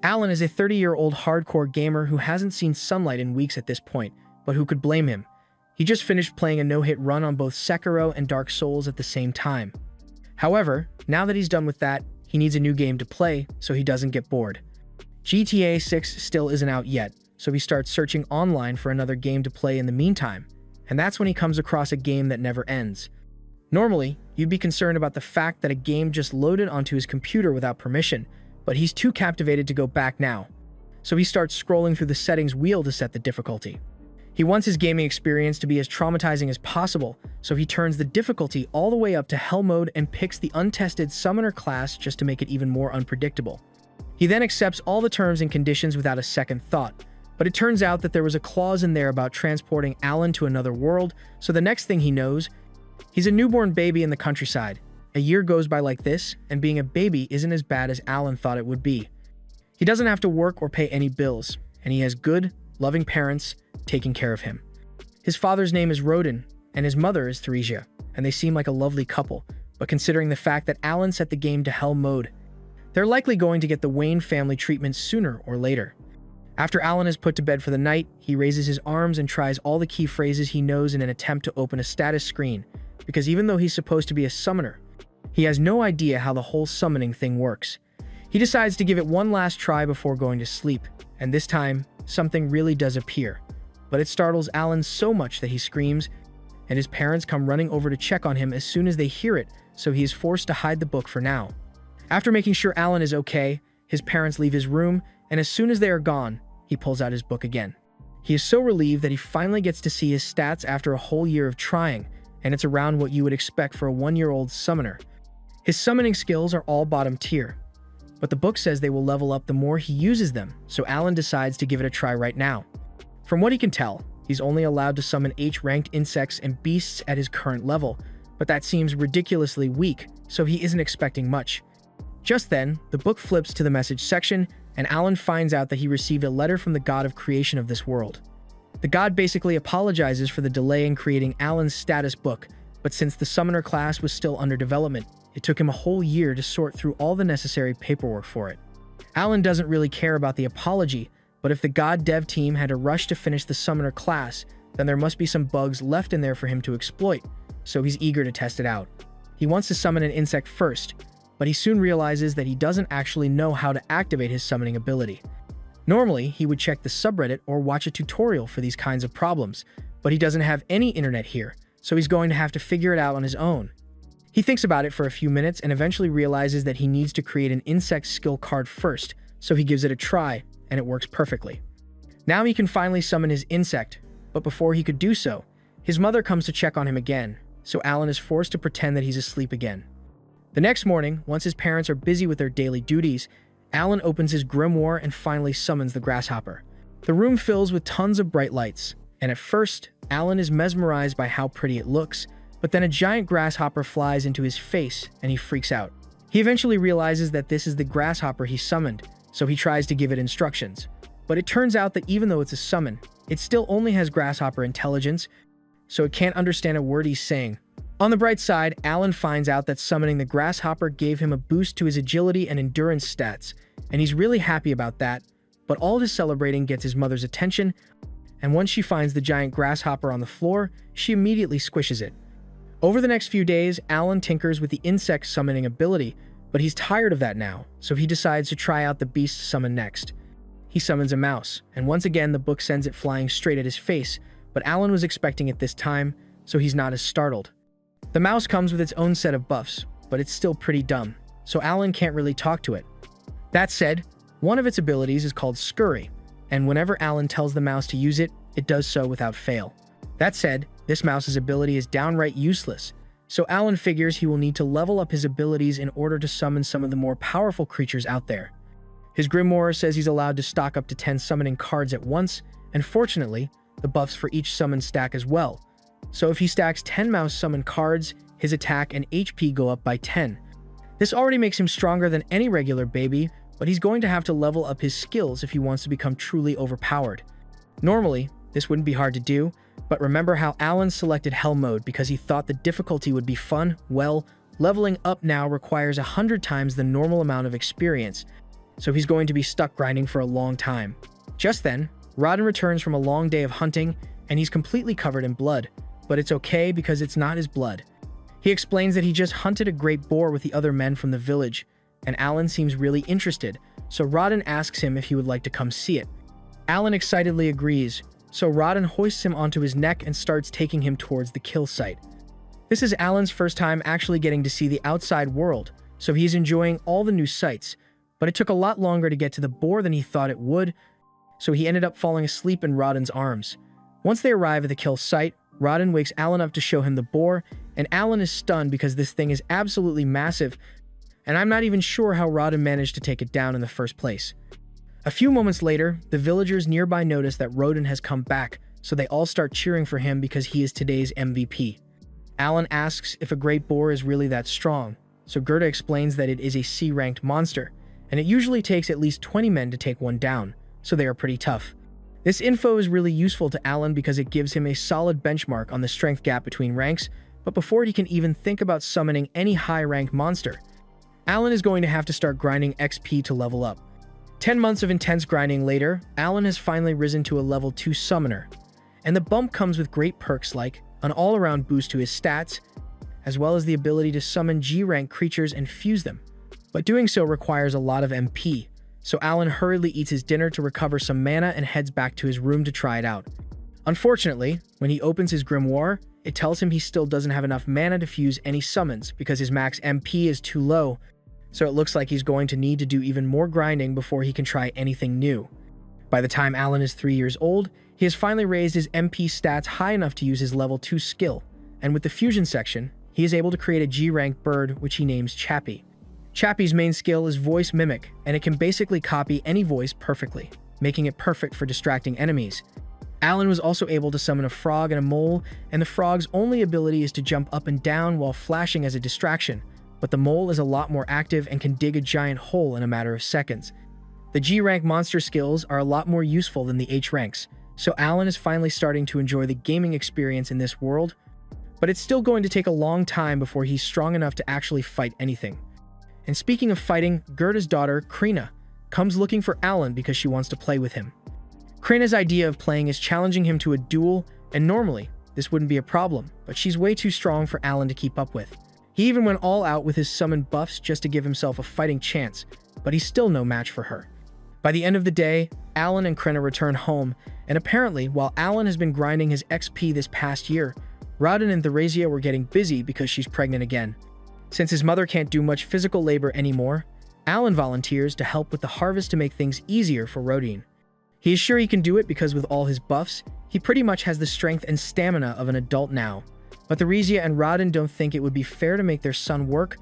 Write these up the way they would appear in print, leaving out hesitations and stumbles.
Alan is a 30-year-old hardcore gamer who hasn't seen sunlight in weeks at this point, but who could blame him? He just finished playing a no-hit run on both Sekiro and Dark Souls at the same time. However, now that he's done with that, he needs a new game to play so he doesn't get bored. GTA 6 still isn't out yet, so he starts searching online for another game to play in the meantime, and that's when he comes across a game that never ends. Normally, you'd be concerned about the fact that a game just loaded onto his computer without permission, but he's too captivated to go back now. So he starts scrolling through the settings wheel to set the difficulty. He wants his gaming experience to be as traumatizing as possible, so he turns the difficulty all the way up to hell mode and picks the untested summoner class just to make it even more unpredictable. He then accepts all the terms and conditions without a second thought, but it turns out that there was a clause in there about transporting Alan to another world, so the next thing he knows, he's a newborn baby in the countryside. A year goes by like this, and being a baby isn't as bad as Alan thought it would be. He doesn't have to work or pay any bills, and he has good, loving parents taking care of him. His father's name is Rodin, and his mother is Theresia, and they seem like a lovely couple, but considering the fact that Alan set the game to hell mode, they're likely going to get the Wayne family treatment sooner or later. After Alan is put to bed for the night, he raises his arms and tries all the key phrases he knows in an attempt to open a status screen, because even though he's supposed to be a summoner, he has no idea how the whole summoning thing works. He decides to give it one last try before going to sleep, and this time, something really does appear. But it startles Alan so much that he screams, and his parents come running over to check on him as soon as they hear it, so he is forced to hide the book for now. After making sure Alan is okay, his parents leave his room, and as soon as they are gone, he pulls out his book again. He is so relieved that he finally gets to see his stats after a whole year of trying, and it's around what you would expect for a 1-year-old summoner. His summoning skills are all bottom tier, but the book says they will level up the more he uses them, so Alan decides to give it a try right now. From what he can tell, he's only allowed to summon H-ranked insects and beasts at his current level, but that seems ridiculously weak, so he isn't expecting much. Just then, the book flips to the message section, and Alan finds out that he received a letter from the god of creation of this world. The god basically apologizes for the delay in creating Alan's status book, but since the summoner class was still under development, it took him a whole year to sort through all the necessary paperwork for it. Alan doesn't really care about the apology, but if the god dev team had to rush to finish the summoner class, then there must be some bugs left in there for him to exploit, so he's eager to test it out. He wants to summon an insect first, but he soon realizes that he doesn't actually know how to activate his summoning ability. Normally, he would check the subreddit or watch a tutorial for these kinds of problems, but he doesn't have any internet here, so he's going to have to figure it out on his own. He thinks about it for a few minutes and eventually realizes that he needs to create an insect skill card first, so he gives it a try, and it works perfectly. Now he can finally summon his insect, but before he could do so, his mother comes to check on him again, so Alan is forced to pretend that he's asleep again. The next morning, once his parents are busy with their daily duties, Alan opens his grimoire and finally summons the grasshopper. The room fills with tons of bright lights, and at first, Alan is mesmerized by how pretty it looks, but then a giant grasshopper flies into his face and he freaks out. He eventually realizes that this is the grasshopper he summoned, so he tries to give it instructions. But it turns out that even though it's a summon, it still only has grasshopper intelligence, so it can't understand a word he's saying. On the bright side, Alan finds out that summoning the grasshopper gave him a boost to his agility and endurance stats, and he's really happy about that, but all his celebrating gets his mother's attention, and once she finds the giant grasshopper on the floor, she immediately squishes it. Over the next few days, Alan tinkers with the insect summoning ability, but he's tired of that now, so he decides to try out the beast summon next. He summons a mouse, and once again the book sends it flying straight at his face, but Alan was expecting it this time, so he's not as startled. The mouse comes with its own set of buffs, but it's still pretty dumb, so Alan can't really talk to it. That said, one of its abilities is called Scurry, and whenever Alan tells the mouse to use it, it does so without fail. That said, this mouse's ability is downright useless, so Alan figures he will need to level up his abilities in order to summon some of the more powerful creatures out there. His grimoire says he's allowed to stock up to 10 summoning cards at once, and fortunately, the buffs for each summon stack as well. So if he stacks 10 mouse summon cards, his attack and HP go up by 10. This already makes him stronger than any regular baby, but he's going to have to level up his skills if he wants to become truly overpowered. Normally, this wouldn't be hard to do, but remember how Alan selected Hell mode because he thought the difficulty would be fun? Well, leveling up now requires 100 times the normal amount of experience, so he's going to be stuck grinding for a long time. Just then, Rodden returns from a long day of hunting, and he's completely covered in blood, but it's okay because it's not his blood. He explains that he just hunted a great boar with the other men from the village, and Alan seems really interested, so Rodden asks him if he would like to come see it. Alan excitedly agrees, so Rodden hoists him onto his neck and starts taking him towards the kill site. This is Alan's first time actually getting to see the outside world, so he's enjoying all the new sights, but it took a lot longer to get to the boar than he thought it would, so he ended up falling asleep in Rodden's arms. Once they arrive at the kill site, Rodden wakes Alan up to show him the boar, and Alan is stunned because this thing is absolutely massive, and I'm not even sure how Rodden managed to take it down in the first place. A few moments later, the villagers nearby notice that Rodden has come back, so they all start cheering for him because he is today's MVP. Alan asks if a great boar is really that strong, so Gerda explains that it is a C-ranked monster, and it usually takes at least 20 men to take one down, so they are pretty tough. This info is really useful to Alan because it gives him a solid benchmark on the strength gap between ranks, but before he can even think about summoning any high-ranked monster, Alan is going to have to start grinding XP to level up. 10 months of intense grinding later, Alan has finally risen to a level 2 summoner, and the bump comes with great perks like an all-around boost to his stats, as well as the ability to summon G-rank creatures and fuse them. But doing so requires a lot of MP, so Alan hurriedly eats his dinner to recover some mana and heads back to his room to try it out. Unfortunately, when he opens his grimoire, it tells him he still doesn't have enough mana to fuse any summons because his max MP is too low, so it looks like he's going to need to do even more grinding before he can try anything new. By the time Alan is 3 years old, he has finally raised his MP stats high enough to use his level 2 skill, and with the fusion section, he is able to create a G-rank bird which he names Chappie. Chappie's main skill is Voice Mimic, and it can basically copy any voice perfectly, making it perfect for distracting enemies. Alan was also able to summon a frog and a mole, and the frog's only ability is to jump up and down while flashing as a distraction, but the mole is a lot more active and can dig a giant hole in a matter of seconds. The G-rank monster skills are a lot more useful than the H ranks, so Alan is finally starting to enjoy the gaming experience in this world, but it's still going to take a long time before he's strong enough to actually fight anything. And speaking of fighting, Gerda's daughter, Krina, comes looking for Alan because she wants to play with him. Krina's idea of playing is challenging him to a duel, and normally, this wouldn't be a problem, but she's way too strong for Alan to keep up with. He even went all out with his summon buffs just to give himself a fighting chance, but he's still no match for her. By the end of the day, Alan and Krina return home, and apparently, while Alan has been grinding his XP this past year, Rodden and Theresia were getting busy because she's pregnant again. Since his mother can't do much physical labor anymore, Alan volunteers to help with the harvest to make things easier for Rodin. He is sure he can do it because with all his buffs, he pretty much has the strength and stamina of an adult now. But Theresia and Rodden don't think it would be fair to make their son work,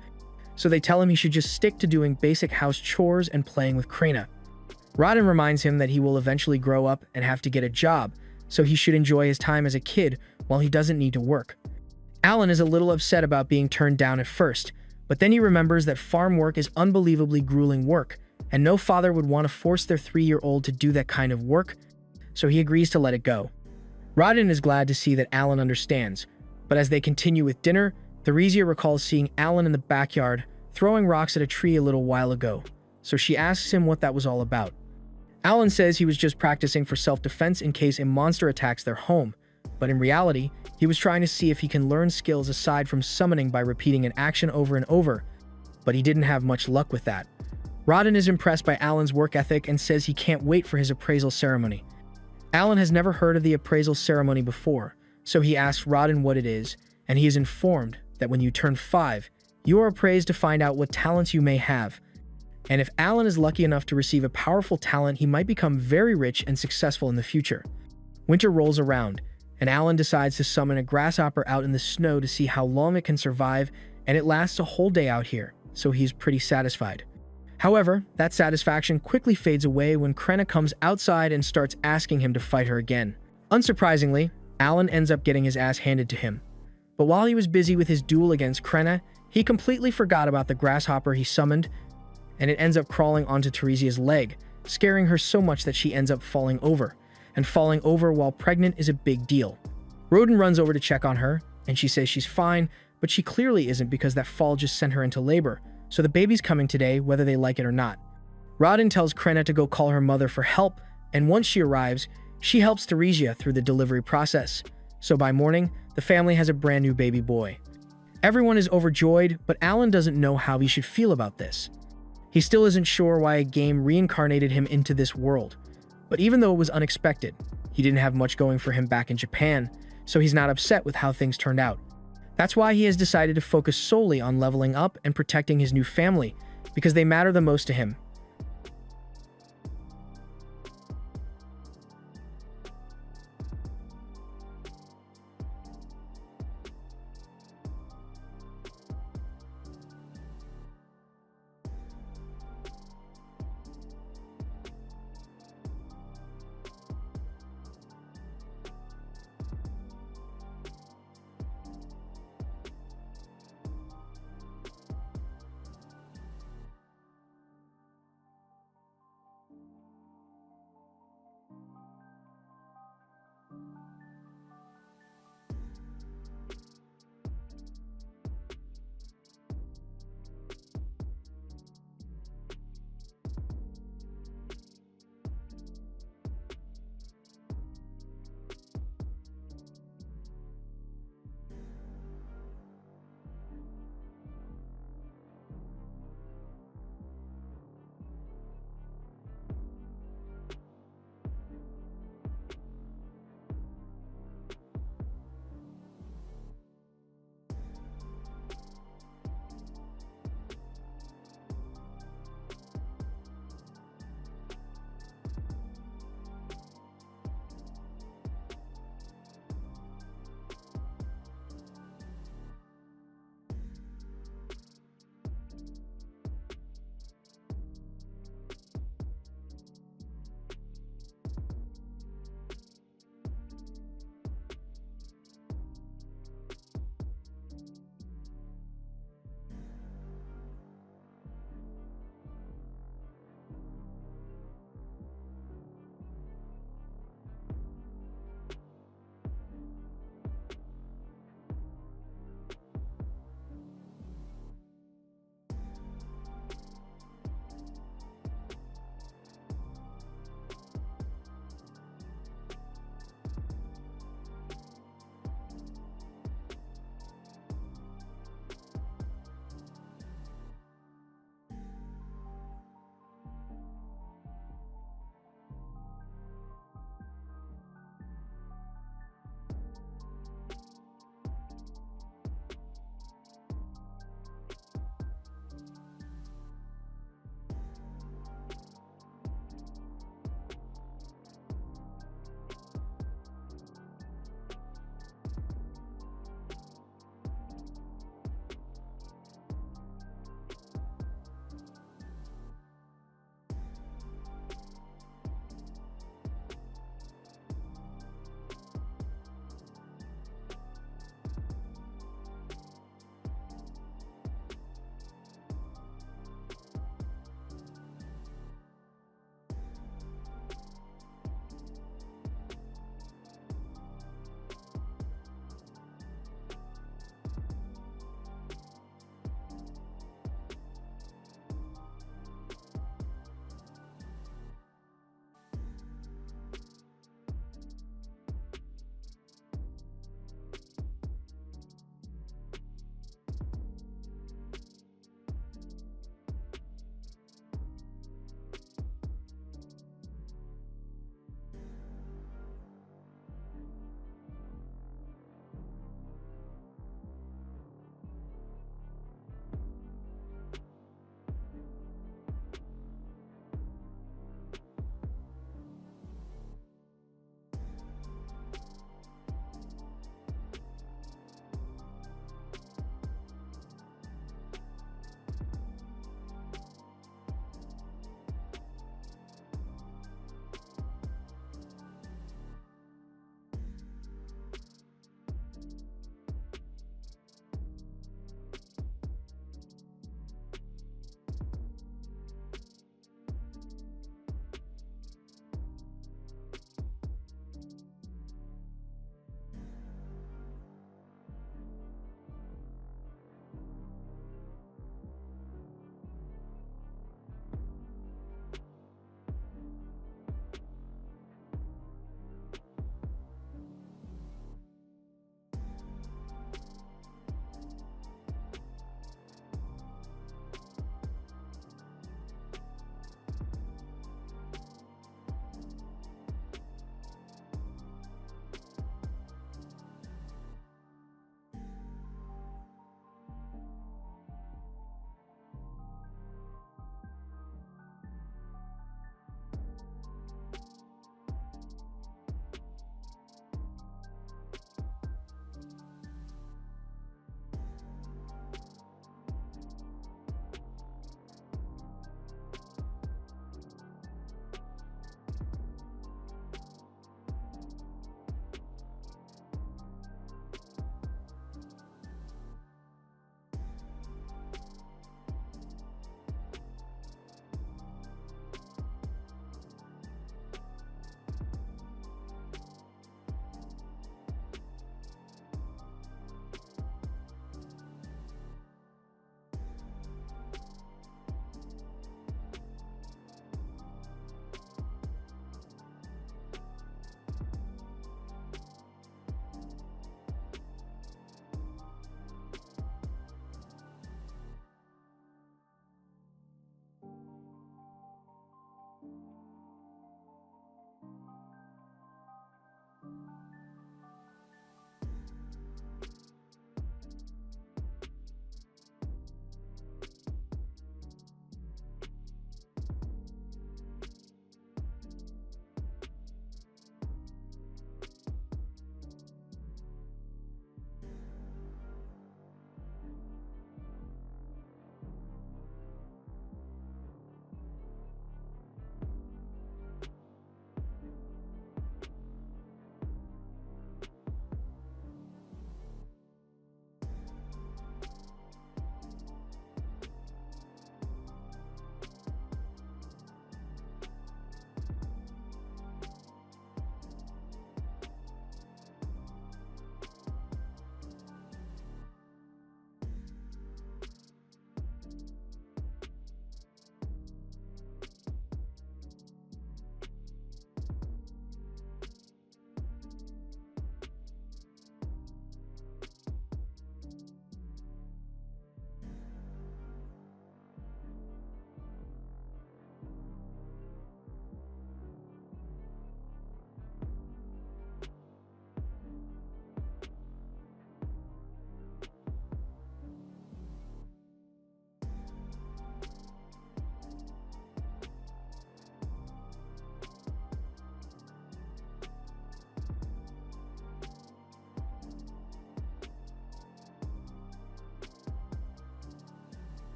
so they tell him he should just stick to doing basic house chores and playing with Krina. Rodden reminds him that he will eventually grow up and have to get a job, so he should enjoy his time as a kid while he doesn't need to work. Alan is a little upset about being turned down at first, but then he remembers that farm work is unbelievably grueling work, and no father would want to force their 3-year-old to do that kind of work, so he agrees to let it go. Rodden is glad to see that Alan understands, but as they continue with dinner, Theresia recalls seeing Alan in the backyard throwing rocks at a tree a little while ago, so she asks him what that was all about. Alan says he was just practicing for self-defense in case a monster attacks their home, but in reality, he was trying to see if he can learn skills aside from summoning by repeating an action over and over, but he didn't have much luck with that. Rodden is impressed by Alan's work ethic and says he can't wait for his appraisal ceremony. Alan has never heard of the appraisal ceremony before, so he asks Rodden what it is, and he is informed that when you turn 5, you are appraised to find out what talents you may have. And if Alan is lucky enough to receive a powerful talent, he might become very rich and successful in the future. Winter rolls around, and Alan decides to summon a grasshopper out in the snow to see how long it can survive, and it lasts a whole day out here, so he's pretty satisfied. However, that satisfaction quickly fades away when Krina comes outside and starts asking him to fight her again. Unsurprisingly, Alan ends up getting his ass handed to him. But while he was busy with his duel against Krina, he completely forgot about the grasshopper he summoned, and it ends up crawling onto Theresia's leg, scaring her so much that she ends up falling over. And falling over while pregnant is a big deal. Rodin runs over to check on her, and she says she's fine, but she clearly isn't because that fall just sent her into labor, so the baby's coming today whether they like it or not. Rodin tells Krenna to go call her mother for help, and once she arrives, she helps Theresia through the delivery process. So by morning, the family has a brand new baby boy. Everyone is overjoyed, but Alan doesn't know how he should feel about this. He still isn't sure why a game reincarnated him into this world. But even though it was unexpected, he didn't have much going for him back in Japan, so he's not upset with how things turned out. That's why he has decided to focus solely on leveling up and protecting his new family, because they matter the most to him.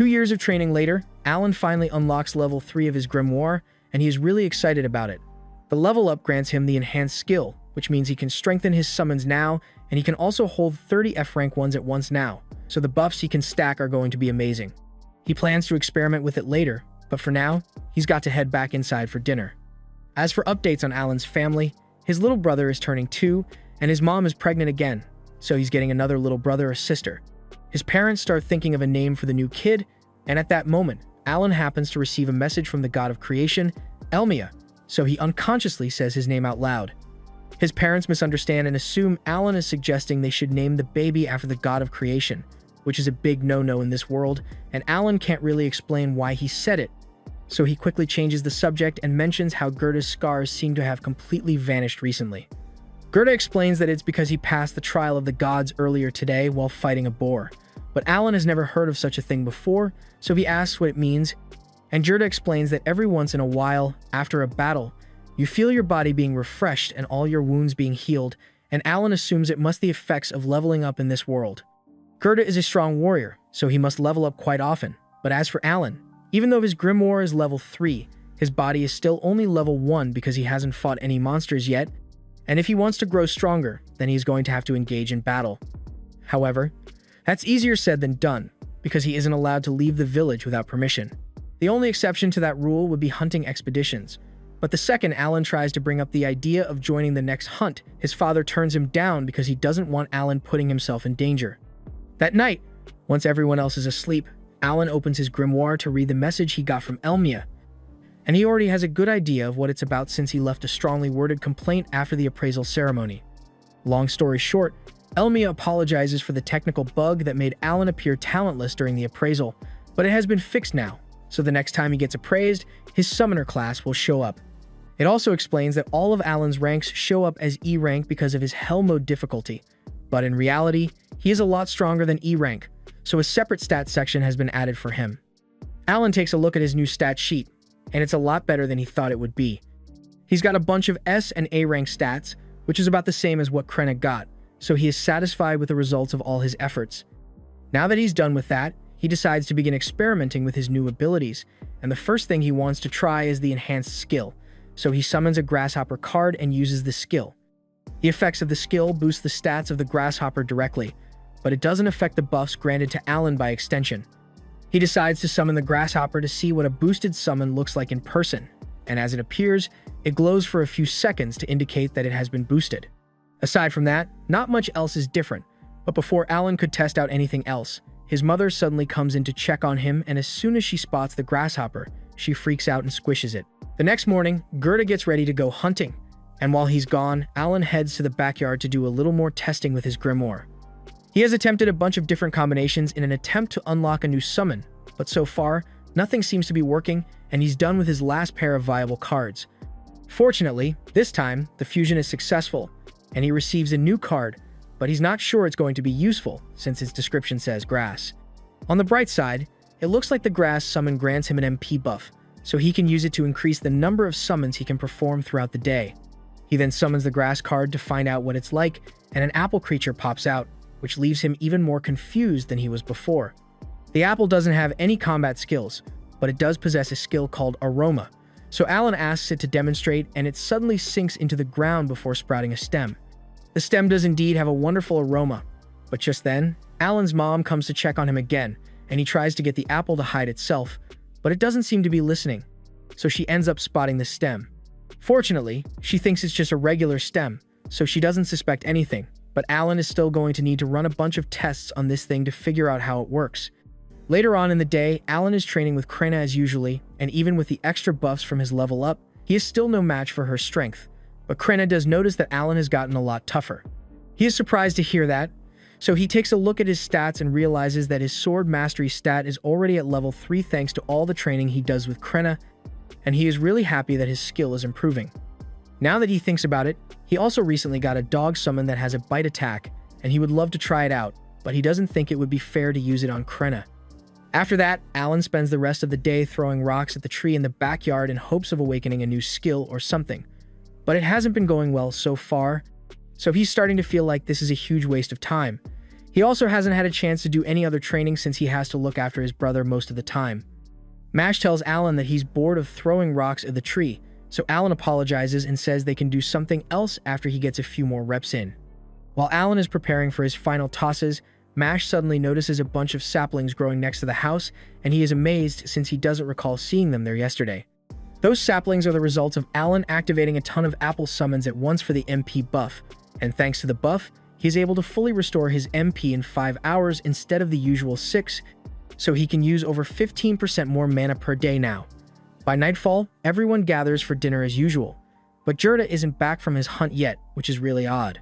2 years of training later, Alan finally unlocks level 3 of his grimoire, and he is really excited about it. The level up grants him the enhanced skill, which means he can strengthen his summons now, and he can also hold 30 F rank ones at once now, so the buffs he can stack are going to be amazing. He plans to experiment with it later, but for now, he's got to head back inside for dinner. As for updates on Alan's family, his little brother is turning 2, and his mom is pregnant again, so he's getting another little brother or sister. His parents start thinking of a name for the new kid, and at that moment, Alan happens to receive a message from the god of creation, Elmia, so he unconsciously says his name out loud. His parents misunderstand and assume Alan is suggesting they should name the baby after the god of creation, which is a big no-no in this world, and Alan can't really explain why he said it. So he quickly changes the subject and mentions how Gerda's scars seem to have completely vanished recently. Gerda explains that it's because he passed the trial of the gods earlier today while fighting a boar, but Alan has never heard of such a thing before, so he asks what it means, and Gerda explains that every once in a while, after a battle, you feel your body being refreshed and all your wounds being healed, and Alan assumes it must be the effects of leveling up in this world. Gerda is a strong warrior, so he must level up quite often, but as for Alan, even though his grimoire is level 3, his body is still only level 1 because he hasn't fought any monsters yet, and if he wants to grow stronger, then he's going to have to engage in battle. However, that's easier said than done, because he isn't allowed to leave the village without permission. The only exception to that rule would be hunting expeditions, but the second Alan tries to bring up the idea of joining the next hunt, his father turns him down because he doesn't want Alan putting himself in danger. That night, once everyone else is asleep, Alan opens his grimoire to read the message he got from Elmia, and he already has a good idea of what it's about since he left a strongly worded complaint after the appraisal ceremony. Long story short, Elmia apologizes for the technical bug that made Alan appear talentless during the appraisal, but it has been fixed now, so the next time he gets appraised, his summoner class will show up. It also explains that all of Alan's ranks show up as E rank because of his Hell mode difficulty, but in reality, he is a lot stronger than E rank, so a separate stat section has been added for him. Alan takes a look at his new stat sheet, and it's a lot better than he thought it would be. He's got a bunch of S and A rank stats, which is about the same as what Krenna got, so he is satisfied with the results of all his efforts. Now that he's done with that, he decides to begin experimenting with his new abilities, and the first thing he wants to try is the enhanced skill, so he summons a grasshopper card and uses the skill. The effects of the skill boost the stats of the grasshopper directly, but it doesn't affect the buffs granted to Alan by extension. He decides to summon the grasshopper to see what a boosted summon looks like in person, and as it appears, it glows for a few seconds to indicate that it has been boosted. Aside from that, not much else is different, but before Alan could test out anything else, his mother suddenly comes in to check on him, and as soon as she spots the grasshopper, she freaks out and squishes it. The next morning, Gerda gets ready to go hunting, and while he's gone, Alan heads to the backyard to do a little more testing with his grimoire. He has attempted a bunch of different combinations in an attempt to unlock a new summon, but so far, nothing seems to be working, and he's done with his last pair of viable cards. Fortunately, this time, the fusion is successful, and he receives a new card, but he's not sure it's going to be useful, since its description says grass. On the bright side, it looks like the grass summon grants him an MP buff, so he can use it to increase the number of summons he can perform throughout the day. He then summons the grass card to find out what it's like, and an apple creature pops out, which leaves him even more confused than he was before. The apple doesn't have any combat skills, but it does possess a skill called Aroma, so Alan asks it to demonstrate, and it suddenly sinks into the ground before sprouting a stem. The stem does indeed have a wonderful aroma, but just then, Alan's mom comes to check on him again, and he tries to get the apple to hide itself, but it doesn't seem to be listening, so she ends up spotting the stem. Fortunately, she thinks it's just a regular stem, so she doesn't suspect anything, but Alan is still going to need to run a bunch of tests on this thing to figure out how it works. Later on in the day, Alan is training with Krenna as usually, and even with the extra buffs from his level up, he is still no match for her strength. But Krenna does notice that Alan has gotten a lot tougher. He is surprised to hear that, so he takes a look at his stats and realizes that his sword mastery stat is already at level 3 thanks to all the training he does with Krenna, and he is really happy that his skill is improving. Now that he thinks about it, he also recently got a dog summon that has a bite attack, and he would love to try it out, but he doesn't think it would be fair to use it on Krenna. After that, Alan spends the rest of the day throwing rocks at the tree in the backyard in hopes of awakening a new skill or something. But it hasn't been going well so far, so he's starting to feel like this is a huge waste of time. He also hasn't had a chance to do any other training since he has to look after his brother most of the time. Mash tells Alan that he's bored of throwing rocks at the tree, so Alan apologizes and says they can do something else after he gets a few more reps in. While Alan is preparing for his final tosses, Mash suddenly notices a bunch of saplings growing next to the house, and he is amazed since he doesn't recall seeing them there yesterday. Those saplings are the result of Alan activating a ton of apple summons at once for the MP buff, and thanks to the buff, he is able to fully restore his MP in 5 hours instead of the usual 6, so he can use over 15% more mana per day now. By nightfall, everyone gathers for dinner as usual, but Gerda isn't back from his hunt yet, which is really odd.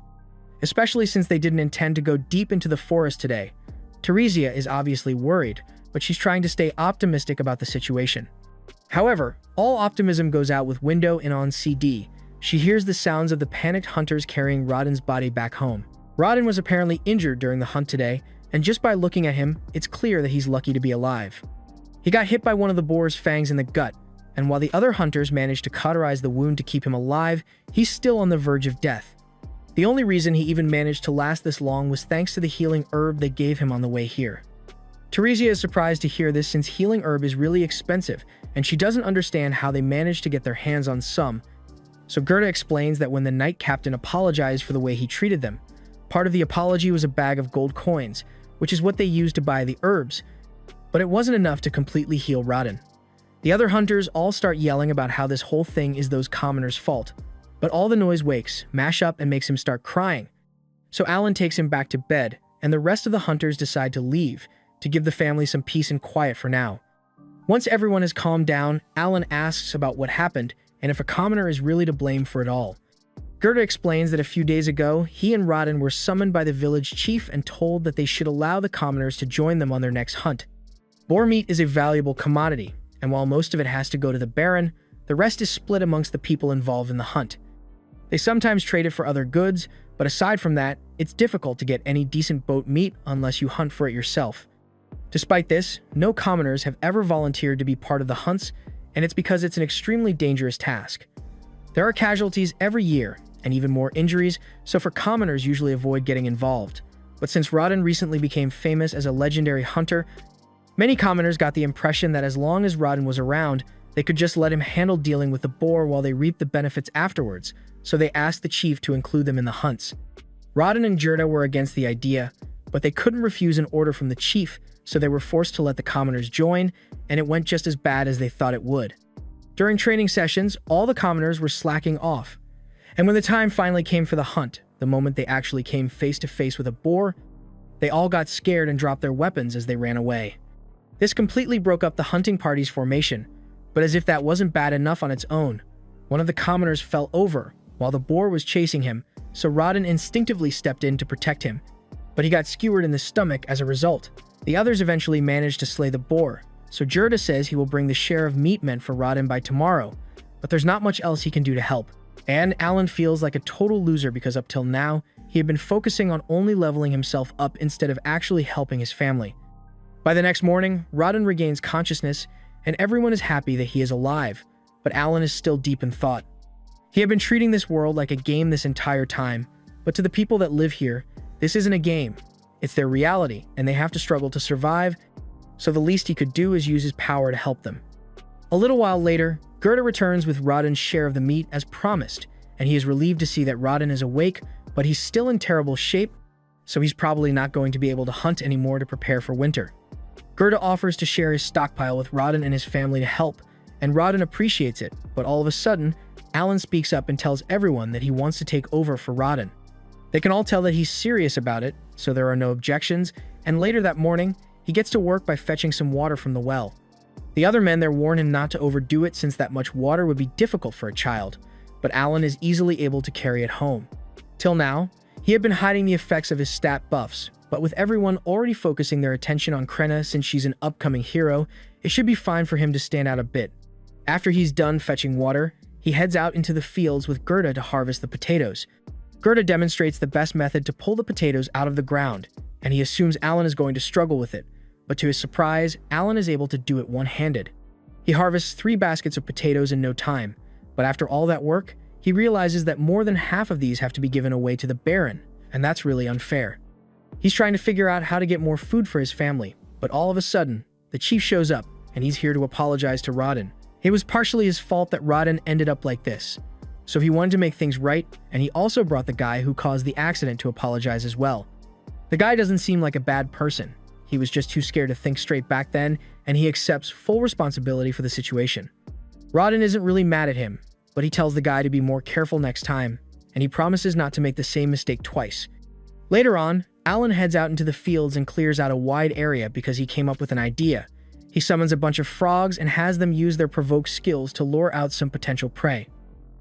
Especially since they didn't intend to go deep into the forest today. Teresia is obviously worried, but she's trying to stay optimistic about the situation. However, all optimism goes out with Window and on CD. She hears the sounds of the panicked hunters carrying Rodden's body back home. Rodden was apparently injured during the hunt today, and just by looking at him, it's clear that he's lucky to be alive. He got hit by one of the boar's fangs in the gut, and while the other hunters managed to cauterize the wound to keep him alive, he's still on the verge of death. The only reason he even managed to last this long was thanks to the healing herb they gave him on the way here. Teresia is surprised to hear this since healing herb is really expensive, and she doesn't understand how they managed to get their hands on some. So Gerda explains that when the Knight Captain apologized for the way he treated them, part of the apology was a bag of gold coins, which is what they used to buy the herbs, but it wasn't enough to completely heal Rodden. The other hunters all start yelling about how this whole thing is those commoners' fault, but all the noise wakes Mash up and makes him start crying. So Alan takes him back to bed, and the rest of the hunters decide to leave, to give the family some peace and quiet for now. Once everyone has calmed down, Alan asks about what happened and if a commoner is really to blame for it all. Gerda explains that a few days ago, he and Rodden were summoned by the village chief and told that they should allow the commoners to join them on their next hunt. Boar meat is a valuable commodity, and while most of it has to go to the Baron, the rest is split amongst the people involved in the hunt. They sometimes trade it for other goods, but aside from that, it's difficult to get any decent boat meat unless you hunt for it yourself. Despite this, no commoners have ever volunteered to be part of the hunts, and it's because it's an extremely dangerous task. There are casualties every year, and even more injuries, so for commoners usually avoid getting involved. But since Rodden recently became famous as a legendary hunter, many commoners got the impression that as long as Rodden was around, they could just let him handle dealing with the boar while they reaped the benefits afterwards, so they asked the chief to include them in the hunts. Rodden and Gerda were against the idea, but they couldn't refuse an order from the chief, so they were forced to let the commoners join, and it went just as bad as they thought it would. During training sessions, all the commoners were slacking off, and when the time finally came for the hunt, the moment they actually came face to face with a boar, they all got scared and dropped their weapons as they ran away. This completely broke up the hunting party's formation, but as if that wasn't bad enough on its own, one of the commoners fell over while the boar was chasing him, so Rodden instinctively stepped in to protect him, but he got skewered in the stomach as a result. The others eventually managed to slay the boar, so Gerda says he will bring the share of meat meant for Rodden by tomorrow, but there's not much else he can do to help. And Alan feels like a total loser because up till now, he had been focusing on only leveling himself up instead of actually helping his family. By the next morning, Rodden regains consciousness, and everyone is happy that he is alive, but Alan is still deep in thought. He had been treating this world like a game this entire time, but to the people that live here, this isn't a game. It's their reality, and they have to struggle to survive, so the least he could do is use his power to help them. A little while later, Gerda returns with Rodden's share of the meat as promised, and he is relieved to see that Rodden is awake, but he's still in terrible shape, so he's probably not going to be able to hunt anymore to prepare for winter. Gerda offers to share his stockpile with Rodden and his family to help, and Rodden appreciates it, but all of a sudden, Alan speaks up and tells everyone that he wants to take over for Rodden. They can all tell that he's serious about it, so there are no objections, and later that morning, he gets to work by fetching some water from the well. The other men there warn him not to overdo it since that much water would be difficult for a child, but Alan is easily able to carry it home. Till now, he had been hiding the effects of his stat buffs, but with everyone already focusing their attention on Krenna since she's an upcoming hero, it should be fine for him to stand out a bit. After he's done fetching water, he heads out into the fields with Gerda to harvest the potatoes. Gerda demonstrates the best method to pull the potatoes out of the ground, and he assumes Alan is going to struggle with it, but to his surprise, Alan is able to do it one-handed. He harvests 3 baskets of potatoes in no time, but after all that work, he realizes that more than half of these have to be given away to the Baron, and that's really unfair. He's trying to figure out how to get more food for his family, but all of a sudden, the chief shows up, and he's here to apologize to Rawdon. It was partially his fault that Rawdon ended up like this, so he wanted to make things right, and he also brought the guy who caused the accident to apologize as well. The guy doesn't seem like a bad person. He was just too scared to think straight back then, and he accepts full responsibility for the situation. Rawdon isn't really mad at him, but he tells the guy to be more careful next time, and he promises not to make the same mistake twice. Later on, Alan heads out into the fields and clears out a wide area because he came up with an idea. He summons a bunch of frogs and has them use their provoke skills to lure out some potential prey.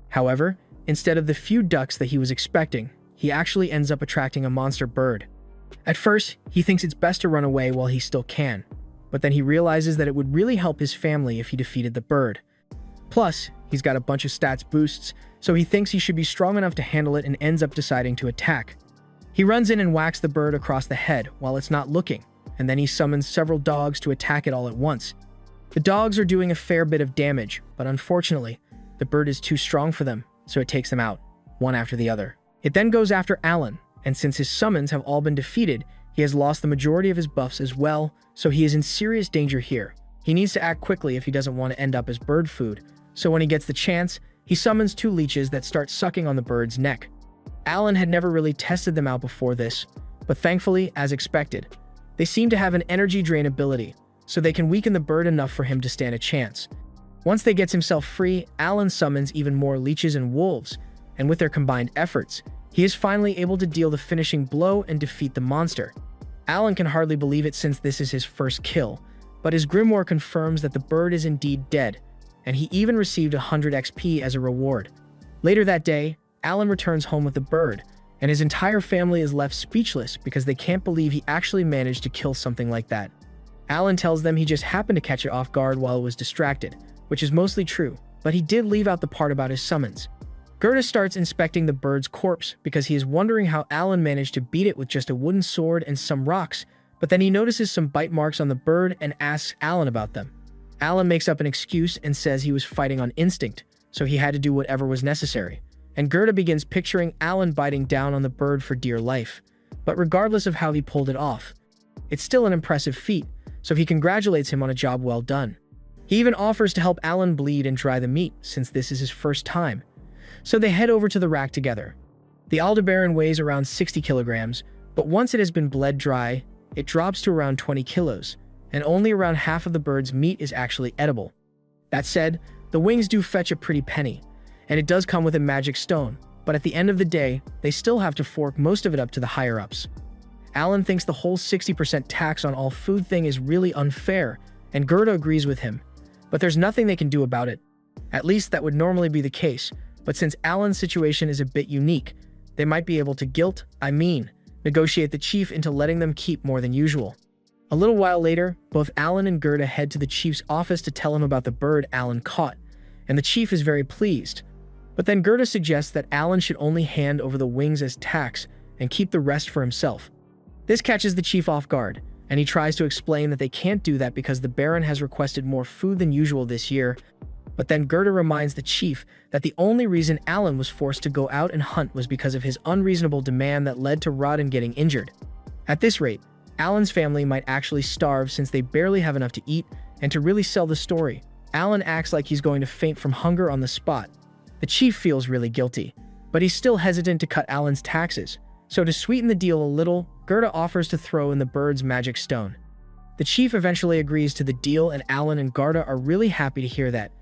However, instead of the few ducks that he was expecting, he actually ends up attracting a monster bird. At first, he thinks it's best to run away while he still can, but then he realizes that it would really help his family if he defeated the bird. Plus, he's got a bunch of stats boosts, so he thinks he should be strong enough to handle it and ends up deciding to attack. He runs in and whacks the bird across the head while it's not looking, and then he summons several dogs to attack it all at once. The dogs are doing a fair bit of damage, but unfortunately, the bird is too strong for them, so it takes them out, one after the other. It then goes after Alan, and since his summons have all been defeated, he has lost the majority of his buffs as well, so he is in serious danger here. He needs to act quickly if he doesn't want to end up as bird food, so when he gets the chance, he summons two leeches that start sucking on the bird's neck. Alan had never really tested them out before this, but thankfully, as expected, they seem to have an energy drain ability, so they can weaken the bird enough for him to stand a chance. Once they gets himself free, Alan summons even more leeches and wolves, and with their combined efforts, he is finally able to deal the finishing blow and defeat the monster. Alan can hardly believe it since this is his first kill, but his grimoire confirms that the bird is indeed dead, and he even received 100 XP as a reward. Later that day, Alan returns home with the bird, and his entire family is left speechless because they can't believe he actually managed to kill something like that. Alan tells them he just happened to catch it off guard while it was distracted, which is mostly true, but he did leave out the part about his summons. Gerda starts inspecting the bird's corpse because he is wondering how Alan managed to beat it with just a wooden sword and some rocks, but then he notices some bite marks on the bird and asks Alan about them. Alan makes up an excuse and says he was fighting on instinct, so he had to do whatever was necessary. And Gerda begins picturing Alan biting down on the bird for dear life. But regardless of how he pulled it off, it's still an impressive feat, so he congratulates him on a job well done. He even offers to help Alan bleed and dry the meat, since this is his first time. So they head over to the rack together. The Aldebaran weighs around 60 kilograms, but once it has been bled dry, it drops to around 20 kilos, and only around half of the bird's meat is actually edible. That said, the wings do fetch a pretty penny, and it does come with a magic stone, but at the end of the day, they still have to fork most of it up to the higher-ups. Alan thinks the whole 60% tax on all food thing is really unfair, and Gerda agrees with him, but there's nothing they can do about it. At least that would normally be the case, but since Alan's situation is a bit unique, they might be able to negotiate the chief into letting them keep more than usual. A little while later, both Alan and Gerda head to the chief's office to tell him about the bird Alan caught, and the chief is very pleased. But then Gerda suggests that Alan should only hand over the wings as tax and keep the rest for himself. This catches the chief off guard, and he tries to explain that they can't do that because the Baron has requested more food than usual this year. But then Gerda reminds the chief that the only reason Alan was forced to go out and hunt was because of his unreasonable demand that led to Rawdon getting injured. At this rate, Alan's family might actually starve since they barely have enough to eat, and to really sell the story, Alan acts like he's going to faint from hunger on the spot. The chief feels really guilty, but he's still hesitant to cut Alan's taxes, so to sweeten the deal a little, Gerda offers to throw in the bird's magic stone. The chief eventually agrees to the deal, and Alan and Gerda are really happy to hear that.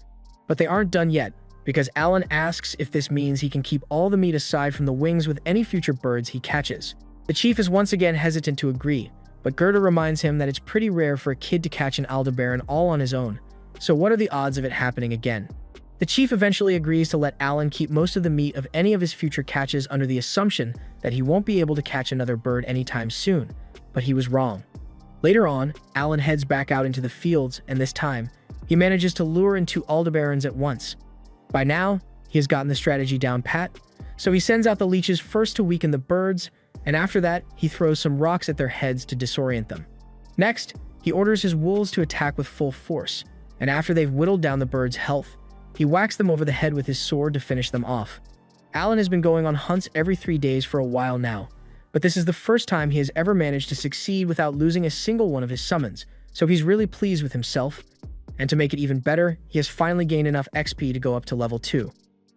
But they aren't done yet, because Alan asks if this means he can keep all the meat aside from the wings with any future birds he catches. The chief is once again hesitant to agree, but Gerda reminds him that it's pretty rare for a kid to catch an Aldebaran all on his own, so what are the odds of it happening again? The chief eventually agrees to let Alan keep most of the meat of any of his future catches under the assumption that he won't be able to catch another bird anytime soon, but he was wrong. Later on, Alan heads back out into the fields, and this time, he manages to lure in 2 Aldebarans at once. By now, he has gotten the strategy down pat, so he sends out the leeches first to weaken the birds, and after that, he throws some rocks at their heads to disorient them. Next, he orders his wolves to attack with full force, and after they've whittled down the birds' health, he whacks them over the head with his sword to finish them off. Alan has been going on hunts every 3 days for a while now, but this is the first time he has ever managed to succeed without losing a single one of his summons, so he's really pleased with himself. And to make it even better, he has finally gained enough XP to go up to level 2.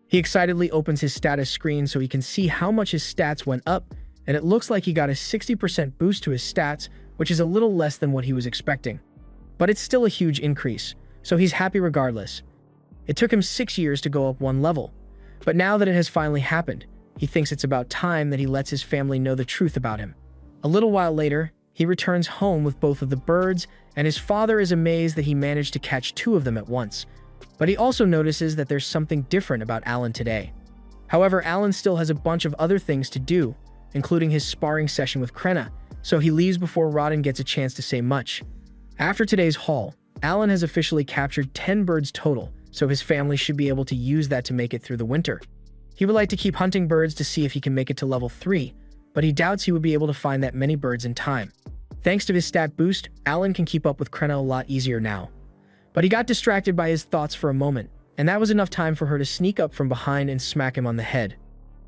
He excitedly opens his status screen so he can see how much his stats went up, and it looks like he got a 60% boost to his stats, which is a little less than what he was expecting. But it's still a huge increase, so he's happy regardless. It took him 6 years to go up 1 level, but now that it has finally happened, he thinks it's about time that he lets his family know the truth about him. A little while later, he returns home with both of the birds, and his father is amazed that he managed to catch 2 of them at once. But he also notices that there's something different about Alan today. However, Alan still has a bunch of other things to do, including his sparring session with Krenna, so he leaves before Rodin gets a chance to say much. After today's haul, Alan has officially captured 10 birds total, so his family should be able to use that to make it through the winter. He would like to keep hunting birds to see if he can make it to level 3, but he doubts he would be able to find that many birds in time. Thanks to his stat boost, Alan can keep up with Krenna a lot easier now. But he got distracted by his thoughts for a moment, and that was enough time for her to sneak up from behind and smack him on the head.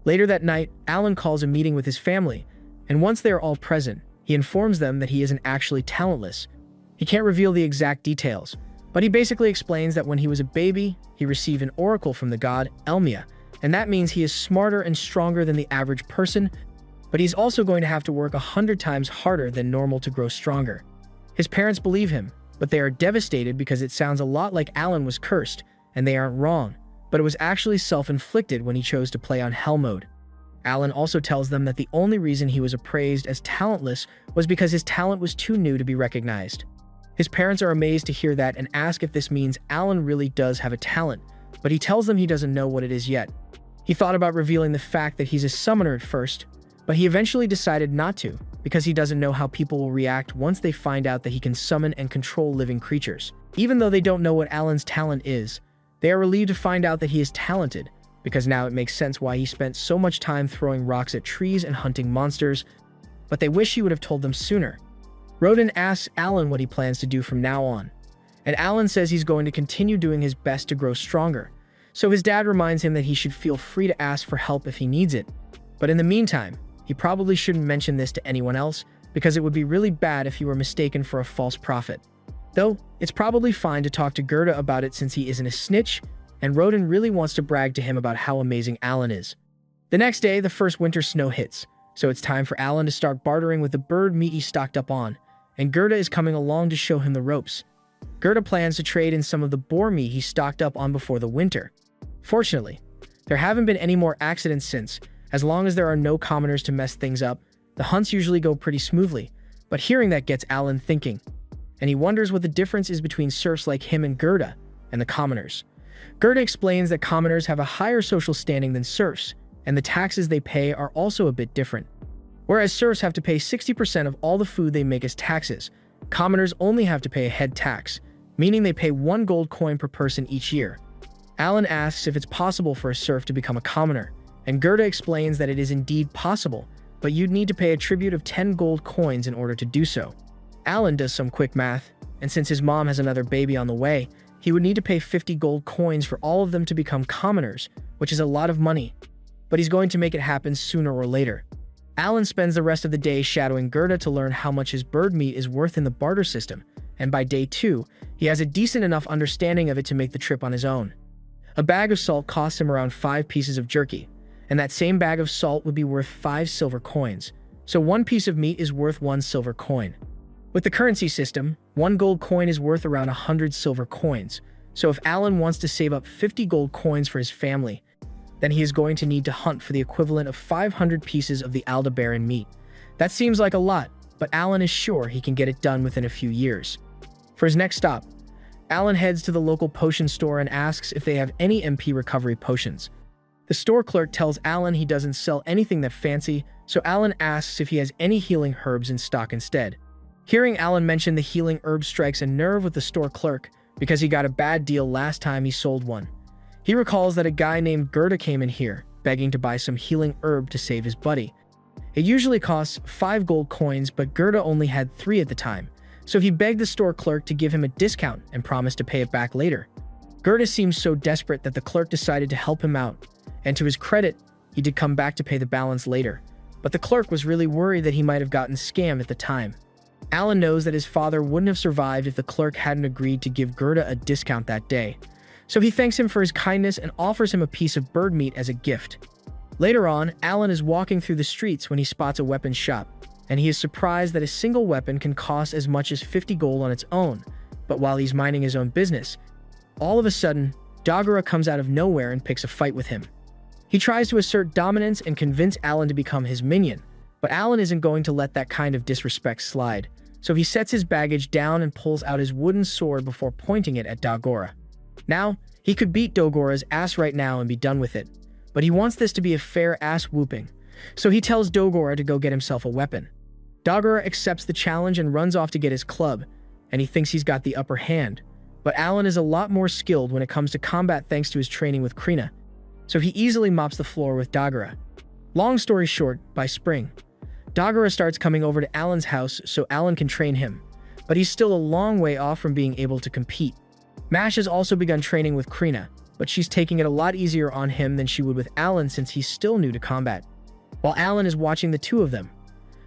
Later that night, Alan calls a meeting with his family, and once they are all present, he informs them that he isn't actually talentless. He can't reveal the exact details, but he basically explains that when he was a baby, he received an oracle from the god Elmia, and that means he is smarter and stronger than the average person, but he's also going to have to work 100 times harder than normal to grow stronger. His parents believe him, but they are devastated because it sounds a lot like Alan was cursed, and they aren't wrong, but it was actually self-inflicted when he chose to play on Hell mode. Alan also tells them that the only reason he was appraised as talentless was because his talent was too new to be recognized. His parents are amazed to hear that and ask if this means Alan really does have a talent, but he tells them he doesn't know what it is yet. He thought about revealing the fact that he's a summoner at first, but he eventually decided not to, because he doesn't know how people will react once they find out that he can summon and control living creatures. Even though they don't know what Alan's talent is, they are relieved to find out that he is talented, because now it makes sense why he spent so much time throwing rocks at trees and hunting monsters, but they wish he would have told them sooner. Rodin asks Alan what he plans to do from now on, and Alan says he's going to continue doing his best to grow stronger, so his dad reminds him that he should feel free to ask for help if he needs it. But in the meantime, he probably shouldn't mention this to anyone else, because it would be really bad if he were mistaken for a false prophet. Though, it's probably fine to talk to Gerda about it since he isn't a snitch, and Rodin really wants to brag to him about how amazing Alan is. The next day, the first winter snow hits, so it's time for Alan to start bartering with the bird meat he stocked up on, and Gerda is coming along to show him the ropes. Gerda plans to trade in some of the boar meat he stocked up on before the winter. Fortunately, there haven't been any more accidents since. As long as there are no commoners to mess things up, the hunts usually go pretty smoothly, but hearing that gets Alan thinking, and he wonders what the difference is between serfs like him and Gerda and the commoners. Gerda explains that commoners have a higher social standing than serfs, and the taxes they pay are also a bit different. Whereas serfs have to pay 60% of all the food they make as taxes, commoners only have to pay a head tax, meaning they pay 1 gold coin per person each year. Alan asks if it's possible for a serf to become a commoner, and Gerda explains that it is indeed possible, but you'd need to pay a tribute of 10 gold coins in order to do so. Alan does some quick math, and since his mom has another baby on the way, he would need to pay 50 gold coins for all of them to become commoners, which is a lot of money. But he's going to make it happen sooner or later. Alan spends the rest of the day shadowing Gerda to learn how much his bird meat is worth in the barter system, and by day 2, he has a decent enough understanding of it to make the trip on his own. A bag of salt costs him around 5 pieces of jerky, and that same bag of salt would be worth 5 silver coins, so 1 piece of meat is worth 1 silver coin. With the currency system, 1 gold coin is worth around 100 silver coins, so if Alan wants to save up 50 gold coins for his family, then he is going to need to hunt for the equivalent of 500 pieces of the Aldebaran meat. That seems like a lot, but Alan is sure he can get it done within a few years. For his next stop, Alan heads to the local potion store and asks if they have any MP recovery potions. The store clerk tells Alan he doesn't sell anything that fancy, so Alan asks if he has any healing herbs in stock instead. Hearing Alan mention the healing herb strikes a nerve with the store clerk because he got a bad deal last time he sold one. He recalls that a guy named Gerda came in here, begging to buy some healing herb to save his buddy. It usually costs 5 gold coins, but Gerda only had 3 at the time, so he begged the store clerk to give him a discount and promised to pay it back later. Gerda seems so desperate that the clerk decided to help him out, and to his credit, he did come back to pay the balance later. but the clerk was really worried that he might have gotten scammed at the time. Alan knows that his father wouldn't have survived if the clerk hadn't agreed to give Gerda a discount that day, so he thanks him for his kindness and offers him a piece of bird meat as a gift. Later on, Alan is walking through the streets when he spots a weapons shop, and he is surprised that a single weapon can cost as much as 50 gold on its own. But while he's minding his own business, all of a sudden, Dagora comes out of nowhere and picks a fight with him. He tries to assert dominance and convince Alan to become his minion, but Alan isn't going to let that kind of disrespect slide, so he sets his baggage down and pulls out his wooden sword before pointing it at Dagora. Now, he could beat Dagora's ass right now and be done with it, but he wants this to be a fair ass whooping, so he tells Dagora to go get himself a weapon. Dagora accepts the challenge and runs off to get his club, and he thinks he's got the upper hand, but Alan is a lot more skilled when it comes to combat thanks to his training with Krina, so he easily mops the floor with Dagora. Long story short, by spring, Dagora starts coming over to Alan's house so Alan can train him, but he's still a long way off from being able to compete. Mash has also begun training with Krina, but she's taking it a lot easier on him than she would with Alan since he's still new to combat. While Alan is watching the two of them,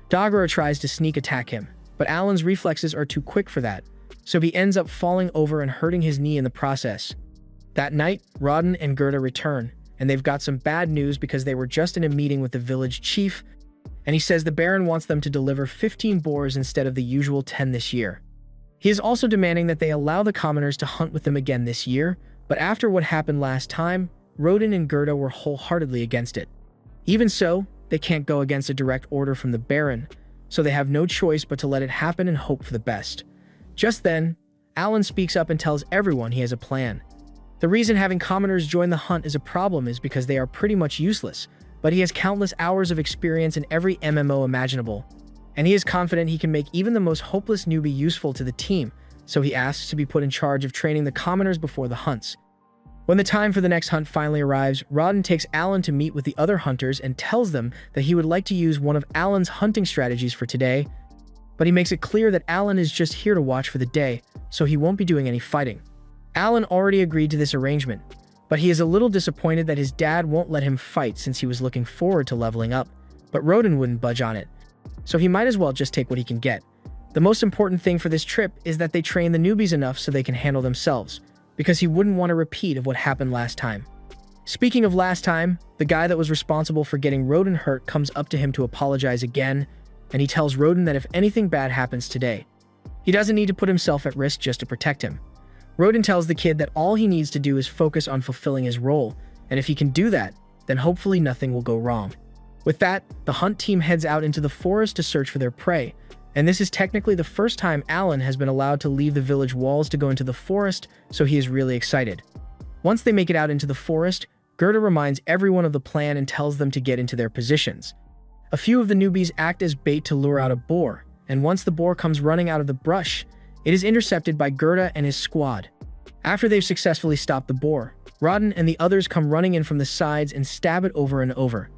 Dagora tries to sneak attack him, but Alan's reflexes are too quick for that, so he ends up falling over and hurting his knee in the process. That night, Rodin and Gerda return, and they've got some bad news because they were just in a meeting with the village chief, and he says the Baron wants them to deliver 15 boars instead of the usual 10 this year. He is also demanding that they allow the commoners to hunt with them again this year, but after what happened last time, Rodin and Gerda were wholeheartedly against it. Even so, they can't go against a direct order from the Baron, so they have no choice but to let it happen and hope for the best. Just then, Alan speaks up and tells everyone he has a plan. The reason having commoners join the hunt is a problem is because they are pretty much useless, but he has countless hours of experience in every MMO imaginable, and he is confident he can make even the most hopeless newbie useful to the team, so he asks to be put in charge of training the commoners before the hunts. When the time for the next hunt finally arrives, Rodin takes Alan to meet with the other hunters and tells them that he would like to use one of Alan's hunting strategies for today, but he makes it clear that Alan is just here to watch for the day, so he won't be doing any fighting. Alan already agreed to this arrangement, but he is a little disappointed that his dad won't let him fight since he was looking forward to leveling up, but Rodin wouldn't budge on it, so he might as well just take what he can get. The most important thing for this trip is that they train the newbies enough so they can handle themselves, because he wouldn't want a repeat of what happened last time. Speaking of last time, the guy that was responsible for getting Rodin hurt comes up to him to apologize again, and he tells Rodin that if anything bad happens today, he doesn't need to put himself at risk just to protect him. Rodin tells the kid that all he needs to do is focus on fulfilling his role, and if he can do that, then hopefully nothing will go wrong. With that, the hunt team heads out into the forest to search for their prey, and this is technically the first time Alan has been allowed to leave the village walls to go into the forest, so he is really excited. Once they make it out into the forest, Gerda reminds everyone of the plan and tells them to get into their positions. A few of the newbies act as bait to lure out a boar, and once the boar comes running out of the brush, it is intercepted by Gerda and his squad. After they've successfully stopped the boar, Rodin and the others come running in from the sides and stab it over and over.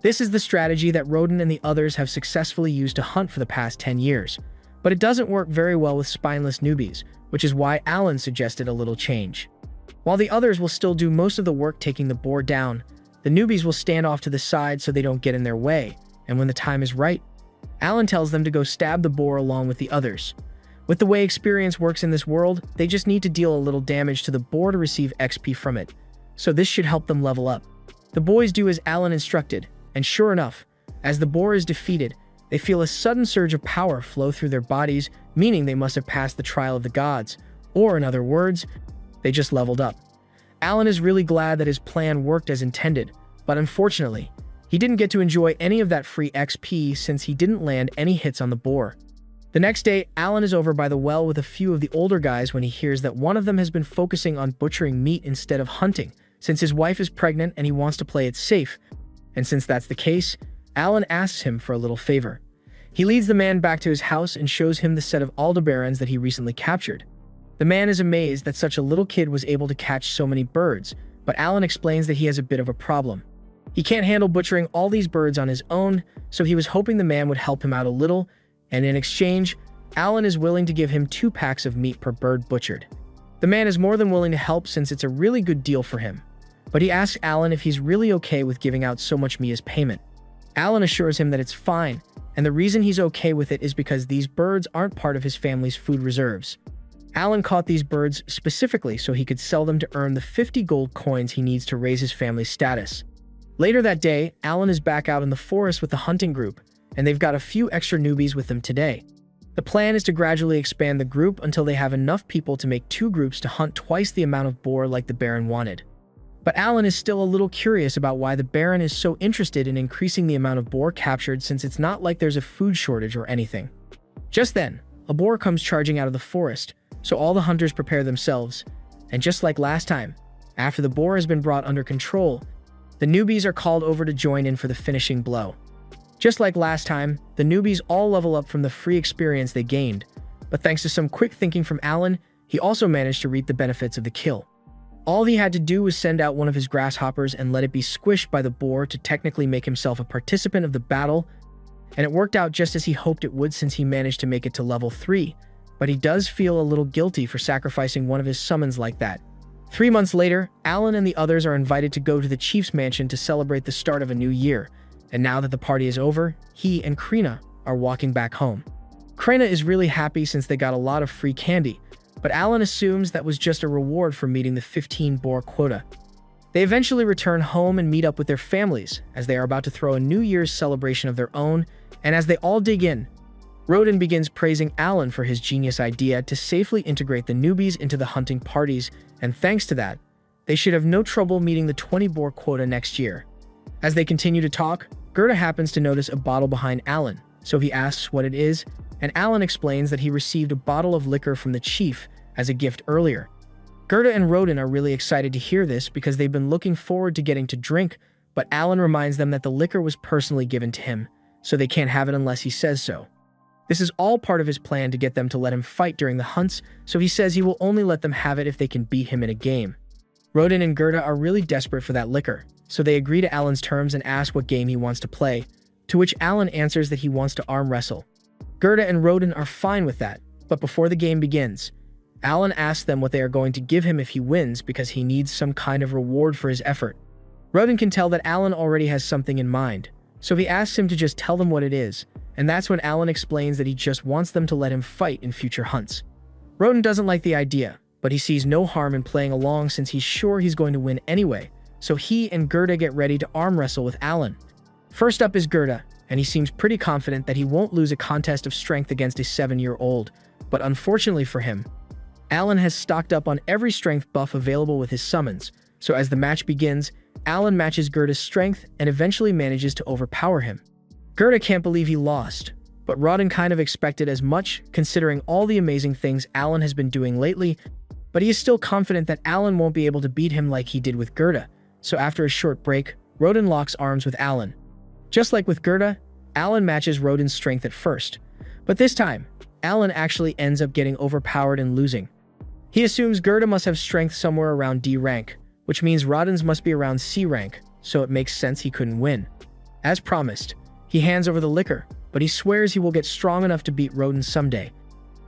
This is the strategy that Rodin and the others have successfully used to hunt for the past 10 years, but it doesn't work very well with spineless newbies, which is why Alan suggested a little change. While the others will still do most of the work taking the boar down, the newbies will stand off to the side so they don't get in their way, and when the time is right, Alan tells them to go stab the boar along with the others. With the way experience works in this world, they just need to deal a little damage to the boar to receive XP from it, so this should help them level up. The boys do as Alan instructed, and sure enough, as the boar is defeated, they feel a sudden surge of power flow through their bodies, meaning they must have passed the trial of the gods, or in other words, they just leveled up. Alan is really glad that his plan worked as intended, but unfortunately, he didn't get to enjoy any of that free XP since he didn't land any hits on the boar. The next day, Alan is over by the well with a few of the older guys when he hears that one of them has been focusing on butchering meat instead of hunting, since his wife is pregnant and he wants to play it safe. And since that's the case, Alan asks him for a little favor. He leads the man back to his house and shows him the set of Aldebarans that he recently captured. The man is amazed that such a little kid was able to catch so many birds, but Alan explains that he has a bit of a problem. He can't handle butchering all these birds on his own, so he was hoping the man would help him out a little, and in exchange, Alan is willing to give him 2 packs of meat per bird butchered. The man is more than willing to help since it's a really good deal for him, but he asks Alan if he's really okay with giving out so much meat as payment. Alan assures him that it's fine, and the reason he's okay with it is because these birds aren't part of his family's food reserves. Alan caught these birds specifically so he could sell them to earn the 50 gold coins he needs to raise his family's status. Later that day, Alan is back out in the forest with the hunting group, and they've got a few extra newbies with them today. The plan is to gradually expand the group until they have enough people to make 2 groups to hunt twice the amount of boar like the Baron wanted. But Alan is still a little curious about why the Baron is so interested in increasing the amount of boar captured, since it's not like there's a food shortage or anything. Just then, a boar comes charging out of the forest, so all the hunters prepare themselves, and just like last time, after the boar has been brought under control, the newbies are called over to join in for the finishing blow. Just like last time, the newbies all level up from the free experience they gained, but thanks to some quick thinking from Alan, he also managed to reap the benefits of the kill. All he had to do was send out one of his grasshoppers and let it be squished by the boar to technically make himself a participant of the battle, and it worked out just as he hoped it would since he managed to make it to level 3, but he does feel a little guilty for sacrificing one of his summons like that. 3 months later, Alan and the others are invited to go to the chief's mansion to celebrate the start of a new year, and now that the party is over, he and Krina are walking back home. Krina is really happy since they got a lot of free candy, but Alan assumes that was just a reward for meeting the 15 boar quota. They eventually return home and meet up with their families, as they are about to throw a New Year's celebration of their own, and as they all dig in, Rodin begins praising Alan for his genius idea to safely integrate the newbies into the hunting parties, and thanks to that, they should have no trouble meeting the 20 boar quota next year. As they continue to talk, Gerda happens to notice a bottle behind Alan, so he asks what it is, and Alan explains that he received a bottle of liquor from the chief as a gift earlier. Gerda and Rodin are really excited to hear this because they've been looking forward to getting to drink, but Alan reminds them that the liquor was personally given to him, so they can't have it unless he says so. This is all part of his plan to get them to let him fight during the hunts, so he says he will only let them have it if they can beat him in a game. Rodin and Gerda are really desperate for that liquor, so they agree to Alan's terms and ask what game he wants to play, to which Alan answers that he wants to arm wrestle. Gerda and Rodin are fine with that, but before the game begins, Alan asks them what they are going to give him if he wins because he needs some kind of reward for his effort. Rodin can tell that Alan already has something in mind, so he asks him to just tell them what it is, and that's when Alan explains that he just wants them to let him fight in future hunts. Rodin doesn't like the idea, but he sees no harm in playing along since he's sure he's going to win anyway, so he and Gerda get ready to arm wrestle with Alan. First up is Gerda, and he seems pretty confident that he won't lose a contest of strength against a 7-year-old, but unfortunately for him, Alan has stocked up on every strength buff available with his summons, so as the match begins, Alan matches Gerda's strength and eventually manages to overpower him. Gerda can't believe he lost, but Rodin kind of expected as much considering all the amazing things Alan has been doing lately, but he is still confident that Alan won't be able to beat him like he did with Gerda, so after a short break, Rodin locks arms with Alan. Just like with Gerda, Alan matches Rodin's strength at first, but this time, Alan actually ends up getting overpowered and losing. He assumes Gerda must have strength somewhere around D rank, which means Rodin's must be around C rank, so it makes sense he couldn't win. As promised, he hands over the liquor, but he swears he will get strong enough to beat Rodin someday.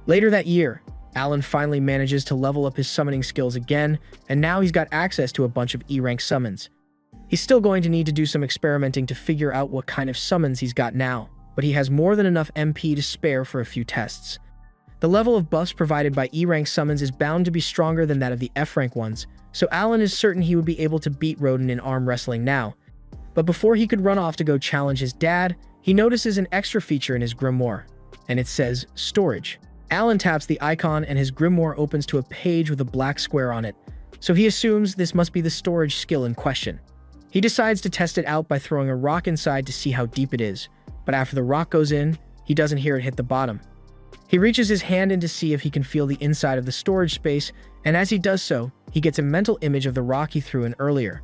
Later that year, Alan finally manages to level up his summoning skills again, and now he's got access to a bunch of E-rank summons. He's still going to need to do some experimenting to figure out what kind of summons he's got now, but he has more than enough MP to spare for a few tests. The level of buffs provided by E-rank summons is bound to be stronger than that of the F-rank ones, so Alan is certain he would be able to beat Rodin in arm wrestling now. But before he could run off to go challenge his dad, he notices an extra feature in his grimoire, and it says Storage. Alan taps the icon and his grimoire opens to a page with a black square on it, so he assumes this must be the storage skill in question. He decides to test it out by throwing a rock inside to see how deep it is, but after the rock goes in, he doesn't hear it hit the bottom. He reaches his hand in to see if he can feel the inside of the storage space, and as he does so, he gets a mental image of the rock he threw in earlier.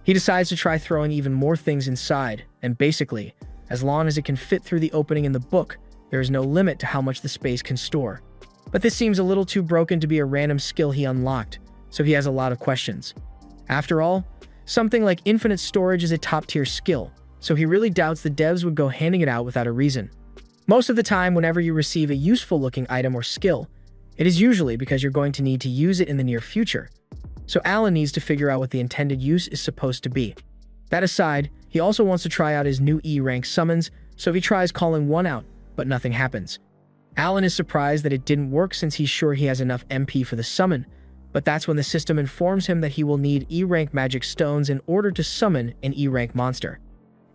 He decides to try throwing even more things inside, and basically, as long as it can fit through the opening in the book, there is no limit to how much the space can store. But this seems a little too broken to be a random skill he unlocked, so he has a lot of questions. After all, something like infinite storage is a top-tier skill, so he really doubts the devs would go handing it out without a reason. Most of the time, whenever you receive a useful-looking item or skill, it is usually because you're going to need to use it in the near future. So Alan needs to figure out what the intended use is supposed to be. That aside, he He also wants to try out his new E-rank summons, so he tries calling one out, but nothing happens. Alan is surprised that it didn't work since he's sure he has enough MP for the summon, but that's when the system informs him that he will need E-rank magic stones in order to summon an E-rank monster.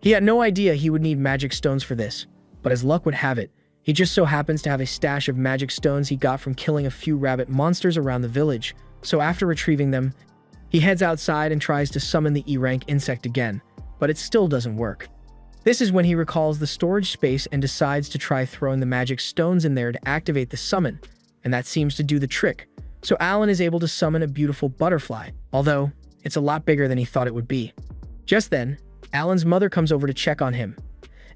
He had no idea he would need magic stones for this, but as luck would have it, he just so happens to have a stash of magic stones he got from killing a few rabbit monsters around the village, so after retrieving them, he heads outside and tries to summon the E-rank insect again, but it still doesn't work. This is when he recalls the storage space and decides to try throwing the magic stones in there to activate the summon, and that seems to do the trick. So Alan is able to summon a beautiful butterfly, although it's a lot bigger than he thought it would be. Just then, Alan's mother comes over to check on him,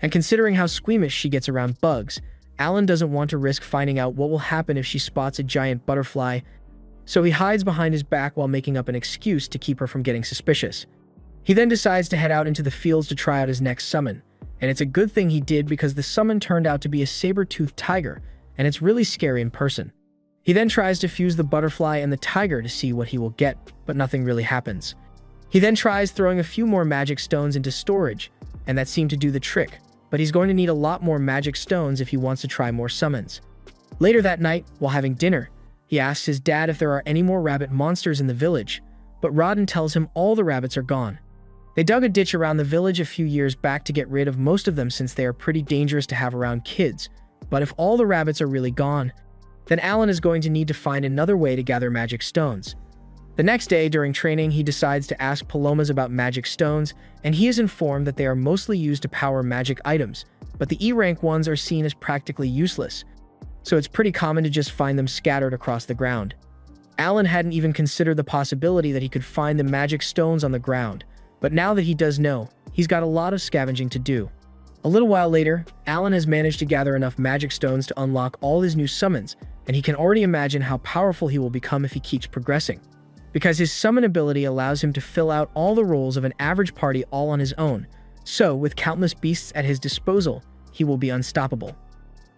and considering how squeamish she gets around bugs, Alan doesn't want to risk finding out what will happen if she spots a giant butterfly, so he hides behind his back while making up an excuse to keep her from getting suspicious. He then decides to head out into the fields to try out his next summon, and it's a good thing he did because the summon turned out to be a saber-toothed tiger, and it's really scary in person. He then tries to fuse the butterfly and the tiger to see what he will get, but nothing really happens. He then tries throwing a few more magic stones into storage, and that seemed to do the trick, but he's going to need a lot more magic stones if he wants to try more summons. Later that night, while having dinner, he asks his dad if there are any more rabbit monsters in the village, but Rodden tells him all the rabbits are gone. They dug a ditch around the village a few years back to get rid of most of them since they are pretty dangerous to have around kids, but if all the rabbits are really gone, then Alan is going to need to find another way to gather magic stones. The next day, during training, he decides to ask Palomas about magic stones, and he is informed that they are mostly used to power magic items, but the E-rank ones are seen as practically useless, so it's pretty common to just find them scattered across the ground. Alan hadn't even considered the possibility that he could find the magic stones on the ground, but now that he does know, he's got a lot of scavenging to do. A little while later, Alan has managed to gather enough magic stones to unlock all his new summons, and he can already imagine how powerful he will become if he keeps progressing, because his summon ability allows him to fill out all the roles of an average party all on his own, so with countless beasts at his disposal, he will be unstoppable.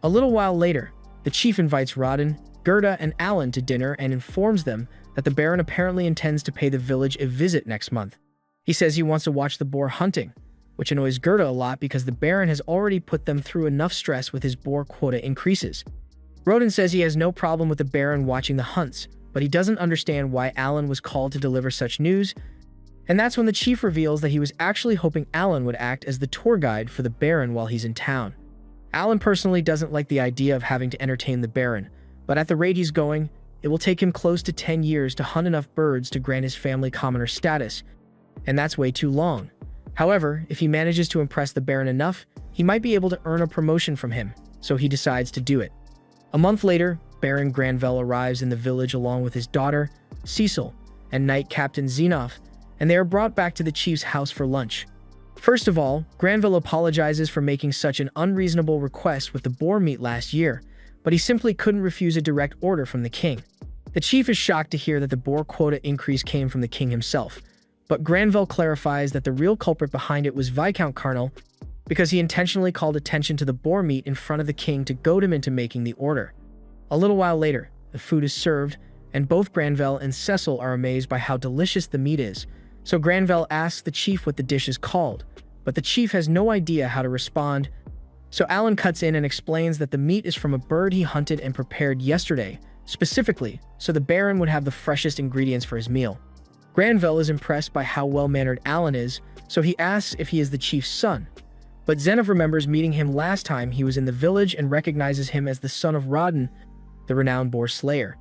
A little while later, the chief invites Rodden, Gerda, and Alan to dinner and informs them that the Baron apparently intends to pay the village a visit next month. He says he wants to watch the boar hunting, which annoys Gerda a lot because the Baron has already put them through enough stress with his boar quota increases. Rodden says he has no problem with the Baron watching the hunts, but he doesn't understand why Alan was called to deliver such news, and that's when the chief reveals that he was actually hoping Alan would act as the tour guide for the Baron while he's in town. Alan personally doesn't like the idea of having to entertain the Baron, but at the rate he's going, it will take him close to 10 years to hunt enough birds to grant his family commoner status, and that's way too long. However, if he manages to impress the Baron enough, he might be able to earn a promotion from him, so he decides to do it. A month later, Baron Granville arrives in the village along with his daughter, Cecil, and Knight Captain Xenoph, and they are brought back to the chief's house for lunch. First of all, Granville apologizes for making such an unreasonable request with the boar meat last year, but he simply couldn't refuse a direct order from the king. The chief is shocked to hear that the boar quota increase came from the king himself, but Granville clarifies that the real culprit behind it was Viscount Carnal, because he intentionally called attention to the boar meat in front of the king to goad him into making the order. A little while later, the food is served, and both Granville and Cecil are amazed by how delicious the meat is, so Granville asks the chief what the dish is called, but the chief has no idea how to respond, so Alan cuts in and explains that the meat is from a bird he hunted and prepared yesterday, specifically, so the Baron would have the freshest ingredients for his meal. Granville is impressed by how well-mannered Alan is, so he asks if he is the chief's son. But Xenoph remembers meeting him last time he was in the village and recognizes him as the son of Rodden, the renowned boar slayer.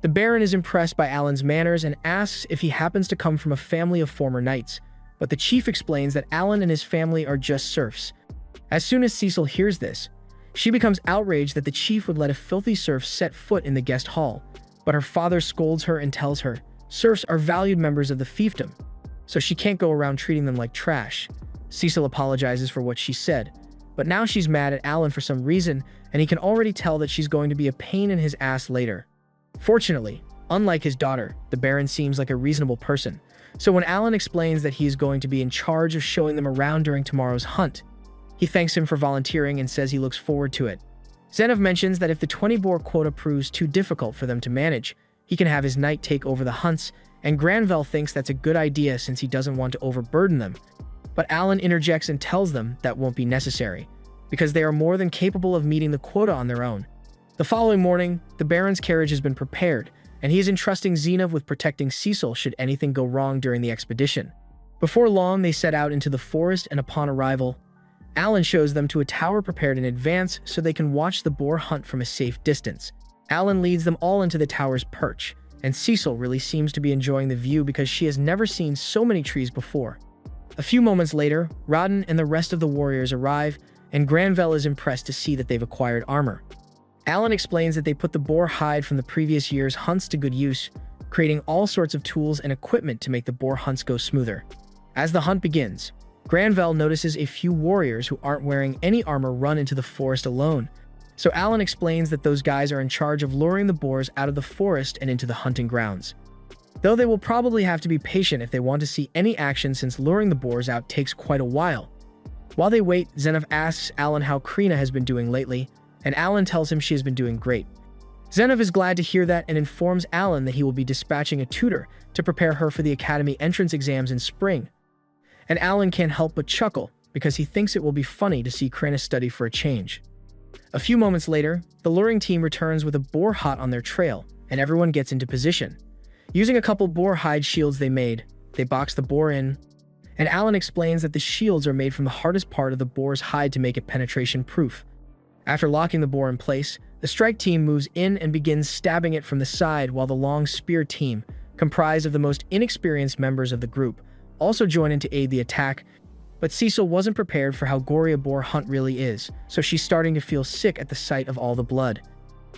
The Baron is impressed by Alan's manners and asks if he happens to come from a family of former knights, but the chief explains that Alan and his family are just serfs. As soon as Cecil hears this, she becomes outraged that the chief would let a filthy serf set foot in the guest hall, but her father scolds her and tells her serfs are valued members of the fiefdom, so she can't go around treating them like trash. Cecil apologizes for what she said, but now she's mad at Alan for some reason, and he can already tell that she's going to be a pain in his ass later. Fortunately, unlike his daughter, the Baron seems like a reasonable person, so when Alan explains that he is going to be in charge of showing them around during tomorrow's hunt, he thanks him for volunteering and says he looks forward to it. Xenoph mentions that if the 20 boar quota proves too difficult for them to manage, he can have his knight take over the hunts, and Granville thinks that's a good idea since he doesn't want to overburden them. But Alan interjects and tells them that won't be necessary, because they are more than capable of meeting the quota on their own. The following morning, the Baron's carriage has been prepared, and he is entrusting Zenov with protecting Cecil should anything go wrong during the expedition. Before long, they set out into the forest, and upon arrival, Alan shows them to a tower prepared in advance so they can watch the boar hunt from a safe distance. Alan leads them all into the tower's perch, and Cecil really seems to be enjoying the view because she has never seen so many trees before. A few moments later, Rodden and the rest of the warriors arrive, and Granvelle is impressed to see that they've acquired armor. Alan explains that they put the boar hide from the previous year's hunts to good use, creating all sorts of tools and equipment to make the boar hunts go smoother. As the hunt begins, Granvelle notices a few warriors who aren't wearing any armor run into the forest alone, so Alan explains that those guys are in charge of luring the boars out of the forest and into the hunting grounds. Though they will probably have to be patient if they want to see any action since luring the boars out takes quite a while. While they wait, Zenov asks Alan how Krina has been doing lately, and Alan tells him she has been doing great. Zenov is glad to hear that and informs Alan that he will be dispatching a tutor to prepare her for the academy entrance exams in spring. And Alan can't help but chuckle because he thinks it will be funny to see Krina study for a change. A few moments later, the luring team returns with a boar hot on their trail, and everyone gets into position. Using a couple boar hide shields they made, they box the boar in, and Alan explains that the shields are made from the hardest part of the boar's hide to make it penetration-proof. After locking the boar in place, the strike team moves in and begins stabbing it from the side while the long spear team, comprised of the most inexperienced members of the group, also join in to aid the attack. But Cecil wasn't prepared for how gory a boar hunt really is, so she's starting to feel sick at the sight of all the blood.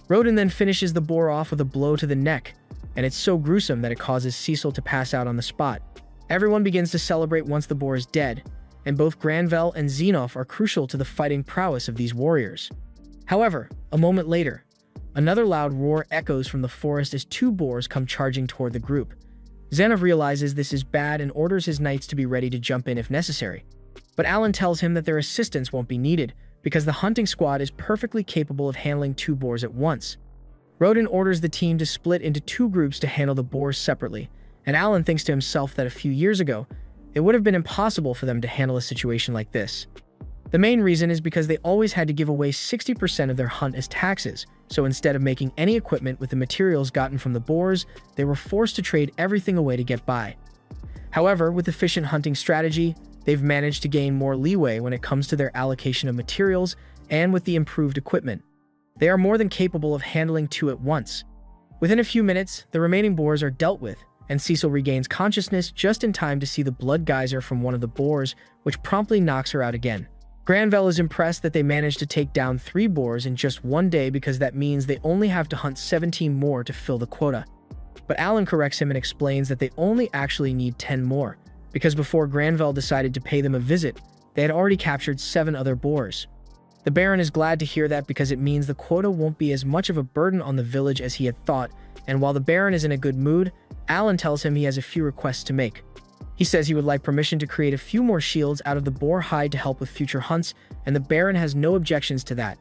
Rodin then finishes the boar off with a blow to the neck, and it's so gruesome that it causes Cecil to pass out on the spot. Everyone begins to celebrate once the boar is dead, and both Granvelle and Zenov are crucial to the fighting prowess of these warriors. However, a moment later, another loud roar echoes from the forest as two boars come charging toward the group. Zenov realizes this is bad and orders his knights to be ready to jump in if necessary. But Alan tells him that their assistance won't be needed because the hunting squad is perfectly capable of handling two boars at once. Rodin orders the team to split into two groups to handle the boars separately, and Alan thinks to himself that a few years ago, it would have been impossible for them to handle a situation like this. The main reason is because they always had to give away 60% of their hunt as taxes, so instead of making any equipment with the materials gotten from the boars, they were forced to trade everything away to get by. However, with efficient hunting strategy, they've managed to gain more leeway when it comes to their allocation of materials, and with the improved equipment, they are more than capable of handling two at once. Within a few minutes, the remaining boars are dealt with, and Cecil regains consciousness just in time to see the blood geyser from one of the boars, which promptly knocks her out again. Granvelle is impressed that they managed to take down 3 boars in just one day because that means they only have to hunt 17 more to fill the quota. But Alan corrects him and explains that they only actually need 10 more, because before Granvelle decided to pay them a visit, they had already captured 7 other boars. The Baron is glad to hear that because it means the quota won't be as much of a burden on the village as he had thought, and while the Baron is in a good mood, Alan tells him he has a few requests to make. He says he would like permission to create a few more shields out of the boar hide to help with future hunts, and the Baron has no objections to that.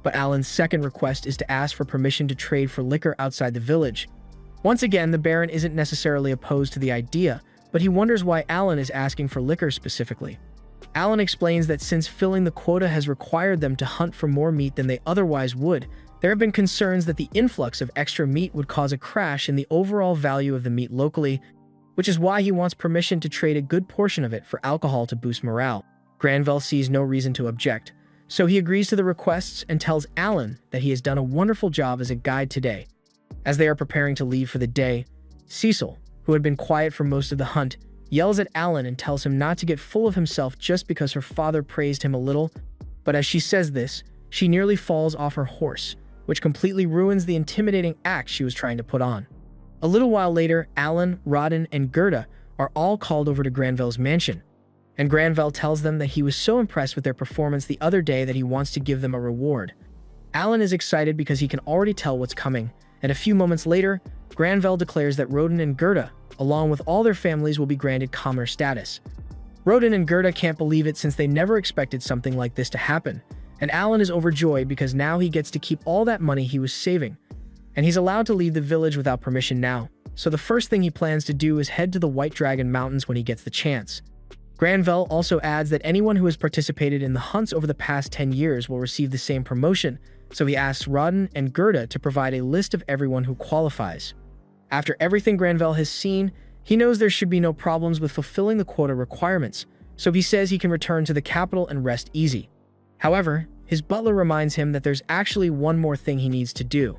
But Alan's second request is to ask for permission to trade for liquor outside the village. Once again, the Baron isn't necessarily opposed to the idea, but he wonders why Alan is asking for liquor specifically. Alan explains that since filling the quota has required them to hunt for more meat than they otherwise would, there have been concerns that the influx of extra meat would cause a crash in the overall value of the meat locally, which is why he wants permission to trade a good portion of it for alcohol to boost morale. Granvelle sees no reason to object, so he agrees to the requests and tells Alan that he has done a wonderful job as a guide today. As they are preparing to leave for the day, Cecil, who had been quiet for most of the hunt, yells at Alan and tells him not to get full of himself just because her father praised him a little, but as she says this, she nearly falls off her horse, which completely ruins the intimidating act she was trying to put on. A little while later, Alan, Rodin, and Gerda are all called over to Granvelle's mansion, and Granvelle tells them that he was so impressed with their performance the other day that he wants to give them a reward. Alan is excited because he can already tell what's coming, and a few moments later, Granvelle declares that Rodin and Gerda, along with all their families, will be granted commoner status. Rodin and Gerda can't believe it since they never expected something like this to happen, and Alan is overjoyed because now he gets to keep all that money he was saving. And he's allowed to leave the village without permission now, so the first thing he plans to do is head to the White Dragon Mountains when he gets the chance. Granvelle also adds that anyone who has participated in the hunts over the past 10 years will receive the same promotion, so he asks Rodden and Gerda to provide a list of everyone who qualifies. After everything Granvelle has seen, he knows there should be no problems with fulfilling the quota requirements, so he says he can return to the capital and rest easy. However, his butler reminds him that there's actually one more thing he needs to do.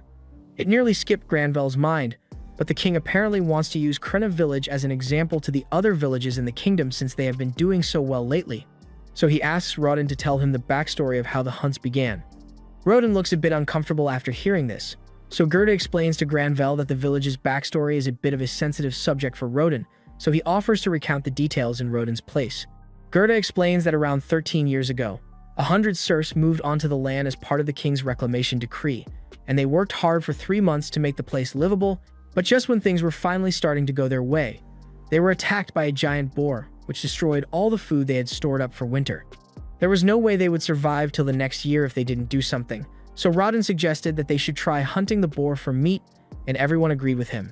It nearly skipped Granvelle's mind, but the king apparently wants to use Krena village as an example to the other villages in the kingdom since they have been doing so well lately. So he asks Rodden to tell him the backstory of how the hunts began. Rodden looks a bit uncomfortable after hearing this, so Gerda explains to Granvelle that the village's backstory is a bit of a sensitive subject for Rodden, so he offers to recount the details in Rodden's place. Gerda explains that around 13 years ago, 100 serfs moved onto the land as part of the king's reclamation decree, and they worked hard for 3 months to make the place livable, but just when things were finally starting to go their way, they were attacked by a giant boar, which destroyed all the food they had stored up for winter. There was no way they would survive till the next year if they didn't do something, so Rodden suggested that they should try hunting the boar for meat, and everyone agreed with him.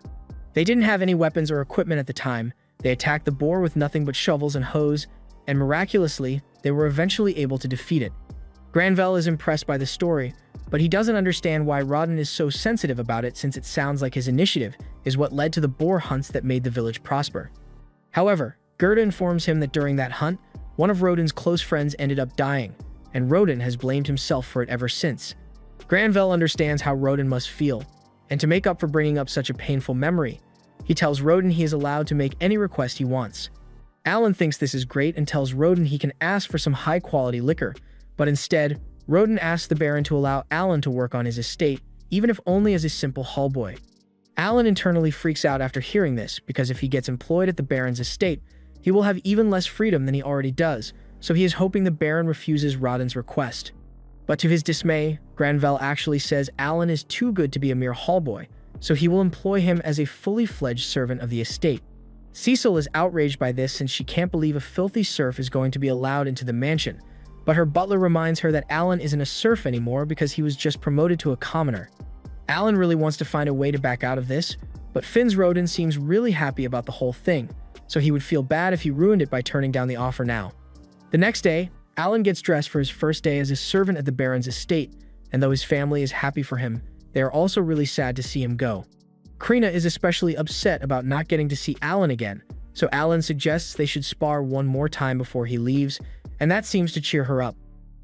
They didn't have any weapons or equipment at the time. They attacked the boar with nothing but shovels and hoes, and miraculously, they were eventually able to defeat it. Granvelle is impressed by the story, but he doesn't understand why Rodden is so sensitive about it since it sounds like his initiative is what led to the boar hunts that made the village prosper. However, Gerda informs him that during that hunt, one of Rodden's close friends ended up dying, and Rodden has blamed himself for it ever since. Granvelle understands how Rodden must feel, and to make up for bringing up such a painful memory, he tells Rodden he is allowed to make any request he wants. Alan thinks this is great and tells Rodden he can ask for some high-quality liquor, but instead, Rodden asks the Baron to allow Alan to work on his estate, even if only as a simple hallboy. Alan internally freaks out after hearing this, because if he gets employed at the Baron's estate, he will have even less freedom than he already does, so he is hoping the Baron refuses Rodden's request. But to his dismay, Granvelle actually says Alan is too good to be a mere hallboy, so he will employ him as a fully fledged servant of the estate. Cecil is outraged by this since she can't believe a filthy serf is going to be allowed into the mansion, but her butler reminds her that Alan isn't a serf anymore because he was just promoted to a commoner. Alan really wants to find a way to back out of this, but Finn's Rodden seems really happy about the whole thing, so he would feel bad if he ruined it by turning down the offer now. The next day, Alan gets dressed for his first day as a servant at the Baron's estate, and though his family is happy for him, they are also really sad to see him go. Krena is especially upset about not getting to see Alan again, so Alan suggests they should spar one more time before he leaves, and that seems to cheer her up.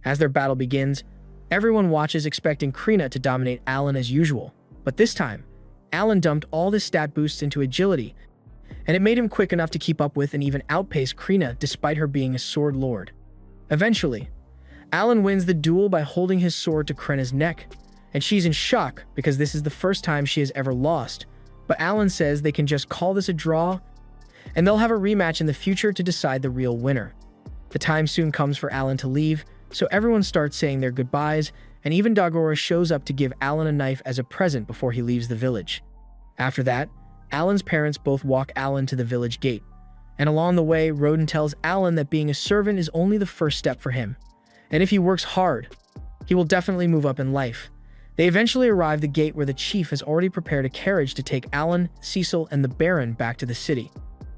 As their battle begins, everyone watches expecting Krena to dominate Alan as usual, but this time, Alan dumped all his stat boosts into agility, and it made him quick enough to keep up with and even outpace Krena despite her being a sword lord. Eventually, Alan wins the duel by holding his sword to Krena's neck, and she's in shock because this is the first time she has ever lost, but Alan says they can just call this a draw, and they'll have a rematch in the future to decide the real winner. The time soon comes for Alan to leave, so everyone starts saying their goodbyes, and even Dagora shows up to give Alan a knife as a present before he leaves the village. After that, Alan's parents both walk Alan to the village gate, and along the way, Rodden tells Alan that being a servant is only the first step for him, and if he works hard, he will definitely move up in life. They eventually arrive at the gate where the chief has already prepared a carriage to take Alan, Cecil, and the Baron back to the city.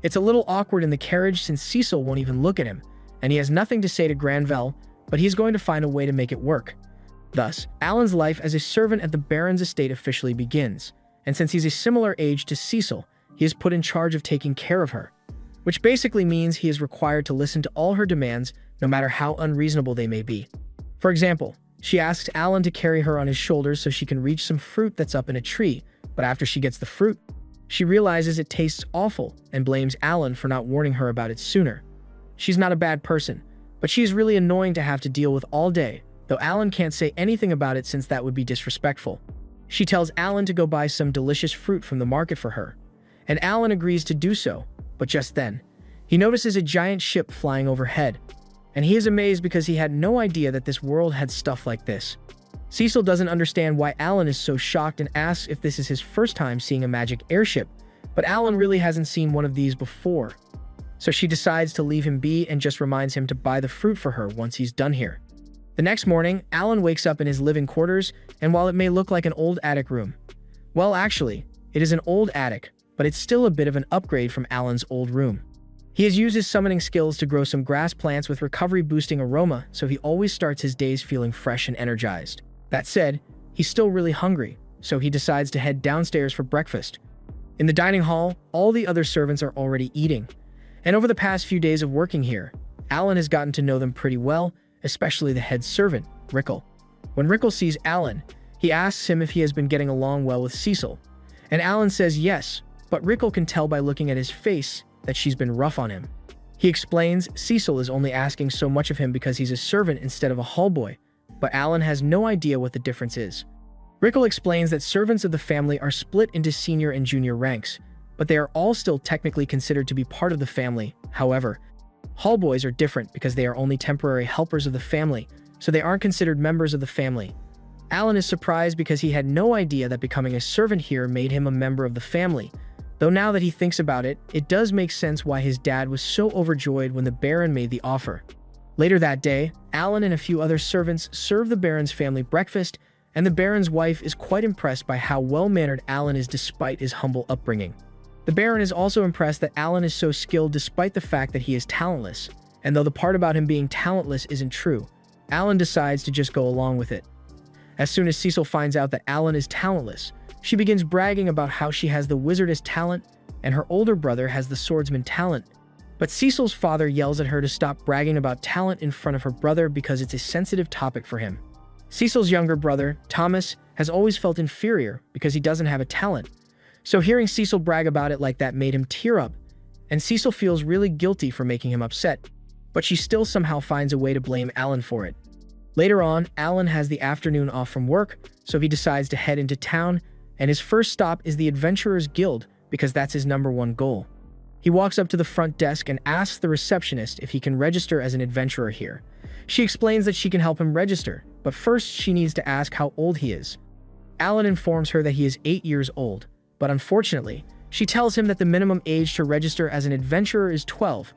It's a little awkward in the carriage since Cecil won't even look at him, and he has nothing to say to Granvelle, but he's going to find a way to make it work. Thus, Alan's life as a servant at the Baron's estate officially begins, and since he's a similar age to Cecil, he is put in charge of taking care of her, which basically means he is required to listen to all her demands, no matter how unreasonable they may be. For example, she asks Alan to carry her on his shoulders so she can reach some fruit that's up in a tree, but after she gets the fruit, she realizes it tastes awful and blames Alan for not warning her about it sooner. She's not a bad person, but she is really annoying to have to deal with all day, though Alan can't say anything about it since that would be disrespectful. She tells Alan to go buy some delicious fruit from the market for her, and Alan agrees to do so, but just then, he notices a giant ship flying overhead, and he is amazed because he had no idea that this world had stuff like this. Cecil doesn't understand why Alan is so shocked and asks if this is his first time seeing a magic airship, but Alan really hasn't seen one of these before. So she decides to leave him be and just reminds him to buy the fruit for her once he's done here. The next morning, Alan wakes up in his living quarters, and while it may look like an old attic room, well actually, it is an old attic, but it's still a bit of an upgrade from Alan's old room. He has used his summoning skills to grow some grass plants with recovery-boosting aroma, so he always starts his days feeling fresh and energized. That said, he's still really hungry, so he decides to head downstairs for breakfast. In the dining hall, all the other servants are already eating, and over the past few days of working here, Alan has gotten to know them pretty well, especially the head servant, Rickle. When Rickle sees Alan, he asks him if he has been getting along well with Cecil, and Alan says yes, but Rickle can tell by looking at his face that she's been rough on him. He explains Cecil is only asking so much of him because he's a servant instead of a hall boy, but Alan has no idea what the difference is. Rickle explains that servants of the family are split into senior and junior ranks, but they are all still technically considered to be part of the family. However, hall boys are different because they are only temporary helpers of the family, so they aren't considered members of the family. Alan is surprised because he had no idea that becoming a servant here made him a member of the family, though now that he thinks about it, it does make sense why his dad was so overjoyed when the Baron made the offer. Later that day, Alan and a few other servants serve the Baron's family breakfast, and the Baron's wife is quite impressed by how well-mannered Alan is despite his humble upbringing. The Baron is also impressed that Alan is so skilled despite the fact that he is talentless, and though the part about him being talentless isn't true, Alan decides to just go along with it. As soon as Cecil finds out that Alan is talentless, she begins bragging about how she has the wizardess talent and her older brother has the swordsman talent. But Cecil's father yells at her to stop bragging about talent in front of her brother because it's a sensitive topic for him. Cecil's younger brother, Thomas, has always felt inferior because he doesn't have a talent. So hearing Cecil brag about it like that made him tear up, and Cecil feels really guilty for making him upset, but she still somehow finds a way to blame Alan for it. Later on, Alan has the afternoon off from work, so he decides to head into town, and his first stop is the Adventurers Guild because that's his #1 goal. He walks up to the front desk and asks the receptionist if he can register as an adventurer here. She explains that she can help him register, but first she needs to ask how old he is. Alan informs her that he is 8 years old, but unfortunately, she tells him that the minimum age to register as an adventurer is 12,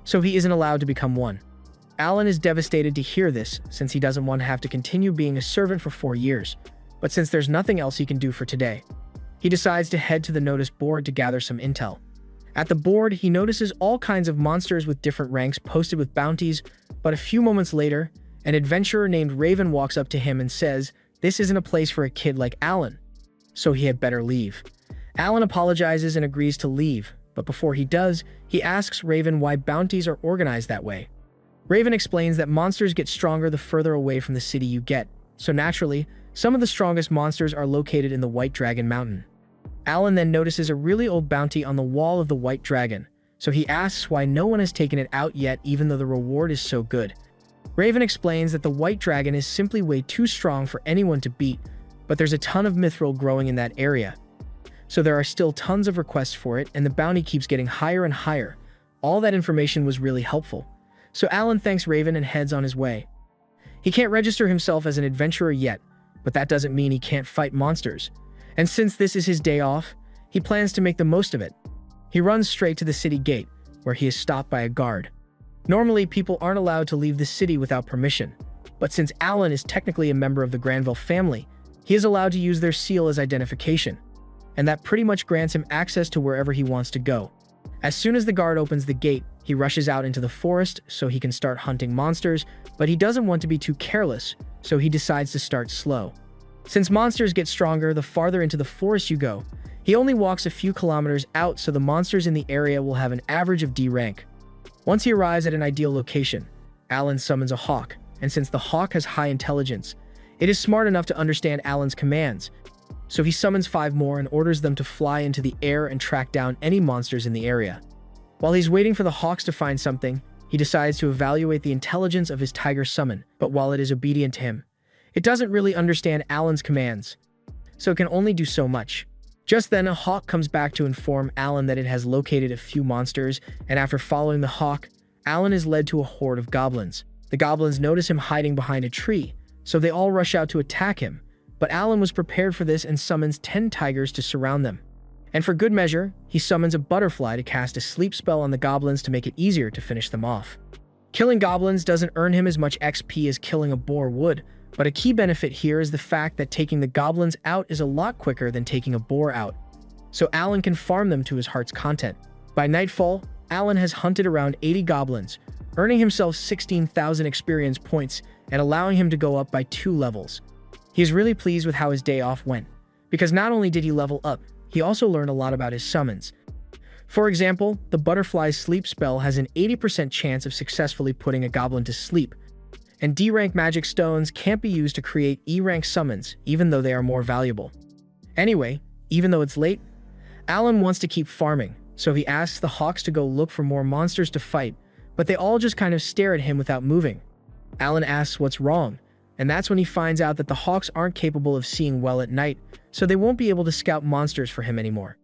so he isn't allowed to become one. Alan is devastated to hear this since he doesn't want to have to continue being a servant for 4 years, but since there's nothing else he can do for today, he decides to head to the notice board to gather some intel. At the board, he notices all kinds of monsters with different ranks posted with bounties, but a few moments later, an adventurer named Raven walks up to him and says this isn't a place for a kid like Alan, so he had better leave. Alan apologizes and agrees to leave, but before he does, he asks Raven why bounties are organized that way. Raven explains that monsters get stronger the further away from the city you get, so naturally, some of the strongest monsters are located in the White Dragon Mountain. Alan then notices a really old bounty on the wall of the White Dragon, so he asks why no one has taken it out yet even though the reward is so good. Raven explains that the White Dragon is simply way too strong for anyone to beat, but there's a ton of mithril growing in that area. So there are still tons of requests for it, and the bounty keeps getting higher and higher. All that information was really helpful. So Alan thanks Raven and heads on his way. He can't register himself as an adventurer yet, but that doesn't mean he can't fight monsters. And since this is his day off, he plans to make the most of it. He runs straight to the city gate, where he is stopped by a guard. Normally, people aren't allowed to leave the city without permission, but since Alan is technically a member of the Granville family, he is allowed to use their seal as identification, and that pretty much grants him access to wherever he wants to go. As soon as the guard opens the gate, he rushes out into the forest so he can start hunting monsters, but he doesn't want to be too careless, so he decides to start slow. Since monsters get stronger the farther into the forest you go, he only walks a few kilometers out so the monsters in the area will have an average of D rank. Once he arrives at an ideal location, Alan summons a hawk, and since the hawk has high intelligence, it is smart enough to understand Alan's commands, so he summons 5 more and orders them to fly into the air and track down any monsters in the area. While he's waiting for the hawks to find something, he decides to evaluate the intelligence of his tiger summon, but while it is obedient to him, it doesn't really understand Alan's commands, so it can only do so much. Just then, a hawk comes back to inform Alan that it has located a few monsters, and after following the hawk, Alan is led to a horde of goblins. The goblins notice him hiding behind a tree, so they all rush out to attack him, but Alan was prepared for this and summons 10 tigers to surround them. And for good measure, he summons a butterfly to cast a sleep spell on the goblins to make it easier to finish them off. Killing goblins doesn't earn him as much XP as killing a boar would, but a key benefit here is the fact that taking the goblins out is a lot quicker than taking a boar out, so Alan can farm them to his heart's content. By nightfall, Alan has hunted around 80 goblins, earning himself 16,000 experience points and allowing him to go up by 2 levels. He is really pleased with how his day off went, because not only did he level up, he also learned a lot about his summons. For example, the Butterfly's Sleep spell has an 80% chance of successfully putting a goblin to sleep, and D-rank magic stones can't be used to create E-rank summons, even though they are more valuable. Anyway, even though it's late, Alan wants to keep farming, so he asks the Hawks to go look for more monsters to fight, but they all just kind of stare at him without moving. Alan asks what's wrong, and that's when he finds out that the Hawks aren't capable of seeing well at night, so they won't be able to scout monsters for him anymore.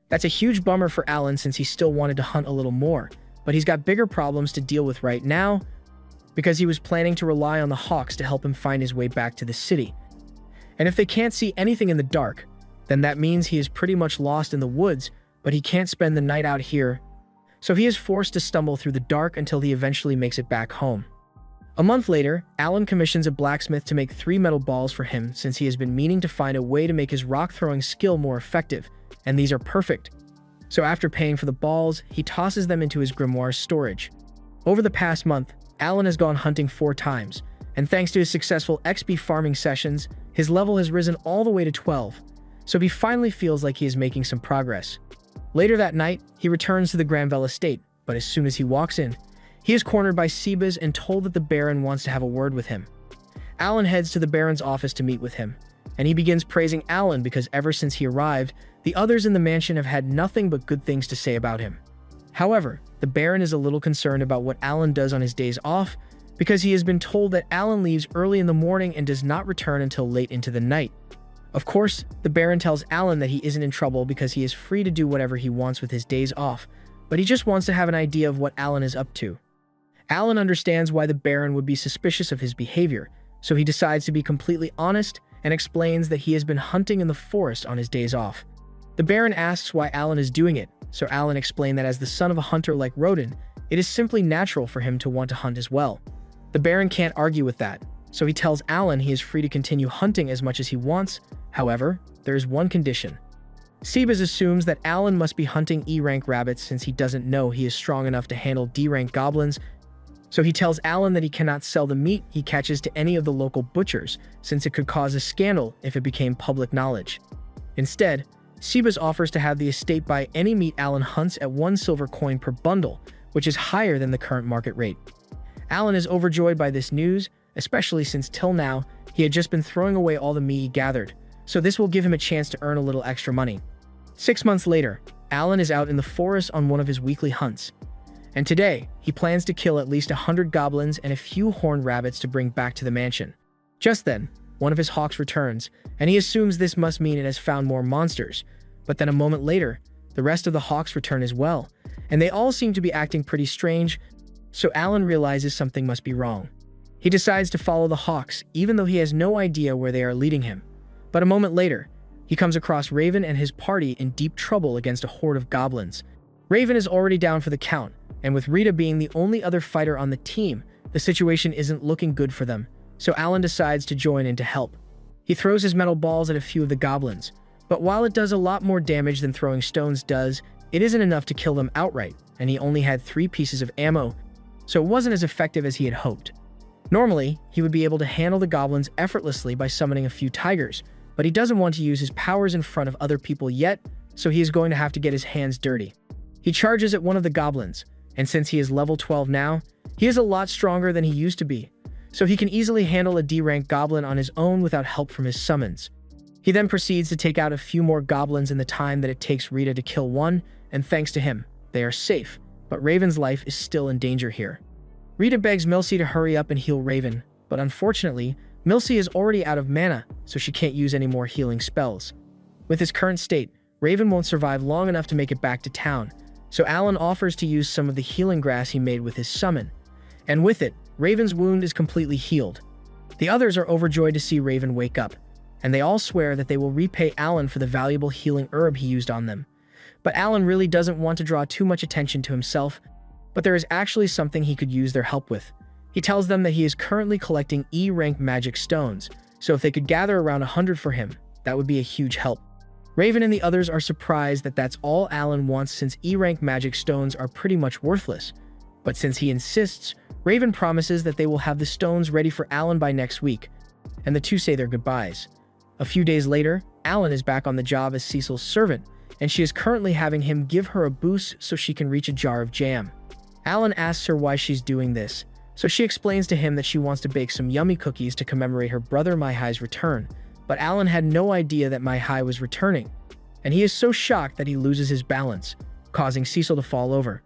That's a huge bummer for Alan since he still wanted to hunt a little more, but he's got bigger problems to deal with right now because he was planning to rely on the Hawks to help him find his way back to the city. And if they can't see anything in the dark, then that means he is pretty much lost in the woods, but he can't spend the night out here, so he is forced to stumble through the dark until he eventually makes it back home. A month later, Alan commissions a blacksmith to make 3 metal balls for him since he has been meaning to find a way to make his rock-throwing skill more effective, and these are perfect. So after paying for the balls, he tosses them into his grimoire's storage. Over the past month, Alan has gone hunting 4 times, and thanks to his successful XP farming sessions, his level has risen all the way to 12, so he finally feels like he is making some progress. Later that night, he returns to the Granville estate, but as soon as he walks in, he is cornered by Sebas and told that the Baron wants to have a word with him. Alan heads to the Baron's office to meet with him, and he begins praising Alan because ever since he arrived, the others in the mansion have had nothing but good things to say about him. However, the Baron is a little concerned about what Alan does on his days off because he has been told that Alan leaves early in the morning and does not return until late into the night. Of course, the Baron tells Alan that he isn't in trouble because he is free to do whatever he wants with his days off, but he just wants to have an idea of what Alan is up to. Alan understands why the Baron would be suspicious of his behavior, so he decides to be completely honest and explains that he has been hunting in the forest on his days off. The Baron asks why Alan is doing it, so Alan explained that as the son of a hunter like Rodin, it is simply natural for him to want to hunt as well. The Baron can't argue with that, so he tells Alan he is free to continue hunting as much as he wants. However, there is one condition. Sebas assumes that Alan must be hunting E-rank rabbits since he doesn't know he is strong enough to handle D-rank goblins, so he tells Alan that he cannot sell the meat he catches to any of the local butchers since it could cause a scandal if it became public knowledge. Instead, Sebas offers to have the estate buy any meat Alan hunts at 1 silver coin per bundle, which is higher than the current market rate. Alan is overjoyed by this news, especially since till now, he had just been throwing away all the meat he gathered, so this will give him a chance to earn a little extra money. 6 months later, Alan is out in the forest on one of his weekly hunts, and today, he plans to kill at least 100 goblins and a few horned rabbits to bring back to the mansion. Just then, one of his hawks returns, and he assumes this must mean it has found more monsters, but then a moment later, the rest of the hawks return as well, and they all seem to be acting pretty strange, so Alan realizes something must be wrong. He decides to follow the hawks, even though he has no idea where they are leading him. But a moment later, he comes across Raven and his party in deep trouble against a horde of goblins. Raven is already down for the count, and with Rita being the only other fighter on the team, the situation isn't looking good for them, so Alan decides to join in to help. He throws his metal balls at a few of the goblins, but while it does a lot more damage than throwing stones does, it isn't enough to kill them outright, and he only had 3 pieces of ammo, so it wasn't as effective as he had hoped. Normally, he would be able to handle the goblins effortlessly by summoning a few tigers, but he doesn't want to use his powers in front of other people yet, so he is going to have to get his hands dirty. He charges at one of the goblins, and since he is level 12 now, he is a lot stronger than he used to be, so he can easily handle a D-rank goblin on his own without help from his summons. He then proceeds to take out a few more goblins in the time that it takes Rita to kill one, and thanks to him, they are safe, but Raven's life is still in danger here. Rita begs Milsey to hurry up and heal Raven, but unfortunately, Milsey is already out of mana, so she can't use any more healing spells. With his current state, Raven won't survive long enough to make it back to town, so Alan offers to use some of the healing grass he made with his summon, and with it, Raven's wound is completely healed. The others are overjoyed to see Raven wake up, and they all swear that they will repay Alan for the valuable healing herb he used on them. But Alan really doesn't want to draw too much attention to himself, but there is actually something he could use their help with. He tells them that he is currently collecting E-rank magic stones, so if they could gather around 100 for him, that would be a huge help. Raven and the others are surprised that that's all Alan wants since E-rank magic stones are pretty much worthless. But since he insists, Raven promises that they will have the stones ready for Alan by next week, and the two say their goodbyes. A few days later, Alan is back on the job as Cecil's servant, and she is currently having him give her a boost so she can reach a jar of jam. Alan asks her why she's doing this, so she explains to him that she wants to bake some yummy cookies to commemorate her brother Mihai's return. But Alan had no idea that Mihai was returning, and he is so shocked that he loses his balance, causing Cecil to fall over.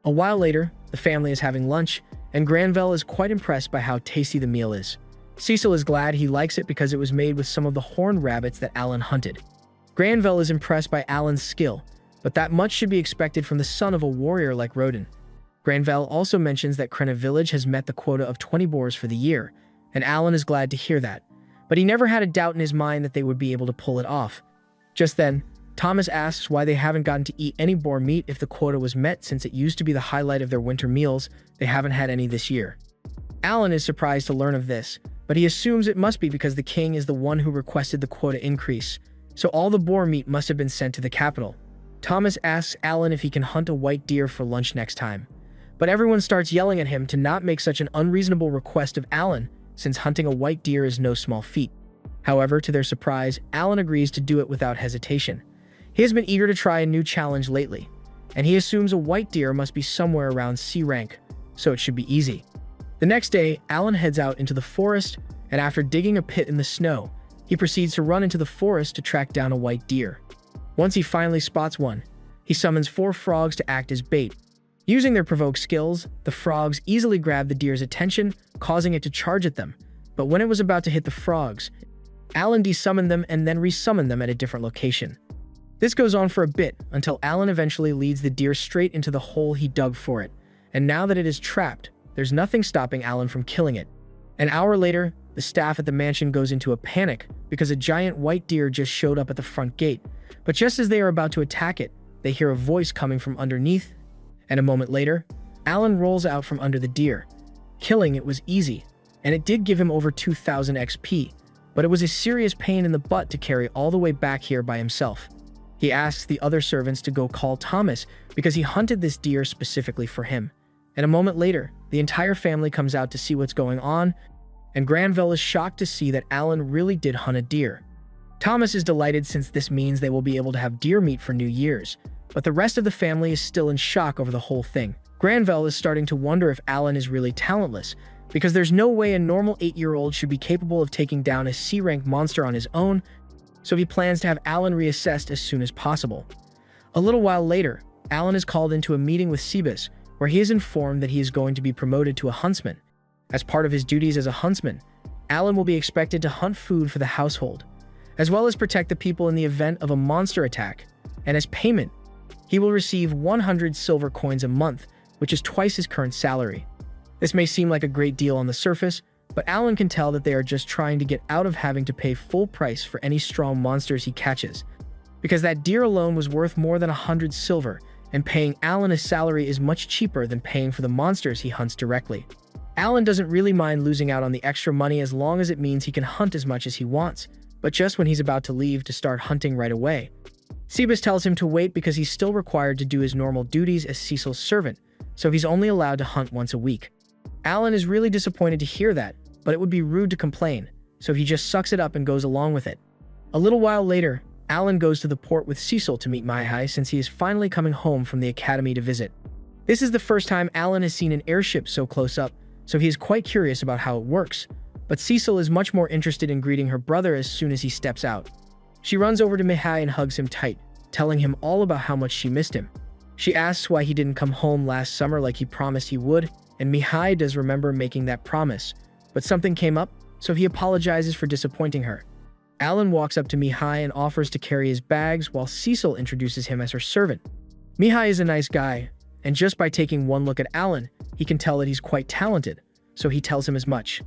A while later, the family is having lunch, and Granvelle is quite impressed by how tasty the meal is. Cecil is glad he likes it because it was made with some of the horned rabbits that Alan hunted. Granvelle is impressed by Alan's skill, but that much should be expected from the son of a warrior like Rodin. Granvelle also mentions that Krenna village has met the quota of 20 boars for the year, and Alan is glad to hear that. But he never had a doubt in his mind that they would be able to pull it off. Just then, Thomas asks why they haven't gotten to eat any boar meat if the quota was met, since it used to be the highlight of their winter meals. They haven't had any this year. Alan is surprised to learn of this, but he assumes it must be because the king is the one who requested the quota increase, so all the boar meat must have been sent to the capital. Thomas asks Alan if he can hunt a white deer for lunch next time, but everyone starts yelling at him to not make such an unreasonable request of Alan, since hunting a white deer is no small feat. However, to their surprise, Alan agrees to do it without hesitation. He has been eager to try a new challenge lately, and he assumes a white deer must be somewhere around C rank, so it should be easy. The next day, Alan heads out into the forest, and after digging a pit in the snow, he proceeds to run into the forest to track down a white deer. Once he finally spots one, he summons 4 frogs to act as bait. Using their provoke skills, the frogs easily grab the deer's attention, causing it to charge at them. But when it was about to hit the frogs, Alan desummoned them and then resummoned them at a different location. This goes on for a bit, until Alan eventually leads the deer straight into the hole he dug for it. And now that it is trapped, there's nothing stopping Alan from killing it. An hour later, the staff at the mansion goes into a panic because a giant white deer just showed up at the front gate. But just as they are about to attack it, they hear a voice coming from underneath, and a moment later, Alan rolls out from under the deer. Killing it was easy, and it did give him over 2,000 XP, but it was a serious pain in the butt to carry all the way back here by himself. He asks the other servants to go call Thomas because he hunted this deer specifically for him. And a moment later, the entire family comes out to see what's going on, and Granvelle is shocked to see that Alan really did hunt a deer. Thomas is delighted since this means they will be able to have deer meat for New Year's, but the rest of the family is still in shock over the whole thing. Granvelle is starting to wonder if Alan is really talentless, because there's no way a normal 8-year-old should be capable of taking down a C-rank monster on his own, so he plans to have Alan reassessed as soon as possible. A little while later, Alan is called into a meeting with Cebus, where he is informed that he is going to be promoted to a huntsman. As part of his duties as a huntsman, Alan will be expected to hunt food for the household, as well as protect the people in the event of a monster attack, and as payment, he will receive 100 silver coins a month, which is twice his current salary. This may seem like a great deal on the surface, but Alan can tell that they are just trying to get out of having to pay full price for any strong monsters he catches, because that deer alone was worth more than 100 silver, and paying Alan a salary is much cheaper than paying for the monsters he hunts directly. Alan doesn't really mind losing out on the extra money as long as it means he can hunt as much as he wants, but just when he's about to leave to start hunting right away, Cebus tells him to wait because he's still required to do his normal duties as Cecil's servant, so he's only allowed to hunt once a week. Alan is really disappointed to hear that, but it would be rude to complain, so he just sucks it up and goes along with it. A little while later, Alan goes to the port with Cecil to meet Mihai since he is finally coming home from the academy to visit. This is the first time Alan has seen an airship so close up, so he is quite curious about how it works, but Cecil is much more interested in greeting her brother as soon as he steps out. She runs over to Mihai and hugs him tight, telling him all about how much she missed him. She asks why he didn't come home last summer like he promised he would, and Mihai does remember making that promise, but something came up, so he apologizes for disappointing her. Alan walks up to Mihai and offers to carry his bags while Cecil introduces him as her servant. Mihai is a nice guy, and just by taking one look at Alan, he can tell that he's quite talented, so he tells him as much.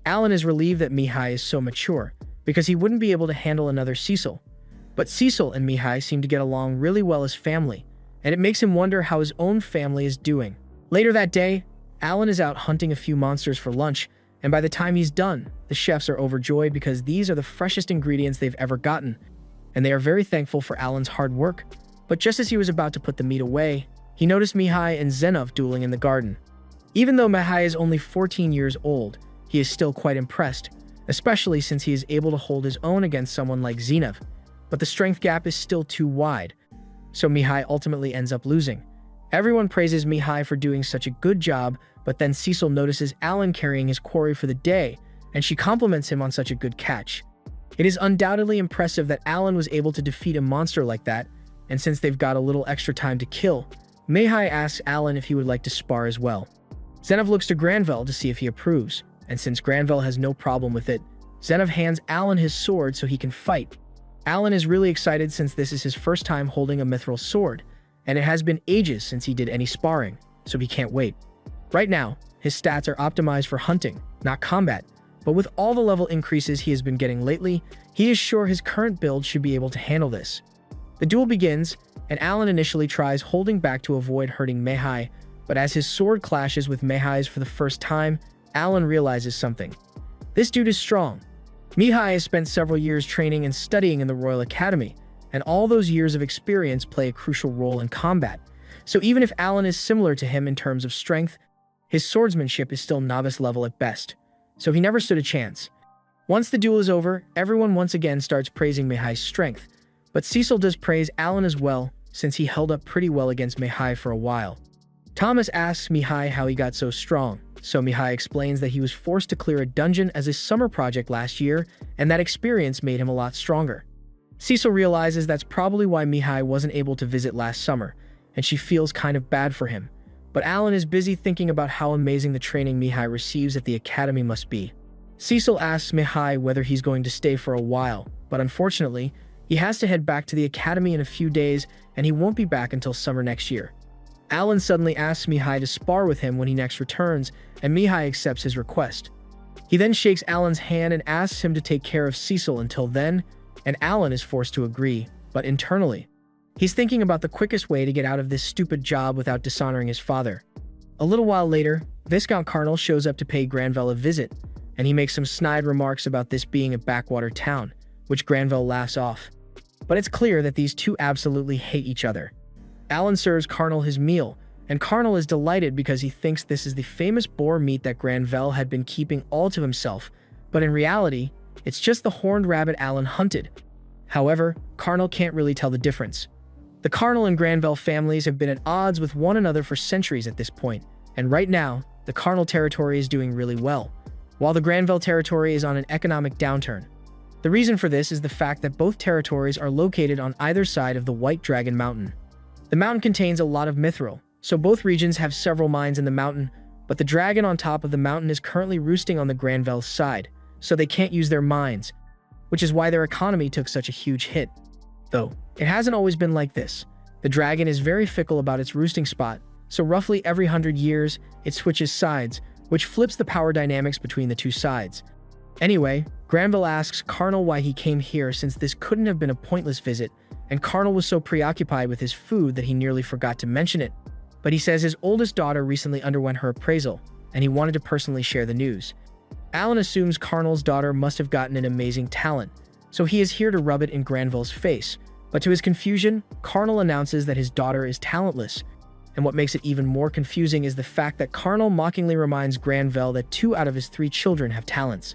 Alan is relieved that Mihai is so mature, because he wouldn't be able to handle another Cecil. But Cecil and Mihai seem to get along really well as family, and it makes him wonder how his own family is doing. Later that day, Alan is out hunting a few monsters for lunch, and by the time he's done, the chefs are overjoyed because these are the freshest ingredients they've ever gotten. and they are very thankful for Alan's hard work. But just as he was about to put the meat away, he noticed Mihai and Zenov dueling in the garden. Even though Mihai is only 14 years old, he is still quite impressed, especially since he is able to hold his own against someone like Zenov. But the strength gap is still too wide, so Mihai ultimately ends up losing. Everyone praises Mihai for doing such a good job, but then Cecil notices Alan carrying his quarry for the day, and she compliments him on such a good catch. It is undoubtedly impressive that Alan was able to defeat a monster like that, and since they've got a little extra time to kill, Mihai asks Alan if he would like to spar as well. Zenov looks to Granvelle to see if he approves, and since Granvelle has no problem with it, Zenov hands Alan his sword so he can fight. Alan is really excited since this is his first time holding a mithril sword, and it has been ages since he did any sparring, so he can't wait. Right now, his stats are optimized for hunting, not combat, but with all the level increases he has been getting lately, he is sure his current build should be able to handle this. The duel begins, and Alan initially tries holding back to avoid hurting Mihai, but as his sword clashes with Mihai's for the first time, Alan realizes something. This dude is strong. Mihai has spent several years training and studying in the Royal Academy, and all those years of experience play a crucial role in combat. So even if Alan is similar to him in terms of strength, his swordsmanship is still novice level at best, so he never stood a chance. Once the duel is over, everyone once again starts praising Mihai's strength, but Cecil does praise Alan as well, since he held up pretty well against Mihai for a while. Thomas asks Mihai how he got so strong, so Mihai explains that he was forced to clear a dungeon as a summer project last year, and that experience made him a lot stronger. Cecil realizes that's probably why Mihai wasn't able to visit last summer, and she feels kind of bad for him. But Alan is busy thinking about how amazing the training Mihai receives at the academy must be. Cecil asks Mihai whether he's going to stay for a while, but unfortunately, he has to head back to the academy in a few days, and he won't be back until summer next year. Alan suddenly asks Mihai to spar with him when he next returns, and Mihai accepts his request. He then shakes Alan's hand and asks him to take care of Cecil until then, and Alan is forced to agree, but internally, he's thinking about the quickest way to get out of this stupid job without dishonoring his father. A little while later, Viscount Carnal shows up to pay Granvelle a visit, and he makes some snide remarks about this being a backwater town, which Granvelle laughs off. But it's clear that these two absolutely hate each other. Alan serves Carnal his meal, and Carnal is delighted because he thinks this is the famous boar meat that Granvelle had been keeping all to himself, but in reality, it's just the horned rabbit Alan hunted. However, Carnal can't really tell the difference. The Carnal and Granvelle families have been at odds with one another for centuries at this point, and right now, the Carnal territory is doing really well, while the Granvelle territory is on an economic downturn. The reason for this is the fact that both territories are located on either side of the White Dragon Mountain. The mountain contains a lot of mithril, so both regions have several mines in the mountain, but the dragon on top of the mountain is currently roosting on the Granvelle's side, so they can't use their mines, which is why their economy took such a huge hit. Though, it hasn't always been like this. The dragon is very fickle about its roosting spot, so roughly every 100 years, it switches sides, which flips the power dynamics between the two sides. Anyway, Granvelle asks Carnal why he came here since this couldn't have been a pointless visit, and Carnal was so preoccupied with his food that he nearly forgot to mention it. But he says his oldest daughter recently underwent her appraisal, and he wanted to personally share the news. Alan assumes Carnal's daughter must have gotten an amazing talent, so he is here to rub it in Granvelle's face. But to his confusion, Carnal announces that his daughter is talentless, and what makes it even more confusing is the fact that Carnal mockingly reminds Granvelle that 2 out of his 3 children have talents.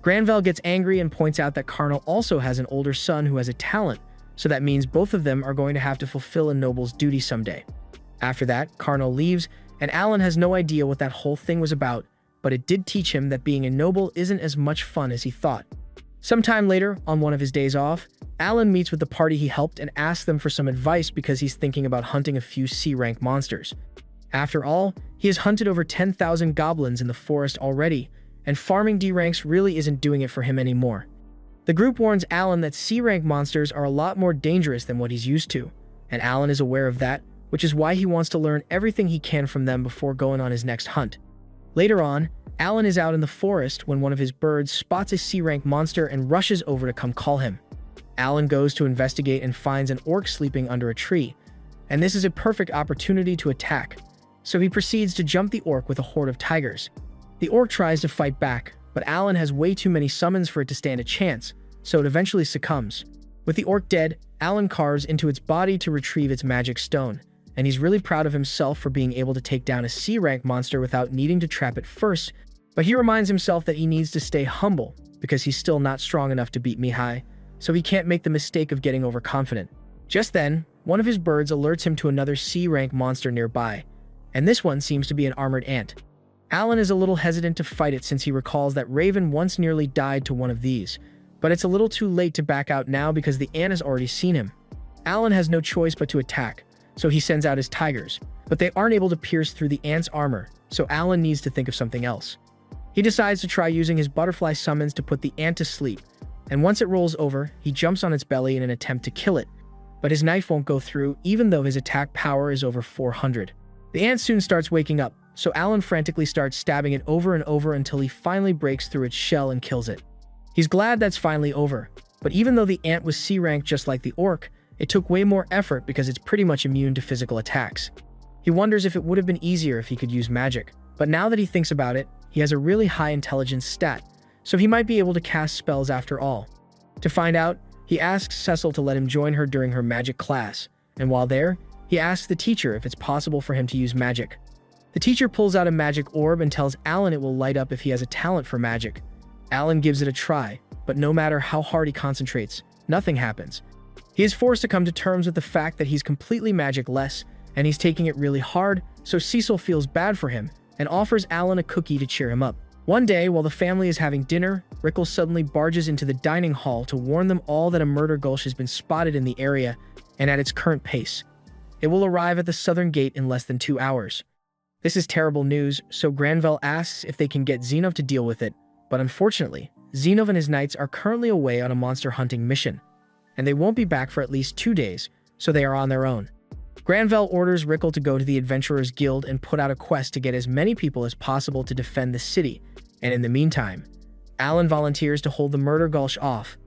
Granvelle gets angry and points out that Carnal also has an older son who has a talent, so that means both of them are going to have to fulfill a noble's duty someday. After that, Carnal leaves, and Alan has no idea what that whole thing was about, but it did teach him that being a noble isn't as much fun as he thought. Sometime later, on one of his days off, Alan meets with the party he helped and asks them for some advice because he's thinking about hunting a few C-rank monsters. After all, he has hunted over 10,000 goblins in the forest already, and farming D ranks really isn't doing it for him anymore. The group warns Alan that C-rank monsters are a lot more dangerous than what he's used to, and Alan is aware of that, which is why he wants to learn everything he can from them before going on his next hunt. Later on, Alan is out in the forest when one of his birds spots a C-rank monster and rushes over to come call him. Alan goes to investigate and finds an orc sleeping under a tree, and this is a perfect opportunity to attack, so he proceeds to jump the orc with a horde of tigers. The orc tries to fight back, but Alan has way too many summons for it to stand a chance, so it eventually succumbs. With the orc dead, Alan carves into its body to retrieve its magic stone, and he's really proud of himself for being able to take down a C-rank monster without needing to trap it first, but he reminds himself that he needs to stay humble because he's still not strong enough to beat Mihai, so he can't make the mistake of getting overconfident. Just then, one of his birds alerts him to another C-rank monster nearby, and this one seems to be an armored ant. Alan is a little hesitant to fight it since he recalls that Raven once nearly died to one of these, but it's a little too late to back out now because the ant has already seen him. Alan has no choice but to attack, so he sends out his tigers, but they aren't able to pierce through the ant's armor, so Alan needs to think of something else. He decides to try using his butterfly summons to put the ant to sleep, and once it rolls over, he jumps on its belly in an attempt to kill it, but his knife won't go through even though his attack power is over 400. The ant soon starts waking up, so Alan frantically starts stabbing it over and over until he finally breaks through its shell and kills it. He's glad that's finally over, but even though the ant was C-rank just like the orc, it took way more effort because it's pretty much immune to physical attacks. He wonders if it would have been easier if he could use magic, but now that he thinks about it, he has a really high intelligence stat, so he might be able to cast spells after all. To find out, he asks Cecil to let him join her during her magic class, and while there, he asks the teacher if it's possible for him to use magic. The teacher pulls out a magic orb and tells Alan it will light up if he has a talent for magic. Alan gives it a try, but no matter how hard he concentrates, nothing happens. He is forced to come to terms with the fact that he's completely magic-less, and he's taking it really hard, so Cecil feels bad for him and offers Alan a cookie to cheer him up. One day, while the family is having dinner, Rickles suddenly barges into the dining hall to warn them all that a murder gulch has been spotted in the area and at its current pace. It will arrive at the southern gate in less than 2 hours. This is terrible news, so Granville asks if they can get Zenov to deal with it, but unfortunately, Zenov and his knights are currently away on a monster hunting mission, and they won't be back for at least 2 days, so they are on their own. Granville orders Rickle to go to the Adventurers Guild and put out a quest to get as many people as possible to defend the city, and in the meantime, Alan volunteers to hold the Murder Gulch off.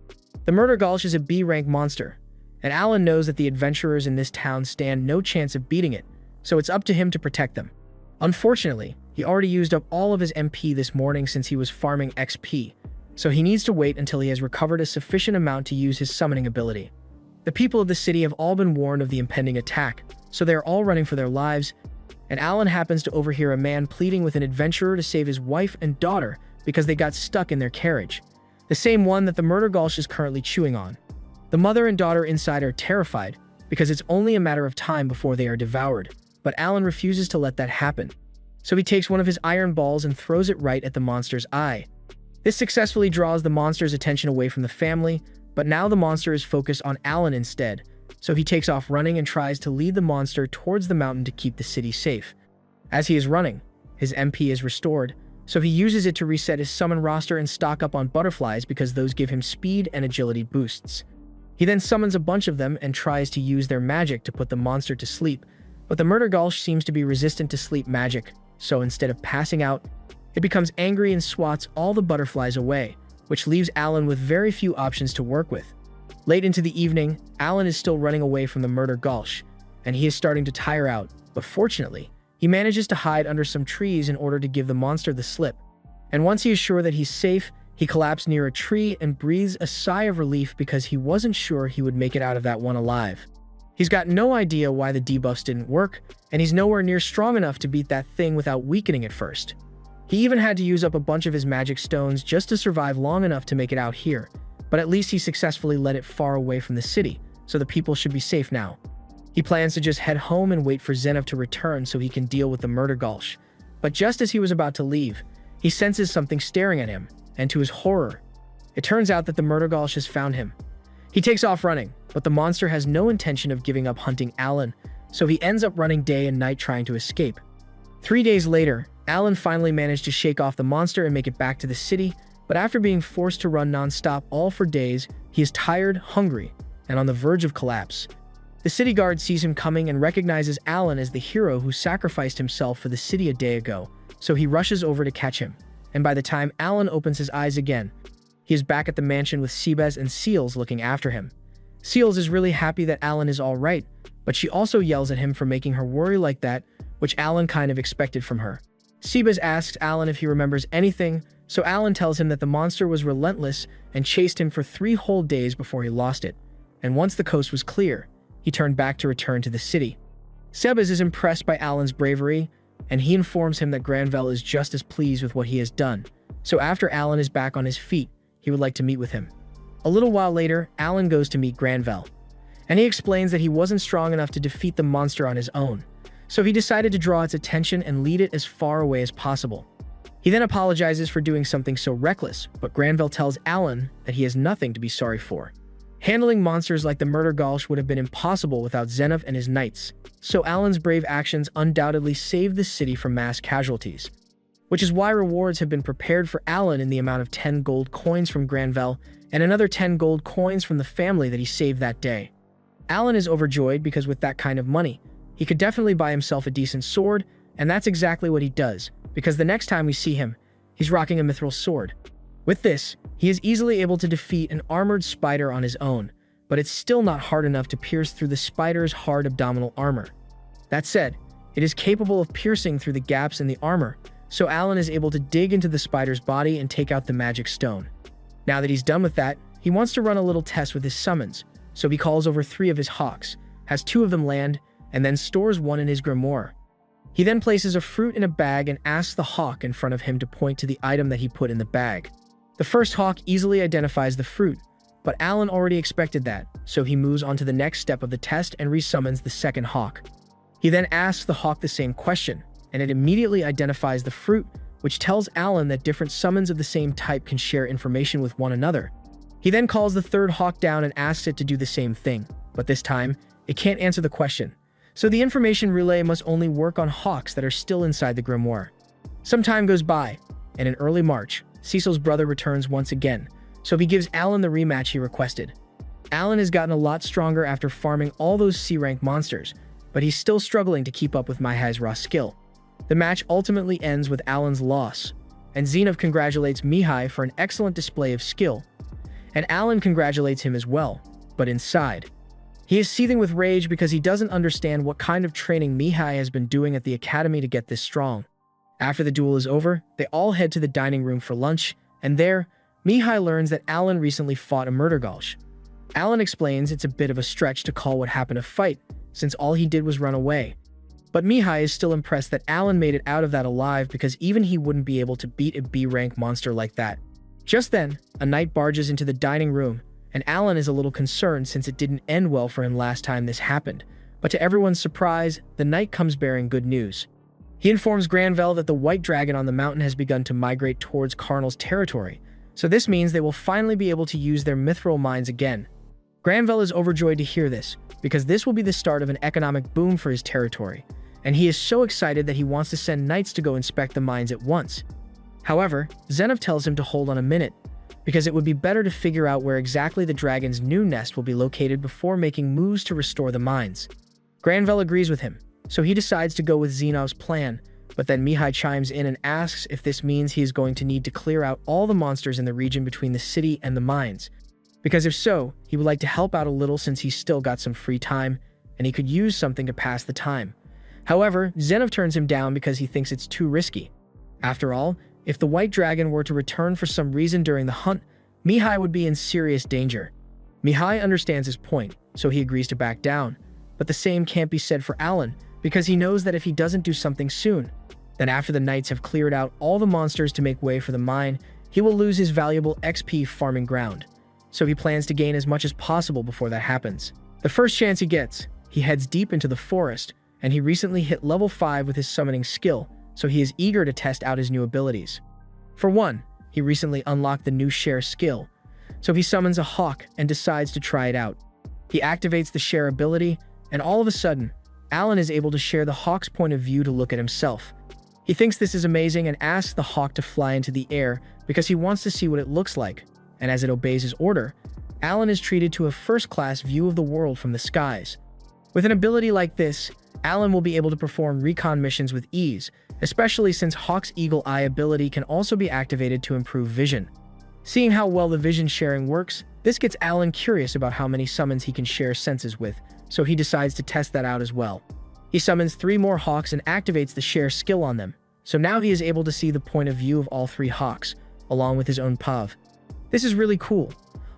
The Murder Gulch is a B-rank monster, and Alan knows that the adventurers in this town stand no chance of beating it, so it's up to him to protect them. Unfortunately, he already used up all of his MP this morning since he was farming XP, so he needs to wait until he has recovered a sufficient amount to use his summoning ability. The people of the city have all been warned of the impending attack, so they are all running for their lives, and Alan happens to overhear a man pleading with an adventurer to save his wife and daughter because they got stuck in their carriage, the same one that the Murder Gulch is currently chewing on. The mother and daughter inside are terrified because it's only a matter of time before they are devoured, but Alan refuses to let that happen. So he takes one of his iron balls and throws it right at the monster's eye. This successfully draws the monster's attention away from the family, but now the monster is focused on Alan instead, so he takes off running and tries to lead the monster towards the mountain to keep the city safe. As he is running, his MP is restored, so he uses it to reset his summon roster and stock up on butterflies because those give him speed and agility boosts. He then summons a bunch of them and tries to use their magic to put the monster to sleep, but the Murder Gulch seems to be resistant to sleep magic, so instead of passing out, it becomes angry and swats all the butterflies away, which leaves Alan with very few options to work with. Late into the evening, Alan is still running away from the Murder Gulch, and he is starting to tire out, but fortunately, he manages to hide under some trees in order to give the monster the slip. And once he is sure that he's safe, he collapses near a tree and breathes a sigh of relief because he wasn't sure he would make it out of that one alive. He's got no idea why the debuffs didn't work, and he's nowhere near strong enough to beat that thing without weakening it first. He even had to use up a bunch of his magic stones just to survive long enough to make it out here, but at least he successfully led it far away from the city, so the people should be safe now. He plans to just head home and wait for Zenov to return so he can deal with the Murder Gulch. But just as he was about to leave, he senses something staring at him, and to his horror, it turns out that the Murder Gulch has found him. He takes off running, but the monster has no intention of giving up hunting Alan, so he ends up running day and night trying to escape. 3 days later, Alan finally managed to shake off the monster and make it back to the city, but after being forced to run non-stop all for days, he is tired, hungry, and on the verge of collapse. The city guard sees him coming and recognizes Alan as the hero who sacrificed himself for the city a day ago, so he rushes over to catch him. And by the time Alan opens his eyes again, he is back at the mansion with Seabez and Seals looking after him. Seals is really happy that Alan is all right, but she also yells at him for making her worry like that, which Alan kind of expected from her. Seabez asks Alan if he remembers anything, so Alan tells him that the monster was relentless and chased him for 3 whole days before he lost it. and once the coast was clear, he turned back to return to the city. Sebas is impressed by Alan's bravery, and he informs him that Granvelle is just as pleased with what he has done. So after Alan is back on his feet, he would like to meet with him. A little while later, Alan goes to meet Granvelle, and he explains that he wasn't strong enough to defeat the monster on his own, so he decided to draw its attention and lead it as far away as possible. He then apologizes for doing something so reckless, but Granvelle tells Alan that he has nothing to be sorry for. Handling monsters like the Murder Gulch would have been impossible without Zenov and his knights, so Alan's brave actions undoubtedly saved the city from mass casualties, which is why rewards have been prepared for Alan in the amount of 10 gold coins from Granvelle and another 10 gold coins from the family that he saved that day. Alan is overjoyed because with that kind of money, he could definitely buy himself a decent sword, and that's exactly what he does, because the next time we see him, he's rocking a mithril sword. With this, he is easily able to defeat an armored spider on his own, but it's still not hard enough to pierce through the spider's hard abdominal armor. That said, it is capable of piercing through the gaps in the armor, so Alan is able to dig into the spider's body and take out the magic stone. Now that he's done with that, he wants to run a little test with his summons, so he calls over 3 of his hawks, has 2 of them land, and then stores 1 in his grimoire. He then places a fruit in a bag and asks the hawk in front of him to point to the item that he put in the bag. The first hawk easily identifies the fruit, but Alan already expected that, so he moves on to the next step of the test and resummons the second hawk. He then asks the hawk the same question, and it immediately identifies the fruit, which tells Alan that different summons of the same type can share information with one another. He then calls the third hawk down and asks it to do the same thing, but this time, it can't answer the question. So the information relay must only work on hawks that are still inside the grimoire. Some time goes by, and in early March, Cecil's brother returns once again, so he gives Alan the rematch he requested. Alan has gotten a lot stronger after farming all those C-rank monsters, but he's still struggling to keep up with Mihai's raw skill. The match ultimately ends with Alan's loss, and Zenov congratulates Mihai for an excellent display of skill, and Alan congratulates him as well, but inside, he is seething with rage because he doesn't understand what kind of training Mihai has been doing at the academy to get this strong. After the duel is over, they all head to the dining room for lunch, and there, Mihai learns that Alan recently fought a Murder Gulch. Alan explains it's a bit of a stretch to call what happened a fight, since all he did was run away. But Mihai is still impressed that Alan made it out of that alive because even he wouldn't be able to beat a B-rank monster like that. Just then, a knight barges into the dining room, and Alan is a little concerned since it didn't end well for him last time this happened. But to everyone's surprise, the knight comes bearing good news. He informs Granvelle that the white dragon on the mountain has begun to migrate towards Karnal's territory, so this means they will finally be able to use their mithril mines again. Granvelle is overjoyed to hear this, because this will be the start of an economic boom for his territory, and he is so excited that he wants to send knights to go inspect the mines at once. However, Zenov tells him to hold on a minute, because it would be better to figure out where exactly the dragon's new nest will be located before making moves to restore the mines. Granvelle agrees with him, so he decides to go with Zenov's plan, but then Mihai chimes in and asks if this means he is going to need to clear out all the monsters in the region between the city and the mines, because if so, he would like to help out a little since he's still got some free time, and he could use something to pass the time. However, Zenov turns him down because he thinks it's too risky. After all, if the white dragon were to return for some reason during the hunt, Mihai would be in serious danger. Mihai understands his point, so he agrees to back down, but the same can't be said for Alan, because he knows that if he doesn't do something soon, then after the knights have cleared out all the monsters to make way for the mine, he will lose his valuable XP farming ground. So he plans to gain as much as possible before that happens. The first chance he gets, he heads deep into the forest, and he recently hit level 5 with his summoning skill, so he is eager to test out his new abilities. For one, he recently unlocked the new share skill, so he summons a hawk and decides to try it out. He activates the share ability, and all of a sudden, Alan is able to share the hawk's point of view to look at himself. He thinks this is amazing and asks the hawk to fly into the air because he wants to see what it looks like, and as it obeys his order, Alan is treated to a first-class view of the world from the skies. With an ability like this, Alan will be able to perform recon missions with ease, especially since Hawk's Eagle Eye ability can also be activated to improve vision. Seeing how well the vision sharing works, this gets Alan curious about how many summons he can share senses with, so he decides to test that out as well. He summons 3 more hawks and activates the share skill on them, so now he is able to see the point of view of all 3 hawks, along with his own POV. This is really cool,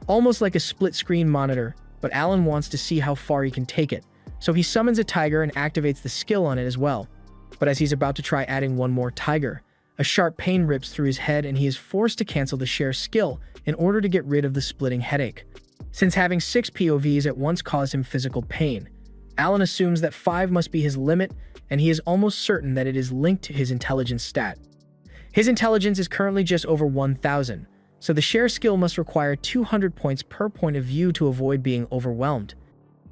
almost like a split-screen monitor, but Alan wants to see how far he can take it, so he summons a tiger and activates the skill on it as well. But as he's about to try adding one more tiger, a sharp pain rips through his head and he is forced to cancel the share skill in order to get rid of the splitting headache. Since having 6 POVs at once caused him physical pain, Alan assumes that 5 must be his limit, and he is almost certain that it is linked to his intelligence stat. His intelligence is currently just over 1,000, so the share skill must require 200 points per point of view to avoid being overwhelmed.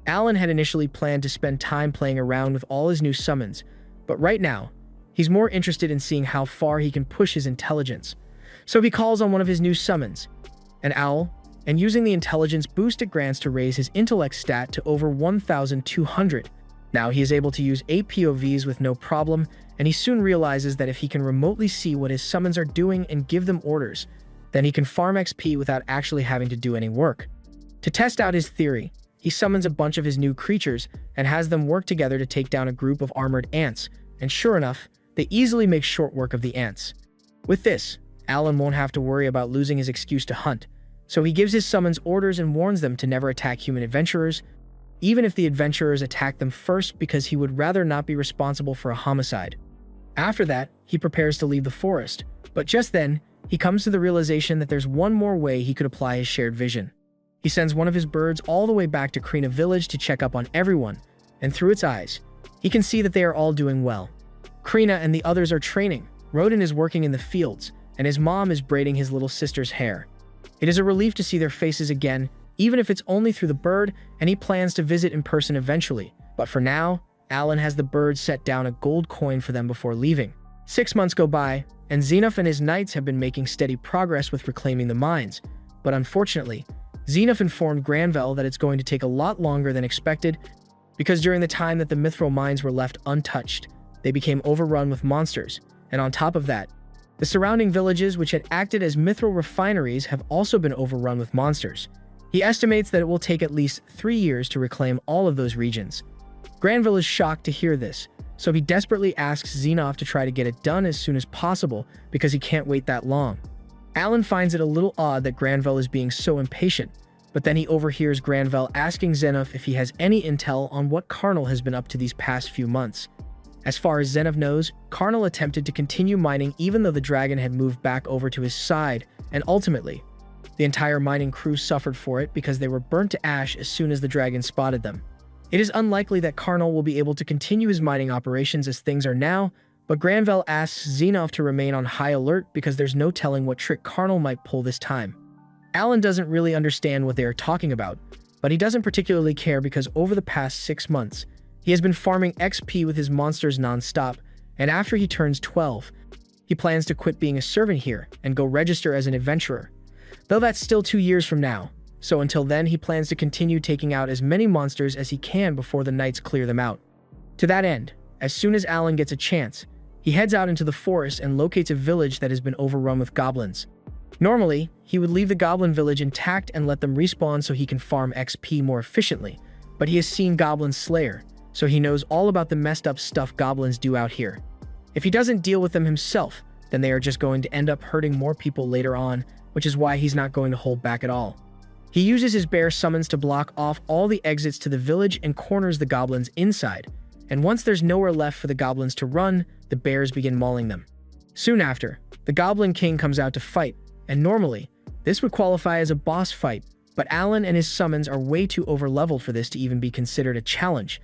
Alan had initially planned to spend time playing around with all his new summons, but right now, he's more interested in seeing how far he can push his intelligence. So he calls on one of his new summons, an owl, and using the intelligence boost it grants to raise his intellect stat to over 1,200. Now he is able to use 8 POVs with no problem, and he soon realizes that if he can remotely see what his summons are doing and give them orders, then he can farm XP without actually having to do any work. To test out his theory, he summons a bunch of his new creatures and has them work together to take down a group of armored ants, and sure enough, they easily make short work of the ants. With this, Alan won't have to worry about losing his excuse to hunt, so he gives his summons orders and warns them to never attack human adventurers, even if the adventurers attack them first, because he would rather not be responsible for a homicide. After that, he prepares to leave the forest, but just then, he comes to the realization that there's one more way he could apply his shared vision. He sends one of his birds all the way back to Krina village to check up on everyone, and through its eyes, he can see that they are all doing well. Krina and the others are training, Rodin is working in the fields, and his mom is braiding his little sister's hair. It is a relief to see their faces again, even if it's only through the bird, and he plans to visit in person eventually. But for now, Alan has the bird set down a gold coin for them before leaving. 6 months go by, and Xenoph and his knights have been making steady progress with reclaiming the mines. But unfortunately, Xenoph informed Granville that it's going to take a lot longer than expected, because during the time that the Mithril mines were left untouched, they became overrun with monsters, and on top of that, the surrounding villages which had acted as Mithril refineries have also been overrun with monsters. He estimates that it will take at least 3 years to reclaim all of those regions. Granville is shocked to hear this, so he desperately asks Xenoph to try to get it done as soon as possible because he can't wait that long. Alan finds it a little odd that Granville is being so impatient, but then he overhears Granville asking Xenoph if he has any intel on what Karnal has been up to these past few months. As far as Xenoph knows, Karnal attempted to continue mining even though the dragon had moved back over to his side, and ultimately, the entire mining crew suffered for it because they were burnt to ash as soon as the dragon spotted them. It is unlikely that Karnal will be able to continue his mining operations as things are now, but Granville asks Xenoph to remain on high alert because there's no telling what trick Karnal might pull this time. Alan doesn't really understand what they are talking about, but he doesn't particularly care because over the past 6 months, he has been farming XP with his monsters non-stop, and after he turns 12, he plans to quit being a servant here and go register as an adventurer. Though that's still 2 years from now, so until then he plans to continue taking out as many monsters as he can before the knights clear them out. To that end, as soon as Alan gets a chance, he heads out into the forest and locates a village that has been overrun with goblins. Normally, he would leave the goblin village intact and let them respawn so he can farm XP more efficiently, but he has seen Goblin Slayer, so he knows all about the messed up stuff goblins do out here. If he doesn't deal with them himself, then they are just going to end up hurting more people later on, which is why he's not going to hold back at all. He uses his bear summons to block off all the exits to the village and corners the goblins inside, and once there's nowhere left for the goblins to run, the bears begin mauling them. Soon after, the Goblin King comes out to fight, and normally, this would qualify as a boss fight, but Alan and his summons are way too overleveled for this to even be considered a challenge.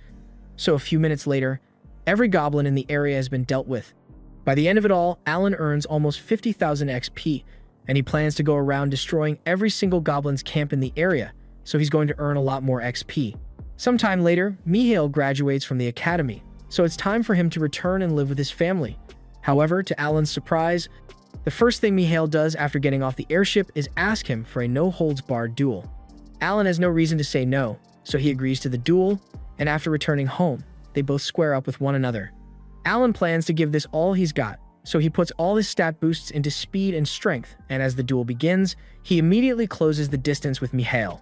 So a few minutes later, every goblin in the area has been dealt with. By the end of it all, Alan earns almost 50,000 XP, and he plans to go around destroying every single goblin's camp in the area, so he's going to earn a lot more XP. Sometime later, Mihail graduates from the academy, so it's time for him to return and live with his family. However, to Alan's surprise, the first thing Mihail does after getting off the airship is ask him for a no-holds-barred duel. Alan has no reason to say no, so he agrees to the duel, and after returning home, they both square up with one another. Alan plans to give this all he's got, so he puts all his stat boosts into speed and strength, and as the duel begins, he immediately closes the distance with Mihail.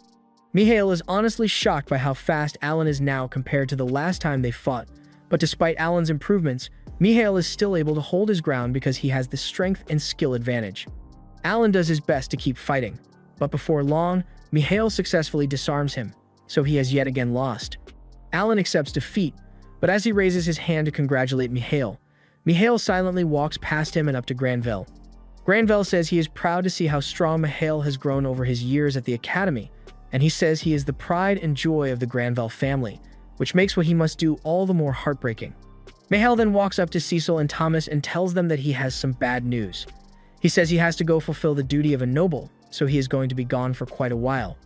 Mihail is honestly shocked by how fast Alan is now compared to the last time they fought, but despite Alan's improvements, Mihail is still able to hold his ground because he has the strength and skill advantage. Alan does his best to keep fighting, but before long, Mihail successfully disarms him, so he has yet again lost. Alan accepts defeat, but as he raises his hand to congratulate Mihail, Mihail silently walks past him and up to Granville. Granville says he is proud to see how strong Mihail has grown over his years at the academy, and he says he is the pride and joy of the Granville family, which makes what he must do all the more heartbreaking. Mihail then walks up to Cecil and Thomas and tells them that he has some bad news. He says he has to go fulfill the duty of a noble, so he is going to be gone for quite a while.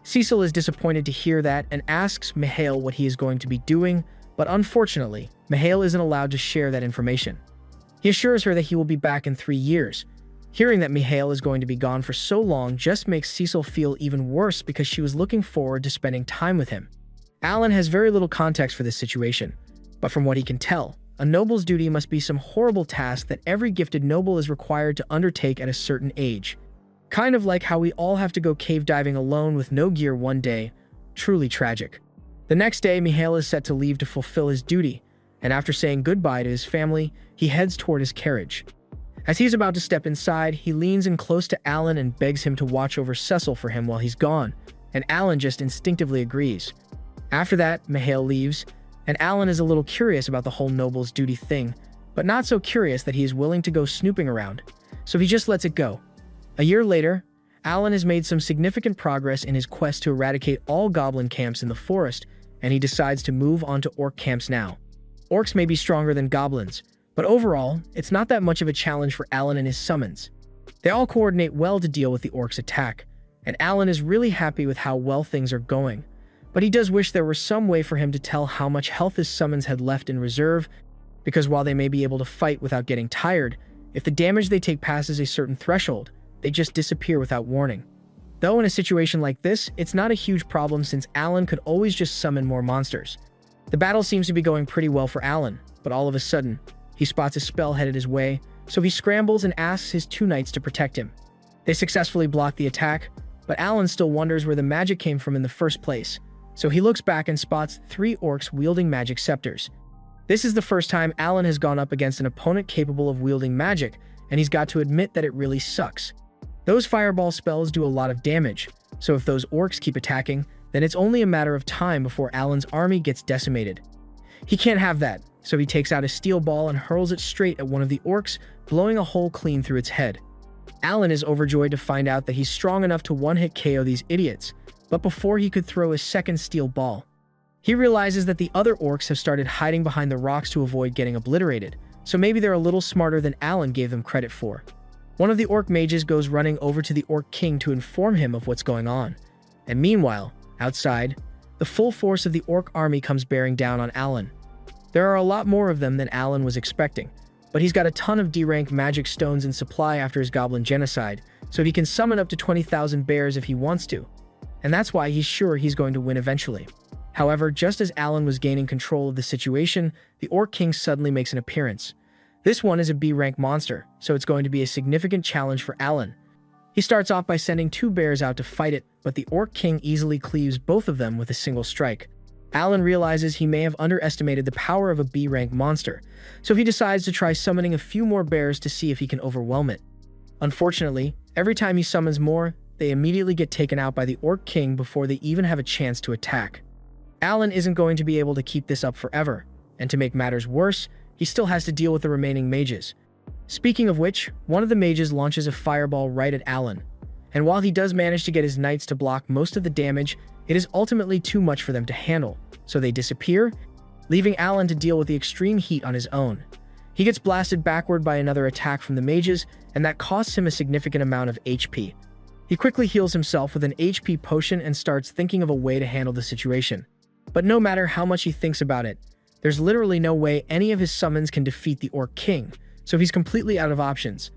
Cecil is disappointed to hear that and asks Mihail what he is going to be doing, but unfortunately, Mihail isn't allowed to share that information. He assures her that he will be back in 3 years. Hearing that Mihail is going to be gone for so long just makes Cecil feel even worse because she was looking forward to spending time with him. Alan has very little context for this situation, but from what he can tell, a noble's duty must be some horrible task that every gifted noble is required to undertake at a certain age. Kind of like how we all have to go cave diving alone with no gear one day. Truly tragic. The next day, Mihail is set to leave to fulfill his duty, and after saying goodbye to his family, he heads toward his carriage. As he's about to step inside, he leans in close to Alan and begs him to watch over Cecil for him while he's gone, and Alan just instinctively agrees. After that, Mihail leaves, and Alan is a little curious about the whole noble's duty thing, but not so curious that he is willing to go snooping around, so he just lets it go. A year later, Alan has made some significant progress in his quest to eradicate all goblin camps in the forest, and he decides to move on to orc camps now. Orcs may be stronger than goblins, but overall, it's not that much of a challenge for Alan and his summons. They all coordinate well to deal with the orcs' attack, and Alan is really happy with how well things are going. But he does wish there were some way for him to tell how much health his summons had left in reserve, because while they may be able to fight without getting tired, if the damage they take passes a certain threshold, they just disappear without warning. Though in a situation like this, it's not a huge problem since Alan could always just summon more monsters. The battle seems to be going pretty well for Alan, but all of a sudden, he spots a spell headed his way, so he scrambles and asks his 2 knights to protect him. They successfully block the attack, but Alan still wonders where the magic came from in the first place, so he looks back and spots 3 orcs wielding magic scepters. This is the first time Alan has gone up against an opponent capable of wielding magic, and he's got to admit that it really sucks. Those fireball spells do a lot of damage, so if those orcs keep attacking, then it's only a matter of time before Alan's army gets decimated. He can't have that, so he takes out a steel ball and hurls it straight at one of the orcs, blowing a hole clean through its head. Alan is overjoyed to find out that he's strong enough to one-hit KO these idiots, but before he could throw his second steel ball, he realizes that the other orcs have started hiding behind the rocks to avoid getting obliterated, so maybe they're a little smarter than Alan gave them credit for. One of the orc mages goes running over to the orc king to inform him of what's going on, and meanwhile, outside, the full force of the orc army comes bearing down on Alan. There are a lot more of them than Alan was expecting, but he's got a ton of D-rank magic stones in supply after his goblin genocide, so he can summon up to 20,000 bears if he wants to, and that's why he's sure he's going to win eventually. However, just as Alan was gaining control of the situation, the Orc King suddenly makes an appearance. This one is a B-rank monster, so it's going to be a significant challenge for Alan. He starts off by sending 2 bears out to fight it, but the Orc King easily cleaves both of them with a single strike. Alan realizes he may have underestimated the power of a B-rank monster, so he decides to try summoning a few more bears to see if he can overwhelm it. Unfortunately, every time he summons more, they immediately get taken out by the Orc King before they even have a chance to attack. Alan isn't going to be able to keep this up forever, and to make matters worse, he still has to deal with the remaining mages. Speaking of which, one of the mages launches a fireball right at Alan, and while he does manage to get his knights to block most of the damage, it is ultimately too much for them to handle, so they disappear, leaving Alan to deal with the extreme heat on his own. He gets blasted backward by another attack from the mages, and that costs him a significant amount of HP. He quickly heals himself with an HP potion and starts thinking of a way to handle the situation. But no matter how much he thinks about it, there's literally no way any of his summons can defeat the Orc King, so he's completely out of options.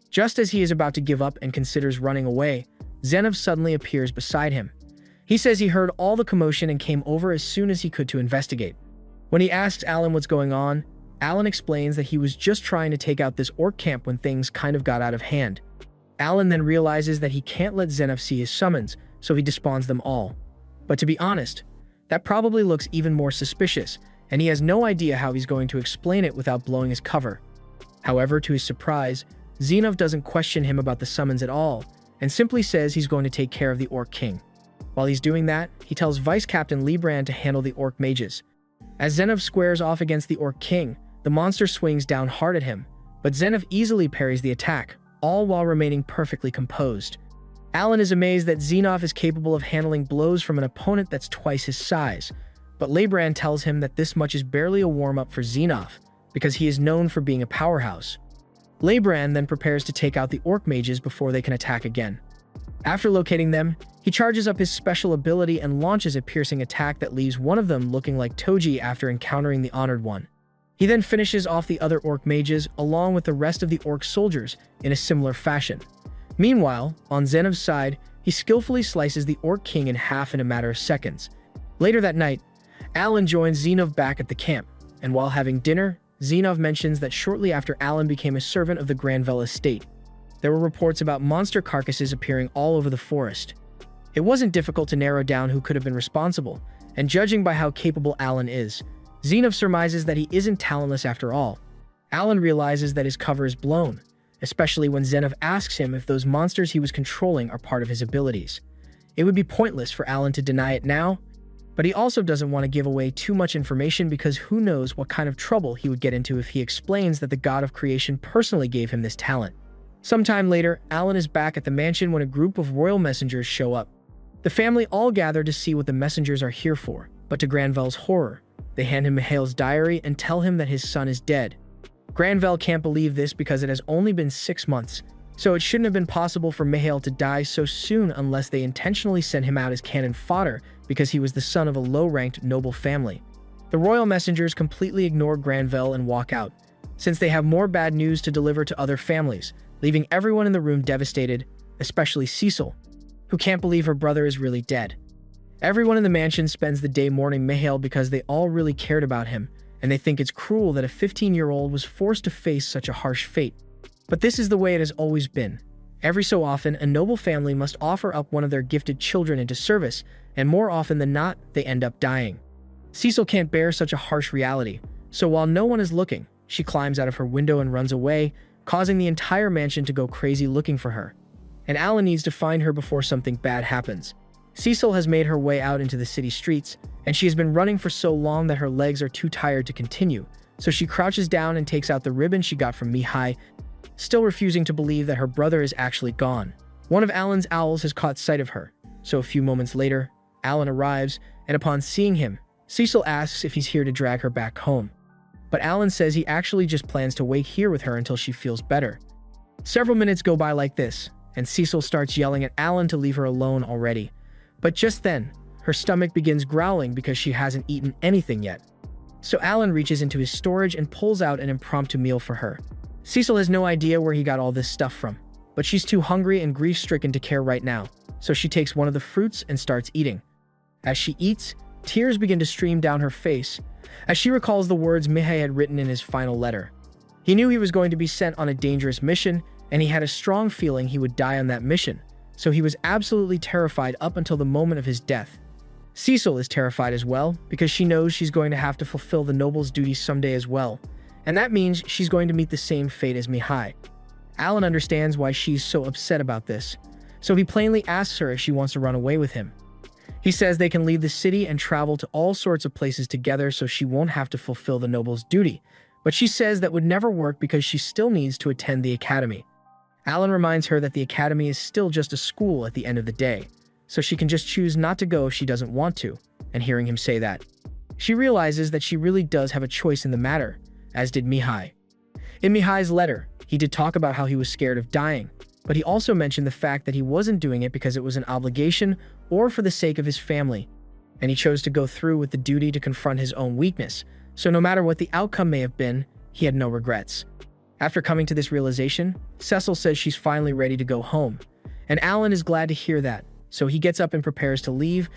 Just as he is about to give up and considers running away, Zenov suddenly appears beside him. He says he heard all the commotion and came over as soon as he could to investigate. When he asks Alan what's going on, Alan explains that he was just trying to take out this orc camp when things kind of got out of hand. Alan then realizes that he can't let Zenov see his summons, so he despawns them all. But to be honest, that probably looks even more suspicious, and he has no idea how he's going to explain it without blowing his cover. However, to his surprise, Zenov doesn't question him about the summons at all, and simply says he's going to take care of the Orc King. While he's doing that, he tells Vice Captain Librand to handle the Orc mages. As Zenov squares off against the Orc King, the monster swings down hard at him, but Zenov easily parries the attack, all while remaining perfectly composed. Alan is amazed that Zenov is capable of handling blows from an opponent that's twice his size, but Librand tells him that this much is barely a warm-up for Zenov, because he is known for being a powerhouse. Librand then prepares to take out the Orc mages before they can attack again. After locating them, he charges up his special ability and launches a piercing attack that leaves one of them looking like Toji after encountering the Honored One. He then finishes off the other Orc mages along with the rest of the Orc soldiers in a similar fashion. Meanwhile, on Zenov's side, he skillfully slices the Orc King in half in a matter of seconds. Later that night, Alan joins Zenov back at the camp, and while having dinner, Zenov mentions that shortly after Alan became a servant of the Granville estate, there were reports about monster carcasses appearing all over the forest. It wasn't difficult to narrow down who could have been responsible, and judging by how capable Alan is, Zenov surmises that he isn't talentless after all. Alan realizes that his cover is blown, especially when Zenov asks him if those monsters he was controlling are part of his abilities. It would be pointless for Alan to deny it now, but he also doesn't want to give away too much information because who knows what kind of trouble he would get into if he explains that the god of creation personally gave him this talent. Sometime later, Alan is back at the mansion when a group of royal messengers show up. The family all gather to see what the messengers are here for, but to Granville's horror, they hand him Mihail's diary and tell him that his son is dead. Granville can't believe this because it has only been 6 months, so it shouldn't have been possible for Mihail to die so soon unless they intentionally sent him out as cannon fodder because he was the son of a low-ranked noble family. The royal messengers completely ignore Granville and walk out, since they have more bad news to deliver to other families, leaving everyone in the room devastated, especially Cecil, who can't believe her brother is really dead. Everyone in the mansion spends the day mourning Mihail because they all really cared about him, and they think it's cruel that a 15-year-old was forced to face such a harsh fate. But this is the way it has always been. Every so often, a noble family must offer up one of their gifted children into service, and more often than not, they end up dying. Cecil can't bear such a harsh reality, so while no one is looking, she climbs out of her window and runs away, causing the entire mansion to go crazy looking for her. And Alan needs to find her before something bad happens. Cecil has made her way out into the city streets, and she has been running for so long that her legs are too tired to continue, so she crouches down and takes out the ribbon she got from Mihai, still refusing to believe that her brother is actually gone. One of Alan's owls has caught sight of her, so a few moments later, Alan arrives, and upon seeing him, Cecil asks if he's here to drag her back home. But Alan says he actually just plans to wait here with her until she feels better. Several minutes go by like this, and Cecil starts yelling at Alan to leave her alone already. But just then, her stomach begins growling because she hasn't eaten anything yet. So Alan reaches into his storage and pulls out an impromptu meal for her. Cecil has no idea where he got all this stuff from, but she's too hungry and grief-stricken to care right now, so she takes one of the fruits and starts eating. As she eats, tears begin to stream down her face, as she recalls the words Mihai had written in his final letter. He knew he was going to be sent on a dangerous mission, and he had a strong feeling he would die on that mission, so he was absolutely terrified up until the moment of his death. Cecil is terrified as well, because she knows she's going to have to fulfill the noble's duties someday as well, and that means she's going to meet the same fate as Mihai. Alan understands why she's so upset about this, so he plainly asks her if she wants to run away with him. He says they can leave the city and travel to all sorts of places together so she won't have to fulfill the noble's duty, but she says that would never work because she still needs to attend the academy. Alan reminds her that the academy is still just a school at the end of the day, so she can just choose not to go if she doesn't want to, and hearing him say that, she realizes that she really does have a choice in the matter, as did Mihai. In Mihai's letter, he did talk about how he was scared of dying, but he also mentioned the fact that he wasn't doing it because it was an obligation or for the sake of his family, and he chose to go through with the duty to confront his own weakness, so no matter what the outcome may have been, he had no regrets. After coming to this realization, Cecil says she's finally ready to go home, and Alan is glad to hear that, so he gets up and prepares to leave,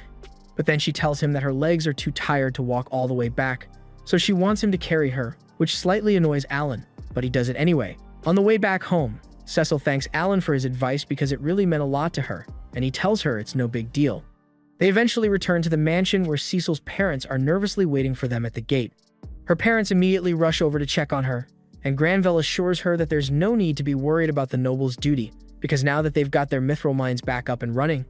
but then she tells him that her legs are too tired to walk all the way back, so she wants him to carry her, which slightly annoys Alan, but he does it anyway. On the way back home, Cecil thanks Alan for his advice because it really meant a lot to her, and he tells her it's no big deal. They eventually return to the mansion where Cecil's parents are nervously waiting for them at the gate. Her parents immediately rush over to check on her, and Granville assures her that there's no need to be worried about the noble's duty, because now that they've got their mithril mines back up and running,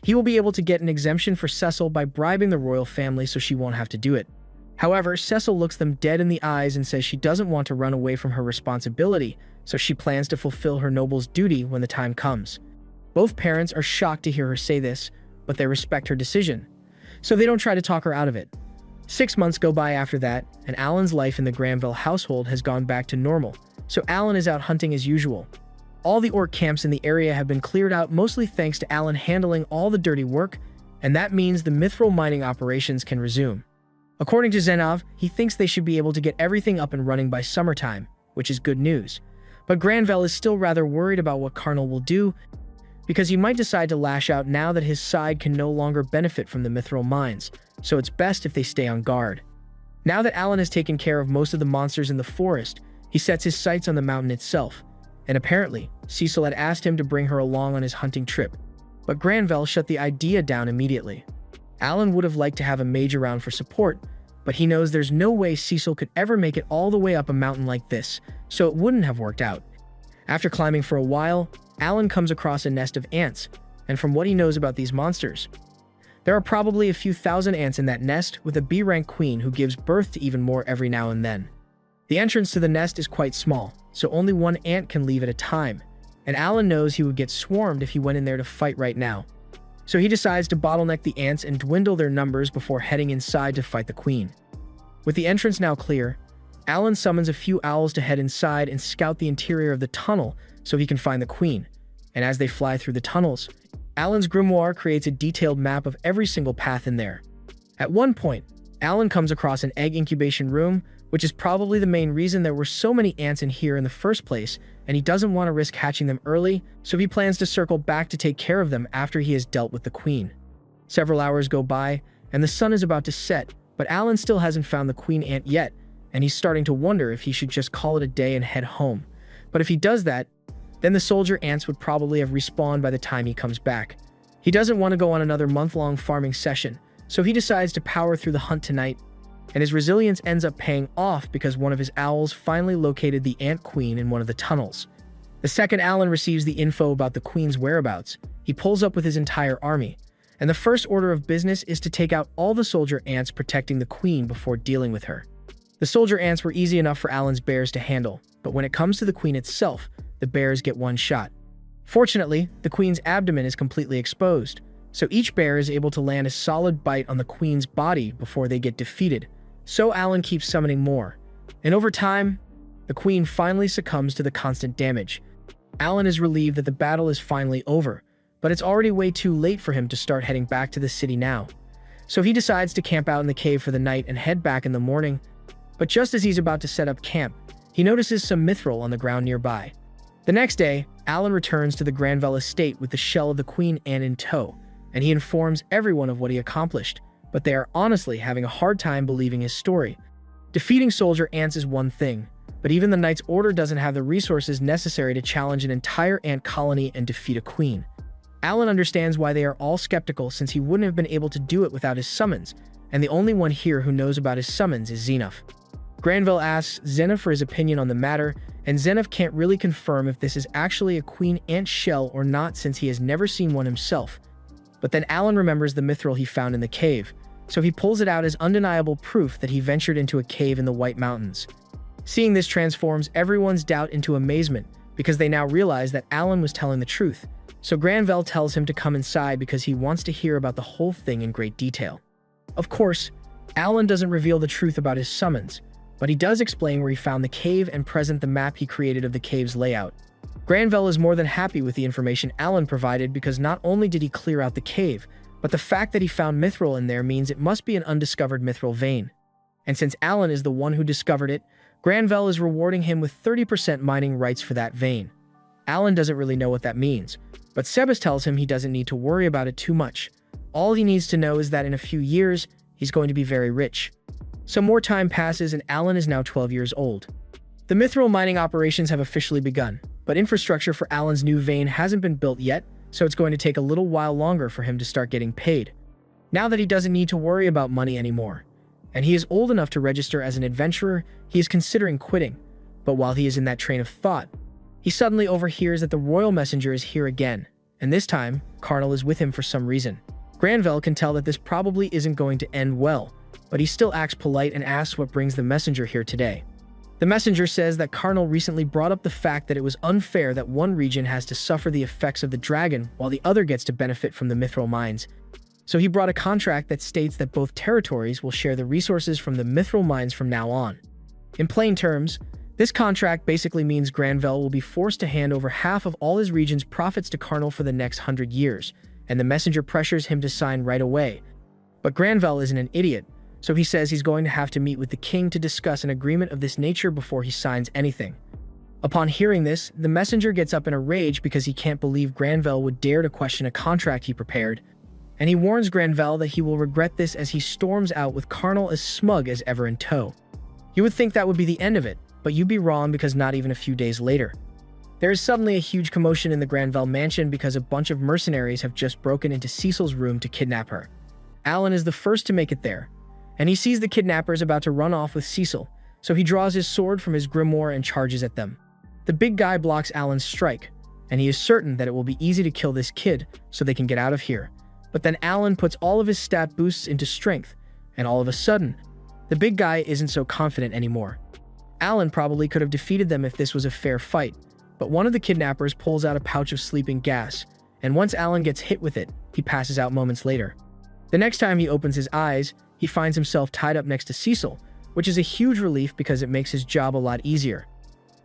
He will be able to get an exemption for Cecil by bribing the royal family so she won't have to do it. However, Cecil looks them dead in the eyes and says she doesn't want to run away from her responsibility, so she plans to fulfill her noble's duty when the time comes. Both parents are shocked to hear her say this, but they respect her decision, so they don't try to talk her out of it. 6 months go by after that, and Alan's life in the Granville household has gone back to normal, so Alan is out hunting as usual. All the orc camps in the area have been cleared out, mostly thanks to Alan handling all the dirty work, and that means the mithril mining operations can resume. According to Zenov, he thinks they should be able to get everything up and running by summertime, which is good news. But Granville is still rather worried about what Karnal will do, because he might decide to lash out now that his side can no longer benefit from the mithril mines, so it's best if they stay on guard. Now that Alan has taken care of most of the monsters in the forest, he sets his sights on the mountain itself, and apparently, Cecil had asked him to bring her along on his hunting trip, but Granville shut the idea down immediately. Alan would have liked to have a mage around for support, but he knows there's no way Cecil could ever make it all the way up a mountain like this, so it wouldn't have worked out. After climbing for a while, Alan comes across a nest of ants, and from what he knows about these monsters, there are probably a few thousand ants in that nest with a B-rank queen who gives birth to even more every now and then. The entrance to the nest is quite small, so only one ant can leave at a time, and Alan knows he would get swarmed if he went in there to fight right now. So he decides to bottleneck the ants and dwindle their numbers before heading inside to fight the queen. With the entrance now clear, Alan summons a few owls to head inside and scout the interior of the tunnel so he can find the queen, and as they fly through the tunnels, Alan's grimoire creates a detailed map of every single path in there. At one point, Alan comes across an egg incubation room, which is probably the main reason there were so many ants in here in the first place, and he doesn't want to risk hatching them early, so he plans to circle back to take care of them after he has dealt with the queen. Several hours go by, and the sun is about to set, but Alan still hasn't found the queen ant yet, and he's starting to wonder if he should just call it a day and head home. But if he does that, then the soldier ants would probably have respawned by the time he comes back. He doesn't want to go on another month-long farming session, so he decides to power through the hunt tonight, and his resilience ends up paying off because one of his owls finally located the ant queen in one of the tunnels. The second Alan receives the info about the queen's whereabouts, he pulls up with his entire army, and the first order of business is to take out all the soldier ants protecting the queen before dealing with her. The soldier ants were easy enough for Alan's bears to handle, but when it comes to the queen itself, the bears get one shot. Fortunately, the queen's abdomen is completely exposed, so each bear is able to land a solid bite on the queen's body before they get defeated. So Alan keeps summoning more, and over time, the queen finally succumbs to the constant damage. Alan is relieved that the battle is finally over, but it's already way too late for him to start heading back to the city now. So he decides to camp out in the cave for the night and head back in the morning, but just as he's about to set up camp, he notices some mithril on the ground nearby. The next day, Alan returns to the Granville estate with the shell of the queen ant in tow, and he informs everyone of what he accomplished, but they are honestly having a hard time believing his story. Defeating soldier ants is one thing, but even the Knight's Order doesn't have the resources necessary to challenge an entire ant colony and defeat a queen. Alan understands why they are all skeptical since he wouldn't have been able to do it without his summons, and the only one here who knows about his summons is Zenov. Granville asks Zenov for his opinion on the matter, and Zenov can't really confirm if this is actually a queen ant shell or not since he has never seen one himself. But then Alan remembers the mithril he found in the cave, so he pulls it out as undeniable proof that he ventured into a cave in the White Mountains. Seeing this transforms everyone's doubt into amazement, because they now realize that Alan was telling the truth. So Granville tells him to come inside because he wants to hear about the whole thing in great detail. Of course, Alan doesn't reveal the truth about his summons, but he does explain where he found the cave and present the map he created of the cave's layout. Granville is more than happy with the information Alan provided because not only did he clear out the cave, but the fact that he found mithril in there means it must be an undiscovered mithril vein. And since Alan is the one who discovered it, Granville is rewarding him with 30% mining rights for that vein. Alan doesn't really know what that means, but Sebas tells him he doesn't need to worry about it too much. All he needs to know is that in a few years, he's going to be very rich. Some more time passes and Alan is now 12 years old. The mithril mining operations have officially begun, but infrastructure for Alan's new vein hasn't been built yet, so it's going to take a little while longer for him to start getting paid. Now that he doesn't need to worry about money anymore, and he is old enough to register as an adventurer, he is considering quitting. But while he is in that train of thought, he suddenly overhears that the royal messenger is here again, and this time, Karnal is with him for some reason. Granville can tell that this probably isn't going to end well, but he still acts polite and asks what brings the messenger here today. The messenger says that Karnal recently brought up the fact that it was unfair that one region has to suffer the effects of the dragon while the other gets to benefit from the mithril mines. So he brought a contract that states that both territories will share the resources from the mithril mines from now on. In plain terms, this contract basically means Granville will be forced to hand over half of all his region's profits to Karnal for the next 100 years, and the messenger pressures him to sign right away. But Granville isn't an idiot, so he says he's going to have to meet with the king to discuss an agreement of this nature before he signs anything. Upon hearing this, the messenger gets up in a rage because he can't believe Granville would dare to question a contract he prepared, and he warns Granville that he will regret this as he storms out with Karnal as smug as ever in tow. You would think that would be the end of it, but you'd be wrong because not even a few days later. There is suddenly a huge commotion in the Granville mansion because a bunch of mercenaries have just broken into Cecil's room to kidnap her. Alan is the first to make it there, and he sees the kidnappers about to run off with Cecil, so he draws his sword from his grimoire and charges at them. The big guy blocks Alan's strike, and he is certain that it will be easy to kill this kid so they can get out of here. But then Alan puts all of his stat boosts into strength, and all of a sudden, the big guy isn't so confident anymore. Alan probably could have defeated them if this was a fair fight, but one of the kidnappers pulls out a pouch of sleeping gas, and once Alan gets hit with it, he passes out moments later. The next time he opens his eyes, he finds himself tied up next to Cecil, which is a huge relief because it makes his job a lot easier.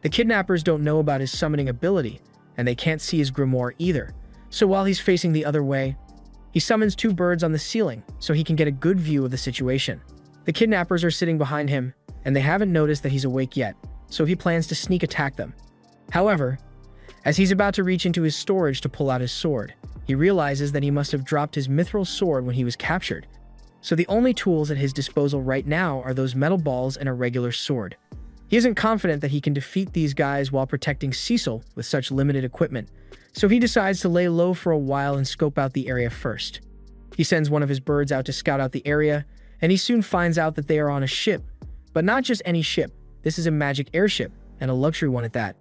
The kidnappers don't know about his summoning ability, and they can't see his grimoire either, so while he's facing the other way, he summons two birds on the ceiling so he can get a good view of the situation. The kidnappers are sitting behind him, and they haven't noticed that he's awake yet, so he plans to sneak attack them. However, as he's about to reach into his storage to pull out his sword, he realizes that he must have dropped his mithril sword when he was captured. So the only tools at his disposal right now are those metal balls and a regular sword. He isn't confident that he can defeat these guys while protecting Cecil with such limited equipment, so he decides to lay low for a while and scope out the area first. He sends one of his birds out to scout out the area, and he soon finds out that they are on a ship. But not just any ship, this is a magic airship, and a luxury one at that.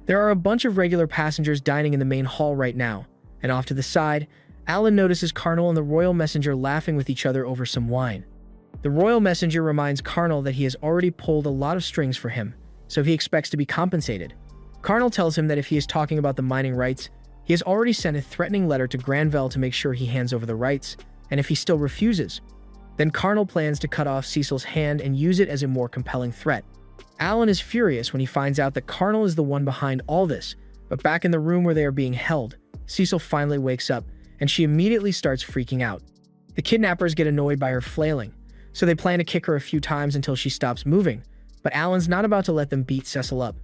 There are a bunch of regular passengers dining in the main hall right now, and off to the side, Alan notices Karnal and the royal messenger laughing with each other over some wine. The royal messenger reminds Karnal that he has already pulled a lot of strings for him, so he expects to be compensated. Karnal tells him that if he is talking about the mining rights, he has already sent a threatening letter to Granville to make sure he hands over the rights, and if he still refuses, then Karnal plans to cut off Cecil's hand and use it as a more compelling threat. Alan is furious when he finds out that Karnal is the one behind all this, but back in the room where they are being held, Cecil finally wakes up, and she immediately starts freaking out. The kidnappers get annoyed by her flailing, so they plan to kick her a few times until she stops moving, but Alan's not about to let them beat Cecil up.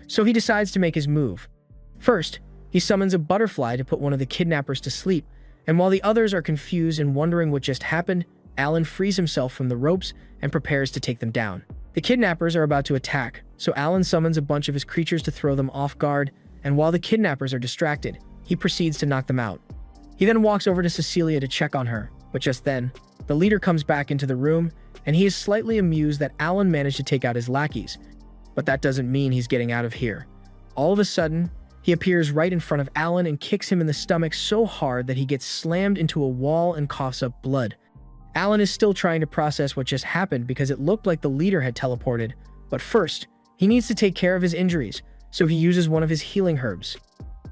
So he decides to make his move. First, he summons a butterfly to put one of the kidnappers to sleep, and while the others are confused and wondering what just happened, Alan frees himself from the ropes and prepares to take them down. The kidnappers are about to attack, so Alan summons a bunch of his creatures to throw them off guard, and while the kidnappers are distracted, he proceeds to knock them out. He then walks over to Cecilia to check on her, but just then, the leader comes back into the room, and he is slightly amused that Alan managed to take out his lackeys. But that doesn't mean he's getting out of here. All of a sudden, he appears right in front of Alan and kicks him in the stomach so hard that he gets slammed into a wall and coughs up blood. Alan is still trying to process what just happened because it looked like the leader had teleported, but first, he needs to take care of his injuries, so he uses one of his healing herbs.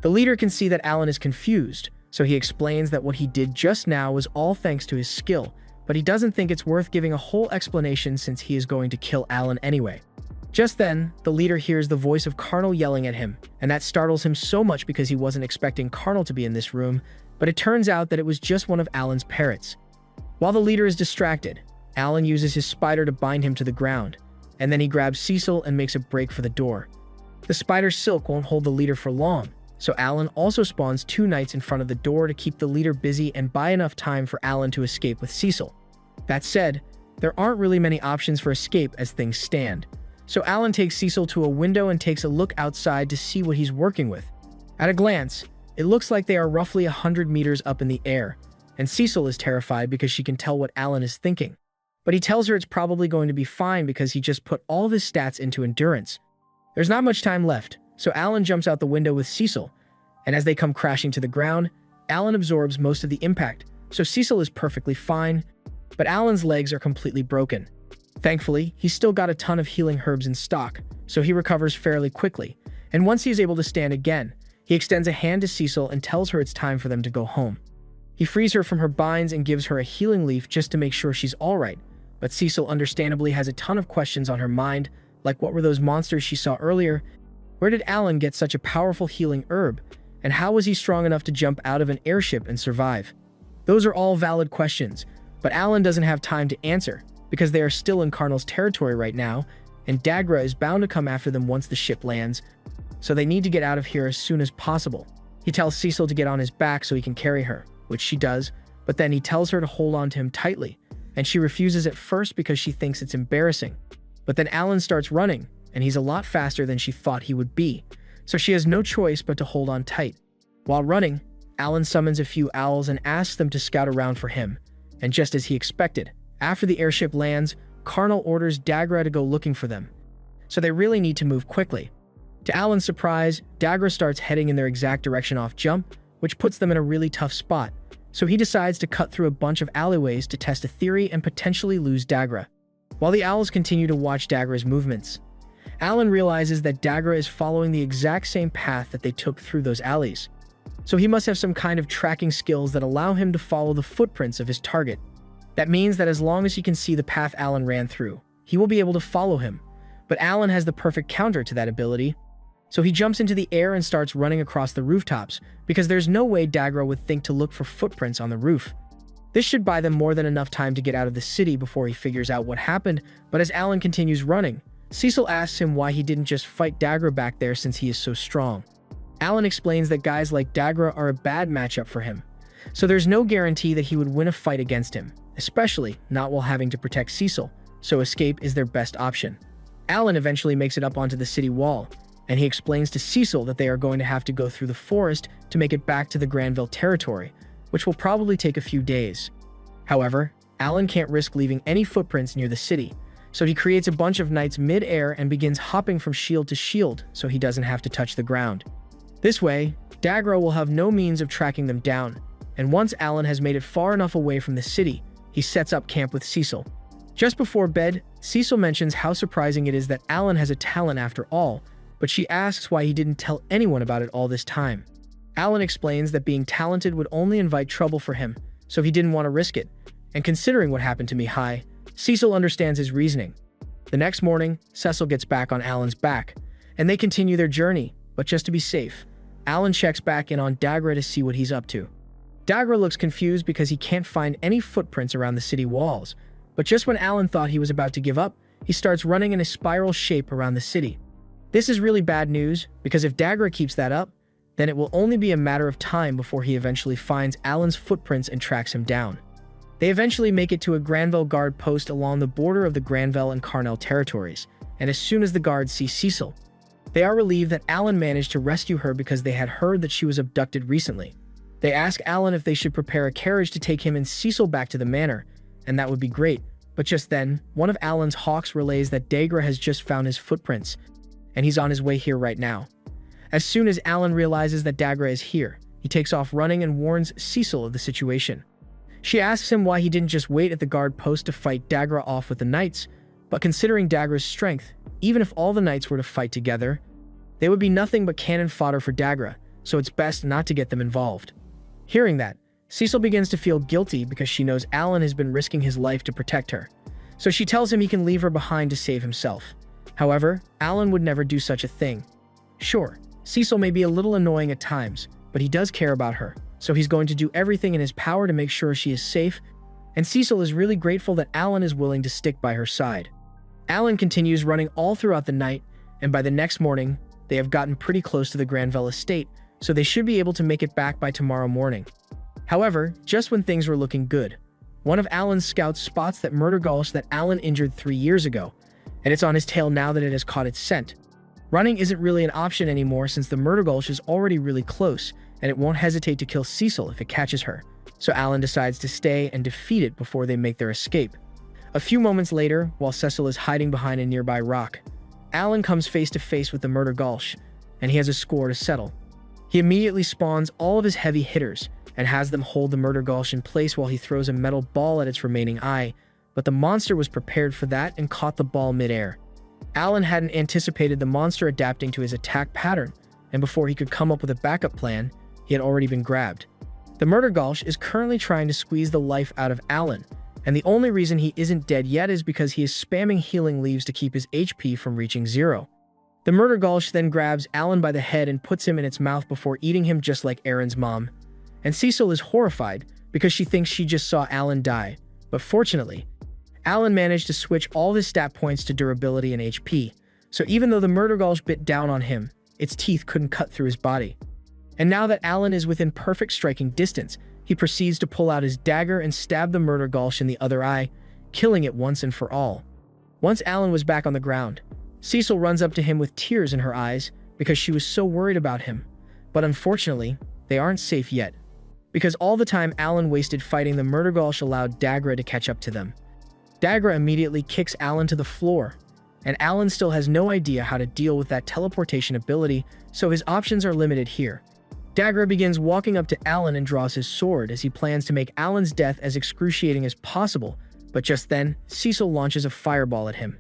The leader can see that Alan is confused, so he explains that what he did just now was all thanks to his skill, but he doesn't think it's worth giving a whole explanation since he is going to kill Alan anyway. Just then, the leader hears the voice of Karnal yelling at him, and that startles him so much because he wasn't expecting Karnal to be in this room, but it turns out that it was just one of Alan's parrots. While the leader is distracted, Alan uses his spider to bind him to the ground, and then he grabs Cecil and makes a break for the door. The spider's silk won't hold the leader for long, so Alan also spawns two knights in front of the door to keep the leader busy and buy enough time for Alan to escape with Cecil. That said, there aren't really many options for escape as things stand, so Alan takes Cecil to a window and takes a look outside to see what he's working with. At a glance, it looks like they are roughly 100 meters up in the air, and Cecil is terrified because she can tell what Alan is thinking. But he tells her it's probably going to be fine because he just put all of his stats into endurance. There's not much time left, so Alan jumps out the window with Cecil, and as they come crashing to the ground, Alan absorbs most of the impact, so Cecil is perfectly fine, but Alan's legs are completely broken. Thankfully, he's still got a ton of healing herbs in stock, so he recovers fairly quickly, and once he is able to stand again, he extends a hand to Cecil and tells her it's time for them to go home. He frees her from her binds and gives her a healing leaf just to make sure she's alright, but Cecil understandably has a ton of questions on her mind, like what were those monsters she saw earlier, where did Alan get such a powerful healing herb, and how was he strong enough to jump out of an airship and survive? Those are all valid questions, but Alan doesn't have time to answer, because they are still in Karnal's territory right now, and Dagra is bound to come after them once the ship lands, so they need to get out of here as soon as possible. He tells Cecil to get on his back so he can carry her, which she does, but then he tells her to hold on to him tightly, and she refuses at first because she thinks it's embarrassing. But then Alan starts running, and he's a lot faster than she thought he would be, so she has no choice but to hold on tight. While running, Alan summons a few owls and asks them to scout around for him, and just as he expected, after the airship lands, Karnal orders Dagra to go looking for them, so they really need to move quickly. To Alan's surprise, Dagra starts heading in their exact direction off jump, which puts them in a really tough spot, so he decides to cut through a bunch of alleyways to test a theory and potentially lose Dagra. While the owls continue to watch Dagra's movements, Alan realizes that Dagra is following the exact same path that they took through those alleys, so he must have some kind of tracking skills that allow him to follow the footprints of his target. That means that as long as he can see the path Alan ran through, he will be able to follow him, but Alan has the perfect counter to that ability. So he jumps into the air and starts running across the rooftops, because there's no way Dagra would think to look for footprints on the roof. This should buy them more than enough time to get out of the city before he figures out what happened, but as Alan continues running, Cecil asks him why he didn't just fight Dagra back there since he is so strong. Alan explains that guys like Dagra are a bad matchup for him, so there's no guarantee that he would win a fight against him, especially not while having to protect Cecil, so escape is their best option. Alan eventually makes it up onto the city wall, and he explains to Cecil that they are going to have to go through the forest to make it back to the Granville territory, which will probably take a few days. However, Alan can't risk leaving any footprints near the city, so he creates a bunch of knights mid-air and begins hopping from shield to shield so he doesn't have to touch the ground. This way, Dagra will have no means of tracking them down, and once Alan has made it far enough away from the city, he sets up camp with Cecil. Just before bed, Cecil mentions how surprising it is that Alan has a talent after all, but she asks why he didn't tell anyone about it all this time. Alan explains that being talented would only invite trouble for him, so he didn't want to risk it, and considering what happened to Mihai, Cecil understands his reasoning. The next morning, Cecil gets back on Alan's back, and they continue their journey, but just to be safe, Alan checks back in on Dagra to see what he's up to. Dagra looks confused because he can't find any footprints around the city walls, but just when Alan thought he was about to give up, he starts running in a spiral shape around the city. This is really bad news, because if Dagra keeps that up, then it will only be a matter of time before he eventually finds Alan's footprints and tracks him down. They eventually make it to a Granville guard post along the border of the Granville and Karnal territories, and as soon as the guards see Cecil, they are relieved that Alan managed to rescue her because they had heard that she was abducted recently. They ask Alan if they should prepare a carriage to take him and Cecil back to the manor, and that would be great, but just then, one of Alan's hawks relays that Dagra has just found his footprints, and he's on his way here right now. As soon as Alan realizes that Dagra is here, he takes off running and warns Cecil of the situation. She asks him why he didn't just wait at the guard post to fight Dagra off with the knights, but considering Dagra's strength, even if all the knights were to fight together, they would be nothing but cannon fodder for Dagra, so it's best not to get them involved. Hearing that, Cecil begins to feel guilty because she knows Alan has been risking his life to protect her, so she tells him he can leave her behind to save himself. However, Alan would never do such a thing. Sure, Cecil may be a little annoying at times, but he does care about her, so he's going to do everything in his power to make sure she is safe, and Cecil is really grateful that Alan is willing to stick by her side. Alan continues running all throughout the night, and by the next morning, they have gotten pretty close to the Granville estate, so they should be able to make it back by tomorrow morning. However, just when things were looking good, one of Alan's scouts spots that murder gulch that Alan injured 3 years ago, and it's on his tail now that it has caught its scent. Running isn't really an option anymore since the murder gulch is already really close, and it won't hesitate to kill Cecil if it catches her, so Alan decides to stay and defeat it before they make their escape. A few moments later, while Cecil is hiding behind a nearby rock, Alan comes face to face with the murder gulch, and he has a score to settle. He immediately spawns all of his heavy hitters, and has them hold the Murder Gulch in place while he throws a metal ball at its remaining eye, but the monster was prepared for that and caught the ball midair. Alan hadn't anticipated the monster adapting to his attack pattern, and before he could come up with a backup plan, he had already been grabbed. The Murder Gulch is currently trying to squeeze the life out of Alan, and the only reason he isn't dead yet is because he is spamming healing leaves to keep his HP from reaching 0. The Murder Gulch then grabs Alan by the head and puts him in its mouth before eating him just like Aaron's mom. And Cecil is horrified because she thinks she just saw Alan die. But fortunately, Alan managed to switch all his stat points to durability and HP, so even though the Murder Gulch bit down on him, its teeth couldn't cut through his body. And now that Alan is within perfect striking distance, he proceeds to pull out his dagger and stab the Murder Gulch in the other eye, killing it once and for all. Once Alan was back on the ground, Cecil runs up to him with tears in her eyes because she was so worried about him. But unfortunately, they aren't safe yet, because all the time Alan wasted fighting the Murder Gulch allowed Dagra to catch up to them. Dagra immediately kicks Alan to the floor, and Alan still has no idea how to deal with that teleportation ability, so his options are limited here. Dagra begins walking up to Alan and draws his sword as he plans to make Alan's death as excruciating as possible, but just then, Cecil launches a fireball at him.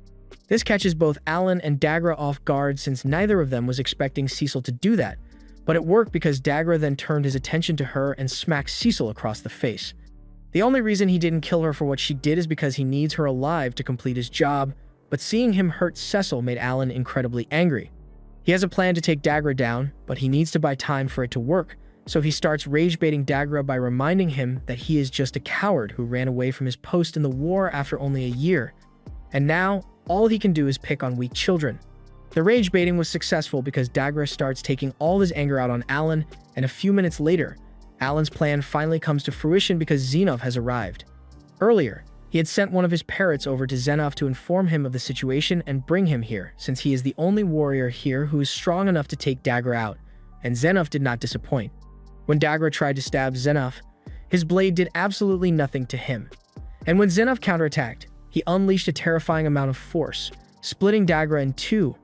This catches both Alan and Dagra off guard since neither of them was expecting Cecil to do that, but it worked because Dagra then turned his attention to her and smacked Cecil across the face. The only reason he didn't kill her for what she did is because he needs her alive to complete his job, but seeing him hurt Cecil made Alan incredibly angry. He has a plan to take Dagra down, but he needs to buy time for it to work, so he starts rage-baiting Dagra by reminding him that he is just a coward who ran away from his post in the war after only a year. And now, all he can do is pick on weak children. The rage-baiting was successful because Dagra starts taking all his anger out on Alan, and a few minutes later, Alan's plan finally comes to fruition because Xenov has arrived. Earlier, he had sent one of his parrots over to Xenov to inform him of the situation and bring him here, since he is the only warrior here who is strong enough to take Dagra out, and Xenov did not disappoint. When Dagra tried to stab Xenov, his blade did absolutely nothing to him. And when Xenov counterattacked, he unleashed a terrifying amount of force, splitting Dagra in two,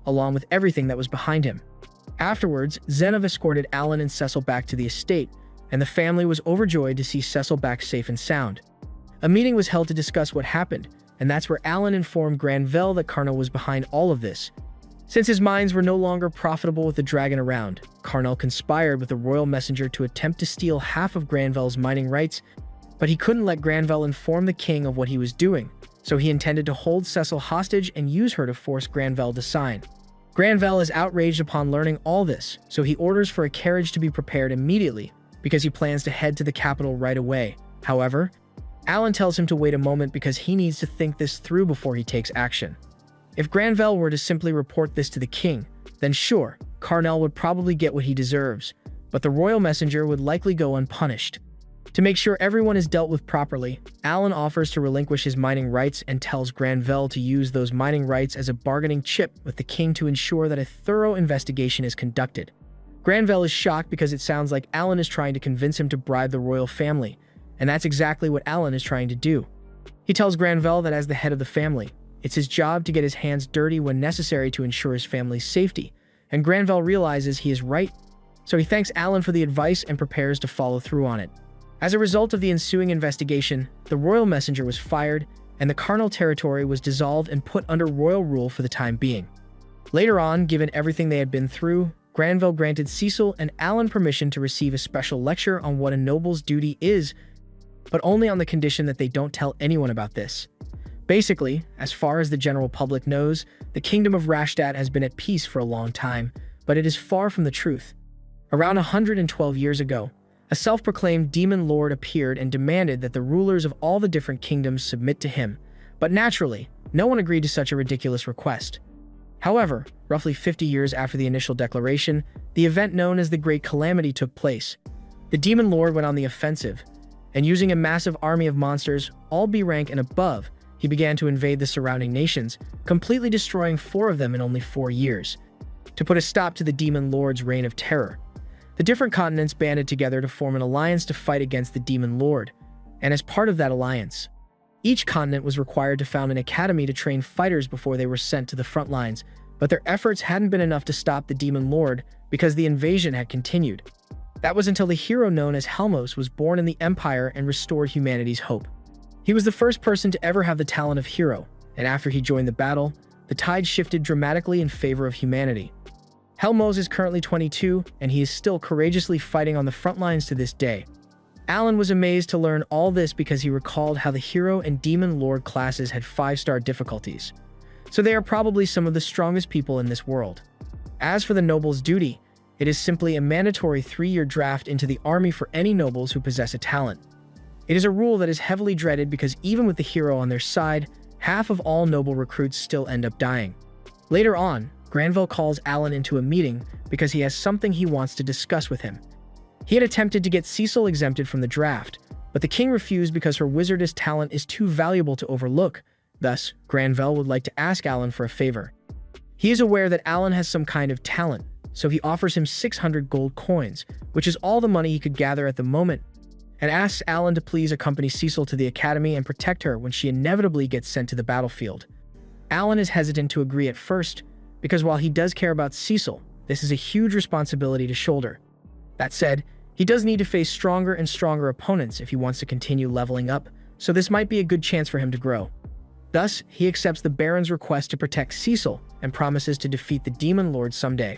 along with everything that was behind him. Afterwards, Xenov escorted Alan and Cecil back to the estate, and the family was overjoyed to see Cecil back safe and sound. A meeting was held to discuss what happened, and that's where Alan informed Granvelle that Carnel was behind all of this. Since his mines were no longer profitable with the dragon around, Carnel conspired with the royal messenger to attempt to steal half of Granvelle's mining rights, but he couldn't let Granvelle inform the king of what he was doing, so he intended to hold Cecil hostage and use her to force Granvelle to sign. Granvelle is outraged upon learning all this, so he orders for a carriage to be prepared immediately, because he plans to head to the capital right away. However, Alan tells him to wait a moment because he needs to think this through before he takes action. If Granvelle were to simply report this to the king, then sure, Carnel would probably get what he deserves, but the royal messenger would likely go unpunished. To make sure everyone is dealt with properly, Alan offers to relinquish his mining rights and tells Granvelle to use those mining rights as a bargaining chip with the king to ensure that a thorough investigation is conducted. Granvelle is shocked because it sounds like Alan is trying to convince him to bribe the royal family, and that's exactly what Alan is trying to do. He tells Granvelle that as the head of the family, it's his job to get his hands dirty when necessary to ensure his family's safety, and Granvelle realizes he is right, so he thanks Alan for the advice and prepares to follow through on it. As a result of the ensuing investigation, the royal messenger was fired, and the Carnel territory was dissolved and put under royal rule for the time being. Later on, given everything they had been through, Granvelle granted Cecil and Alan permission to receive a special lecture on what a noble's duty is, but only on the condition that they don't tell anyone about this. Basically, as far as the general public knows, the kingdom of Rashtat has been at peace for a long time, but it is far from the truth. Around 112 years ago, a self-proclaimed demon lord appeared and demanded that the rulers of all the different kingdoms submit to him, but naturally, no one agreed to such a ridiculous request. However, roughly 50 years after the initial declaration, the event known as the Great Calamity took place. The demon lord went on the offensive, and using a massive army of monsters, all B rank and above, he began to invade the surrounding nations, completely destroying 4 of them in only 4 years. To put a stop to the demon lord's reign of terror, the different continents banded together to form an alliance to fight against the demon lord, and as part of that alliance, each continent was required to found an academy to train fighters before they were sent to the front lines, but their efforts hadn't been enough to stop the demon lord because the invasion had continued. That was until the hero known as Helmos was born in the Empire and restored humanity's hope. He was the first person to ever have the talent of hero, and after he joined the battle, the tide shifted dramatically in favor of humanity. Helmos is currently 22, and he is still courageously fighting on the front lines to this day. Alan was amazed to learn all this because he recalled how the hero and demon lord classes had 5-star difficulties. So they are probably some of the strongest people in this world. As for the noble's duty, it is simply a mandatory 3-year draft into the army for any nobles who possess a talent. It is a rule that is heavily dreaded because even with the hero on their side, half of all noble recruits still end up dying. Later on, Granville calls Alan into a meeting because he has something he wants to discuss with him. He had attempted to get Cecil exempted from the draft, but the king refused because her wizardess talent is too valuable to overlook. Thus, Granville would like to ask Alan for a favor. He is aware that Alan has some kind of talent, so he offers him 600 gold coins, which is all the money he could gather at the moment, and asks Alan to please accompany Cecil to the academy and protect her when she inevitably gets sent to the battlefield. Alan is hesitant to agree at first, because while he does care about Cecil, this is a huge responsibility to shoulder. That said, he does need to face stronger and stronger opponents if he wants to continue leveling up, so this might be a good chance for him to grow. Thus, he accepts the Baron's request to protect Cecil and promises to defeat the Demon Lord someday.